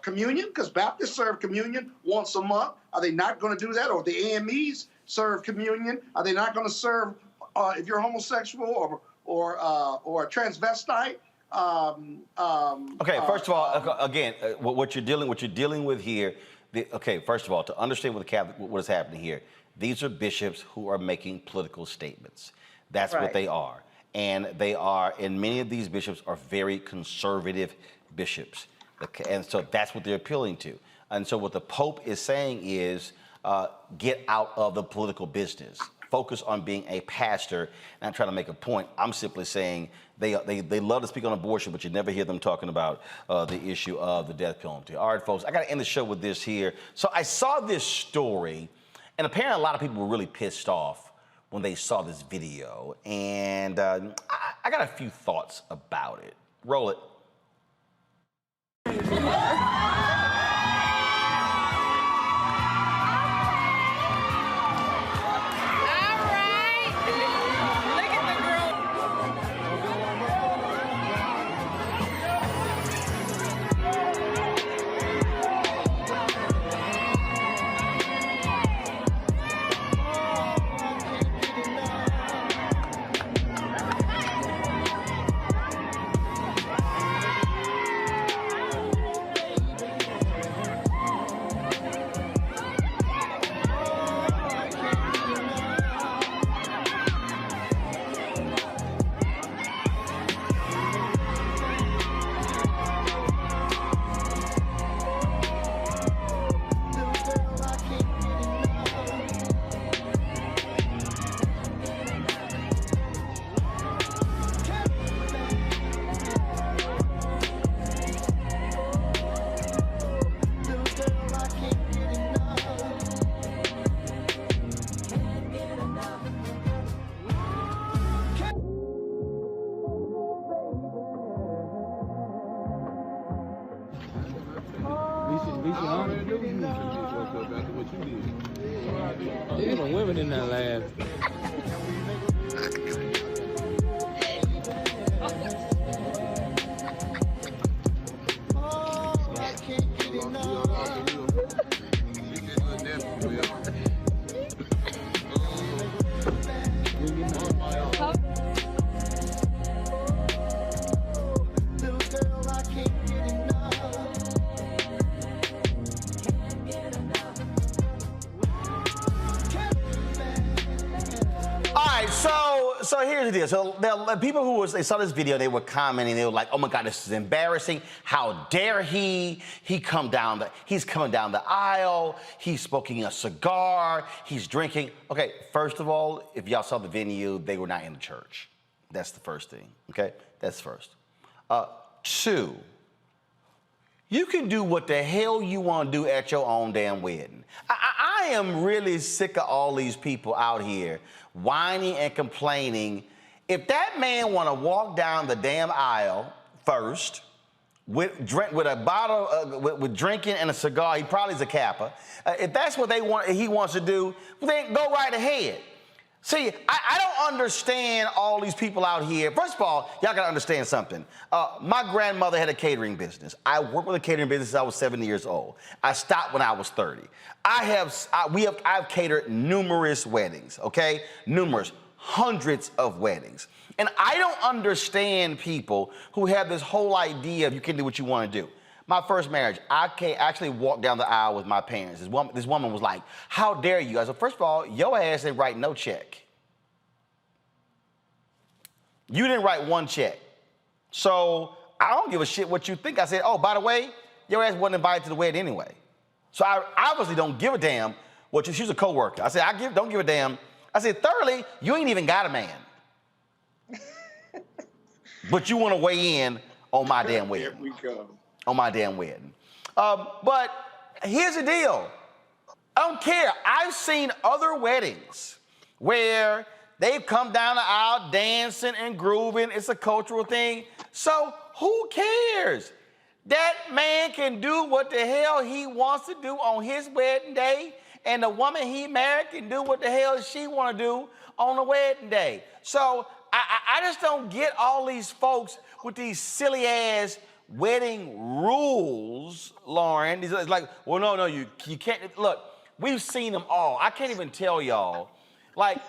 communion? Because Baptists serve communion once a month. Are they not going to do that? Or the AMEs serve communion? Are they not going to serve if you're homosexual or a transvestite? Okay, first of all, again, what you're dealing with here. First of all, to understand what is happening here, these are bishops who are making political statements. That's what they are, and many of these bishops are very conservative bishops, and so that's what they're appealing to. And so what the Pope is saying is, get out of the political business. Focus on being a pastor. And I'm trying to make a point. I'm simply saying they love to speak on abortion, but you never hear them talking about the issue of the death penalty. All right, folks, I got to end the show with this here. So I saw this story, and apparently a lot of people were really pissed off when they saw this video. And I got a few thoughts about it. Roll it. There's some women in that lab. Little girl, I can't here's the deal. So the people who they saw this video, they were commenting. They were like, "Oh my God, this is embarrassing. How dare he? He's coming down the aisle. He's smoking a cigar. He's drinking." Okay, first of all, if y'all saw the video, they were not in the church. That's the first thing. Okay, that's first. Two, you can do what the hell you want to do at your own damn wedding. I am really sick of all these people out here whining and complaining. If that man want to walk down the damn aisle first with a bottle with drinking and a cigar, he probably is a Kappa. If that's what he wants to do, then go right ahead. See, I don't understand all these people out here. First of all, y'all gotta understand something. My grandmother had a catering business. I worked with a catering business since I was 70 years old. I stopped when I was 30. I've catered numerous weddings, okay? Numerous, hundreds of weddings. And I don't understand people who have this whole idea of you can do what you wanna do. My first marriage, I actually walked down the aisle with my parents. This woman was like, "How dare you?" I said, "First of all, your ass didn't write no check. You didn't write one check. So I don't give a shit what you think." I said, "Oh, by the way, your ass wasn't invited to the wedding anyway. So I obviously don't give a damn what you," she was a coworker. I said, don't give a damn. I said, "Thirdly, you ain't even got a man. But you want to weigh in on my damn wedding." Here we go. On my damn wedding. But here's the deal. I don't care. I've seen other weddings where they've come down the aisle dancing and grooving. It's a cultural thing. So who cares? That man can do what the hell he wants to do on his wedding day, and the woman he married can do what the hell she want to do on the wedding day. So I just don't get all these folks with these silly ass wedding rules, Lauren. It's like, well, no, you can't. Look, we've seen them all. I can't even tell y'all. Like,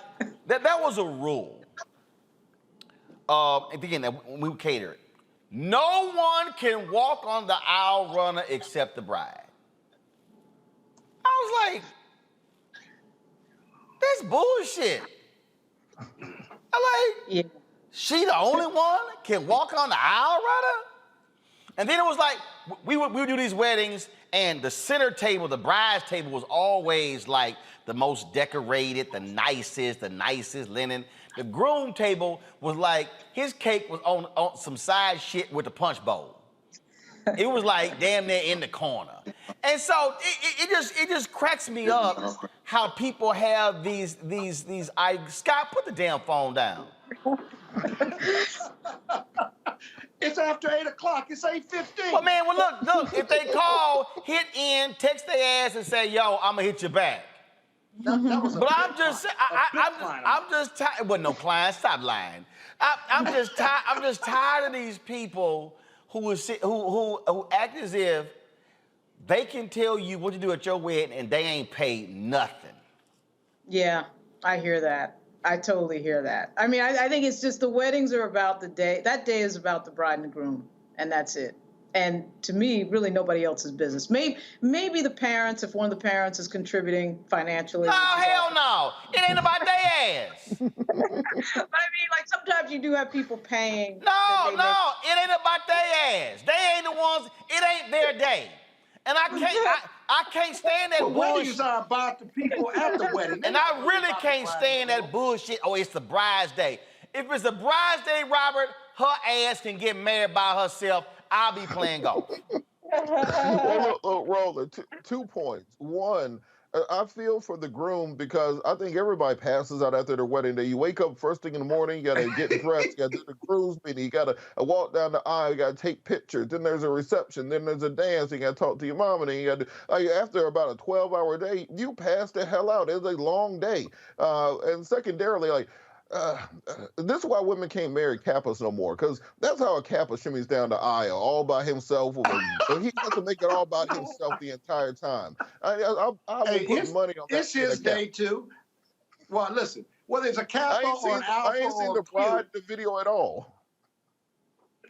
that was a rule. And again, we cater it. No one can walk on the aisle runner except the bride. I was like, that's bullshit. She the only one can walk on the aisle runner? And then it was like, we would do these weddings, and the center table, the bride's table, was always like the most decorated, the nicest linen. The groom table was like, his cake was on some side shit with the punch bowl. It was like damn near in the corner. And so it just cracks me up how people have these Scott, put the damn phone down. It's after 8 o'clock. It's 8:15. Well, man, look, if they call, hit in, text their ass and say, "Yo, I'm gonna hit you back." But I'm just tired. Well, no, client, stop lying. I'm just tired of these people who act as if they can tell you what to do at your wedding and they ain't paid nothing. Yeah, I hear that. I totally hear that. I mean, I think it's just the weddings are about the day. That day is about the bride and the groom, and that's it. And to me, really nobody else's business. Maybe the parents, if one of the parents is contributing financially. No, hell no. It ain't about their ass. But I mean, like, sometimes you do have people paying. No, it ain't about their ass. They ain't the ones, it ain't their day. And I can't stand that bullshit. Weddings are about the people at the wedding. And I really can't stand that bullshit. Oh, it's the bride's day. If it's the bride's day, Robert, her ass can get married by herself. I'll be playing golf. Well, look, Roland, 2 points. One, I feel for the groom because I think everybody passes out after their wedding day. You wake up first thing in the morning, you gotta get dressed, you gotta do the groom's meeting, you gotta walk down the aisle, you gotta take pictures, then there's a reception, then there's a dance, you gotta talk to your mom, and then you gotta, after about a 12-hour day, you pass the hell out. It's a long day. And secondarily, like, this is why women can't marry Kappas no more, because that's how a Kappa shimmies down the aisle all by himself. But he has to make it all about himself the entire time. I will put money on that. It's his day too. Well, listen, whether it's a Kappa or an Alpha, I ain't seen the bride in the video at all.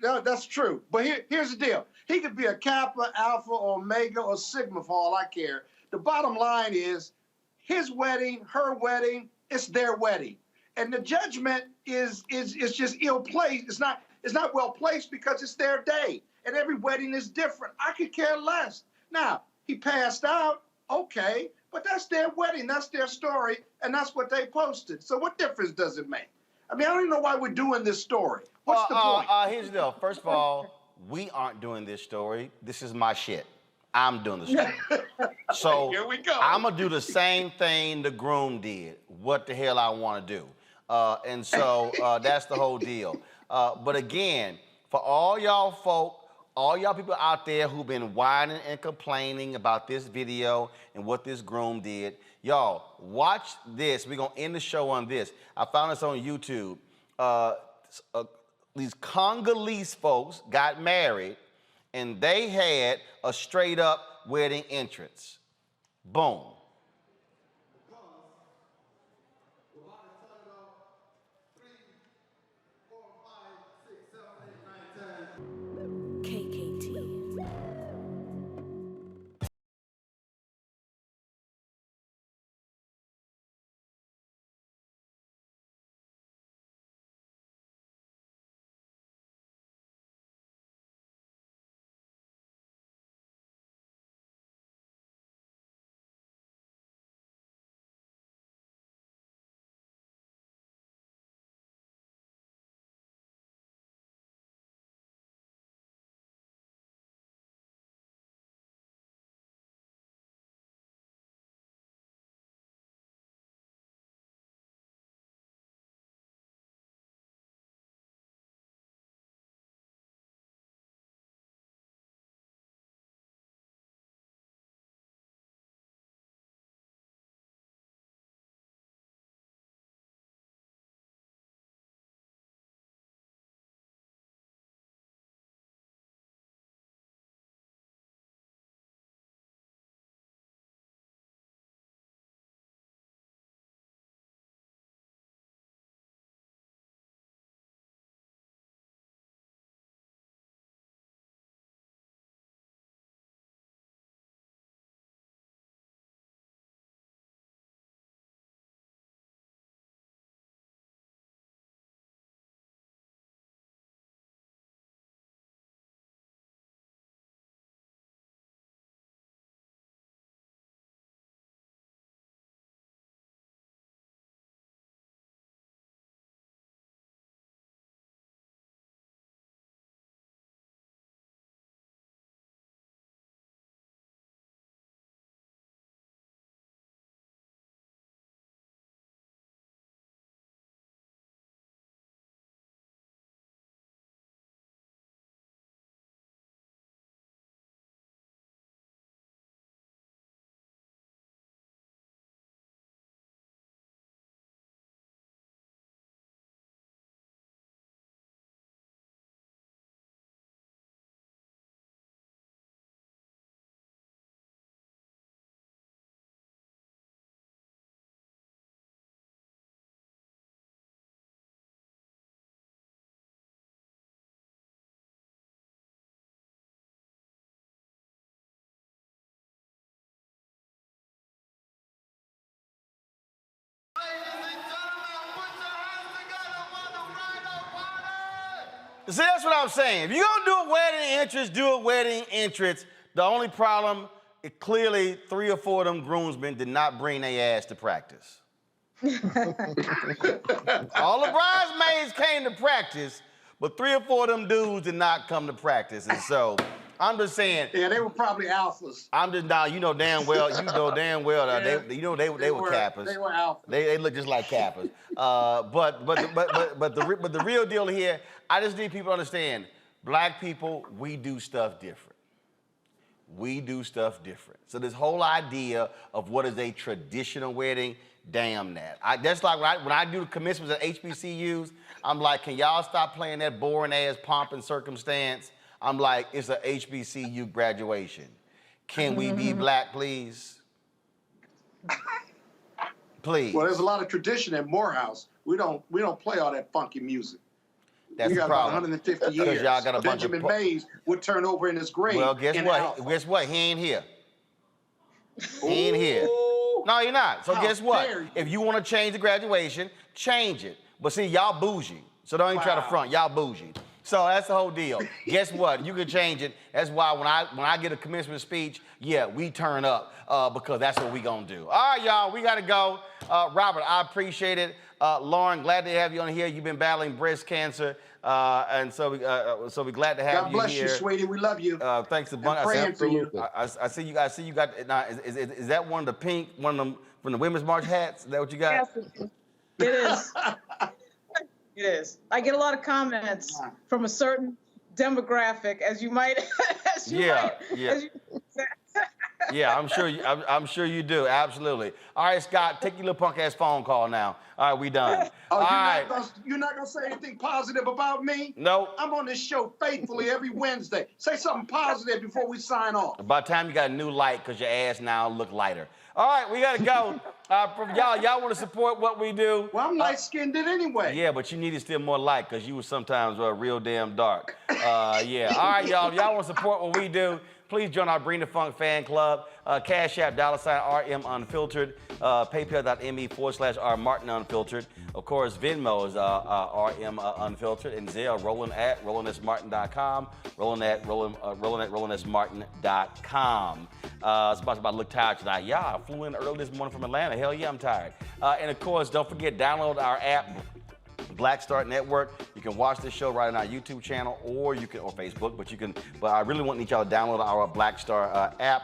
No, that's true. But here's the deal. He could be a Kappa, Alpha, Omega, or Sigma for all I care. The bottom line is his wedding, her wedding, it's their wedding. And the judgment is just ill placed. It's not well placed because it's their day, and every wedding is different. I could care less. Now, he passed out, okay, but that's their wedding, that's their story, and that's what they posted. So what difference does it make? I mean, I don't even know why we're doing this story. What's the point? Here's the deal. First of all, we aren't doing this story. This is my shit. I'm doing the story. So here we go. I'm gonna do the same thing the groom did. What the hell I want to do? And so that's the whole deal. But again, for all y'all folk, all y'all people out there who've been whining and complaining about this video and what this groom did, y'all, watch this. We're gonna end the show on this. I found this on YouTube. These Congolese folks got married and they had a straight up wedding entrance. Boom. See, that's what I'm saying. If you're gonna do a wedding entrance, do a wedding entrance. The only problem, clearly 3 or 4 of them groomsmen did not bring their ass to practice. All the bridesmaids came to practice, but 3 or 4 of them dudes did not come to practice. And so I'm just saying. Yeah, they were probably alphas. I'm just now, you know damn well that Yeah. they were Kappas. They were alphas. They look just like Kappas. But the real deal here, I just need people to understand, black people, we do stuff different. We do stuff different. So this whole idea of what is a traditional wedding, damn that. That's like when I do the commencements at HBCUs, I'm like, can y'all stop playing that boring ass pomp and circumstance? I'm like, it's a HBCU graduation. Can we be black, please? Please. Well, there's a lot of tradition in Morehouse. We don't play all that funky music. That's we the got problem. about 150 years. Y'all got a bunch of Benjamin Mays would turn over in his grave. Well, guess what? Guess what? He ain't here. He ain't here. No, you're not. So How guess what? dare you. If you want to change the graduation, change it. But see, y'all bougie. So don't even try to front. Y'all bougie. So that's the whole deal. Guess what? You can change it. That's why when I get a commencement speech, yeah, we turn up because that's what we gonna do. All right, y'all, we gotta go. Robert, I appreciate it. Lauren, glad to have you on here. You've been battling breast cancer, and so we're glad to have you here. God bless you, sweetie. We love you. Thanks a bunch. Praying for you. I see you. I see you got. Now, is that one of the pink, one of them from the Women's March hats? Is that what you got? Yes, it is. It is. I get a lot of comments from a certain demographic, as you might. Yeah, I'm sure you do. Absolutely. All right, Scott, take your little punk ass phone call now. All right, we done. Oh, you're not gonna say anything positive about me? Nope. I'm on this show faithfully every Wednesday. Say something positive before we sign off. By the time you got a new light, because your ass now look lighter. All right, we gotta go. Y'all want to support what we do? Well, I'm light-skinned anyway. Yeah, but you needed still more light because you were sometimes real damn dark. Yeah. All right, y'all. If y'all want to support what we do, please join our Bring the Funk fan club. Cash App, $RM Unfiltered. PayPal.me/R Martin Unfiltered. Of course, Venmo is RM Unfiltered. And Zelle, rolling@rollingsmartin.com. rollingsmartin.com. Sponsored by Look Tired Tonight. Yeah, I flew in early this morning from Atlanta. Hell yeah, I'm tired. And of course, don't forget, download our app, Black Star Network. You can watch this show right on our YouTube channel or Facebook, but I really want y'all to download our Black Star app.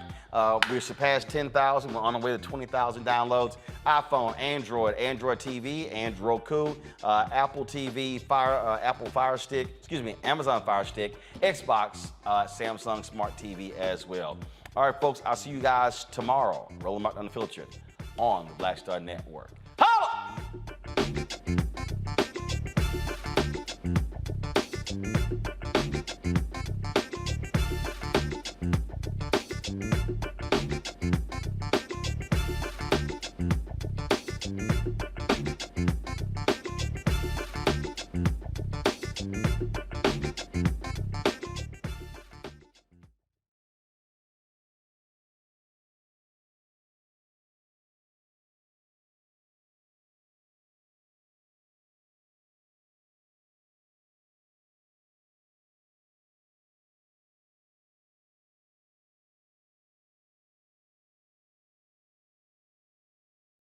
We surpassed 10,000. We're on our way to 20,000 downloads. iPhone, Android TV, Android Roku, Apple TV, Apple Fire Stick, Amazon Fire Stick, Xbox, Samsung Smart TV as well. All right, folks, I'll see you guys tomorrow. Roland Martin Unfiltered on the Black Star Network.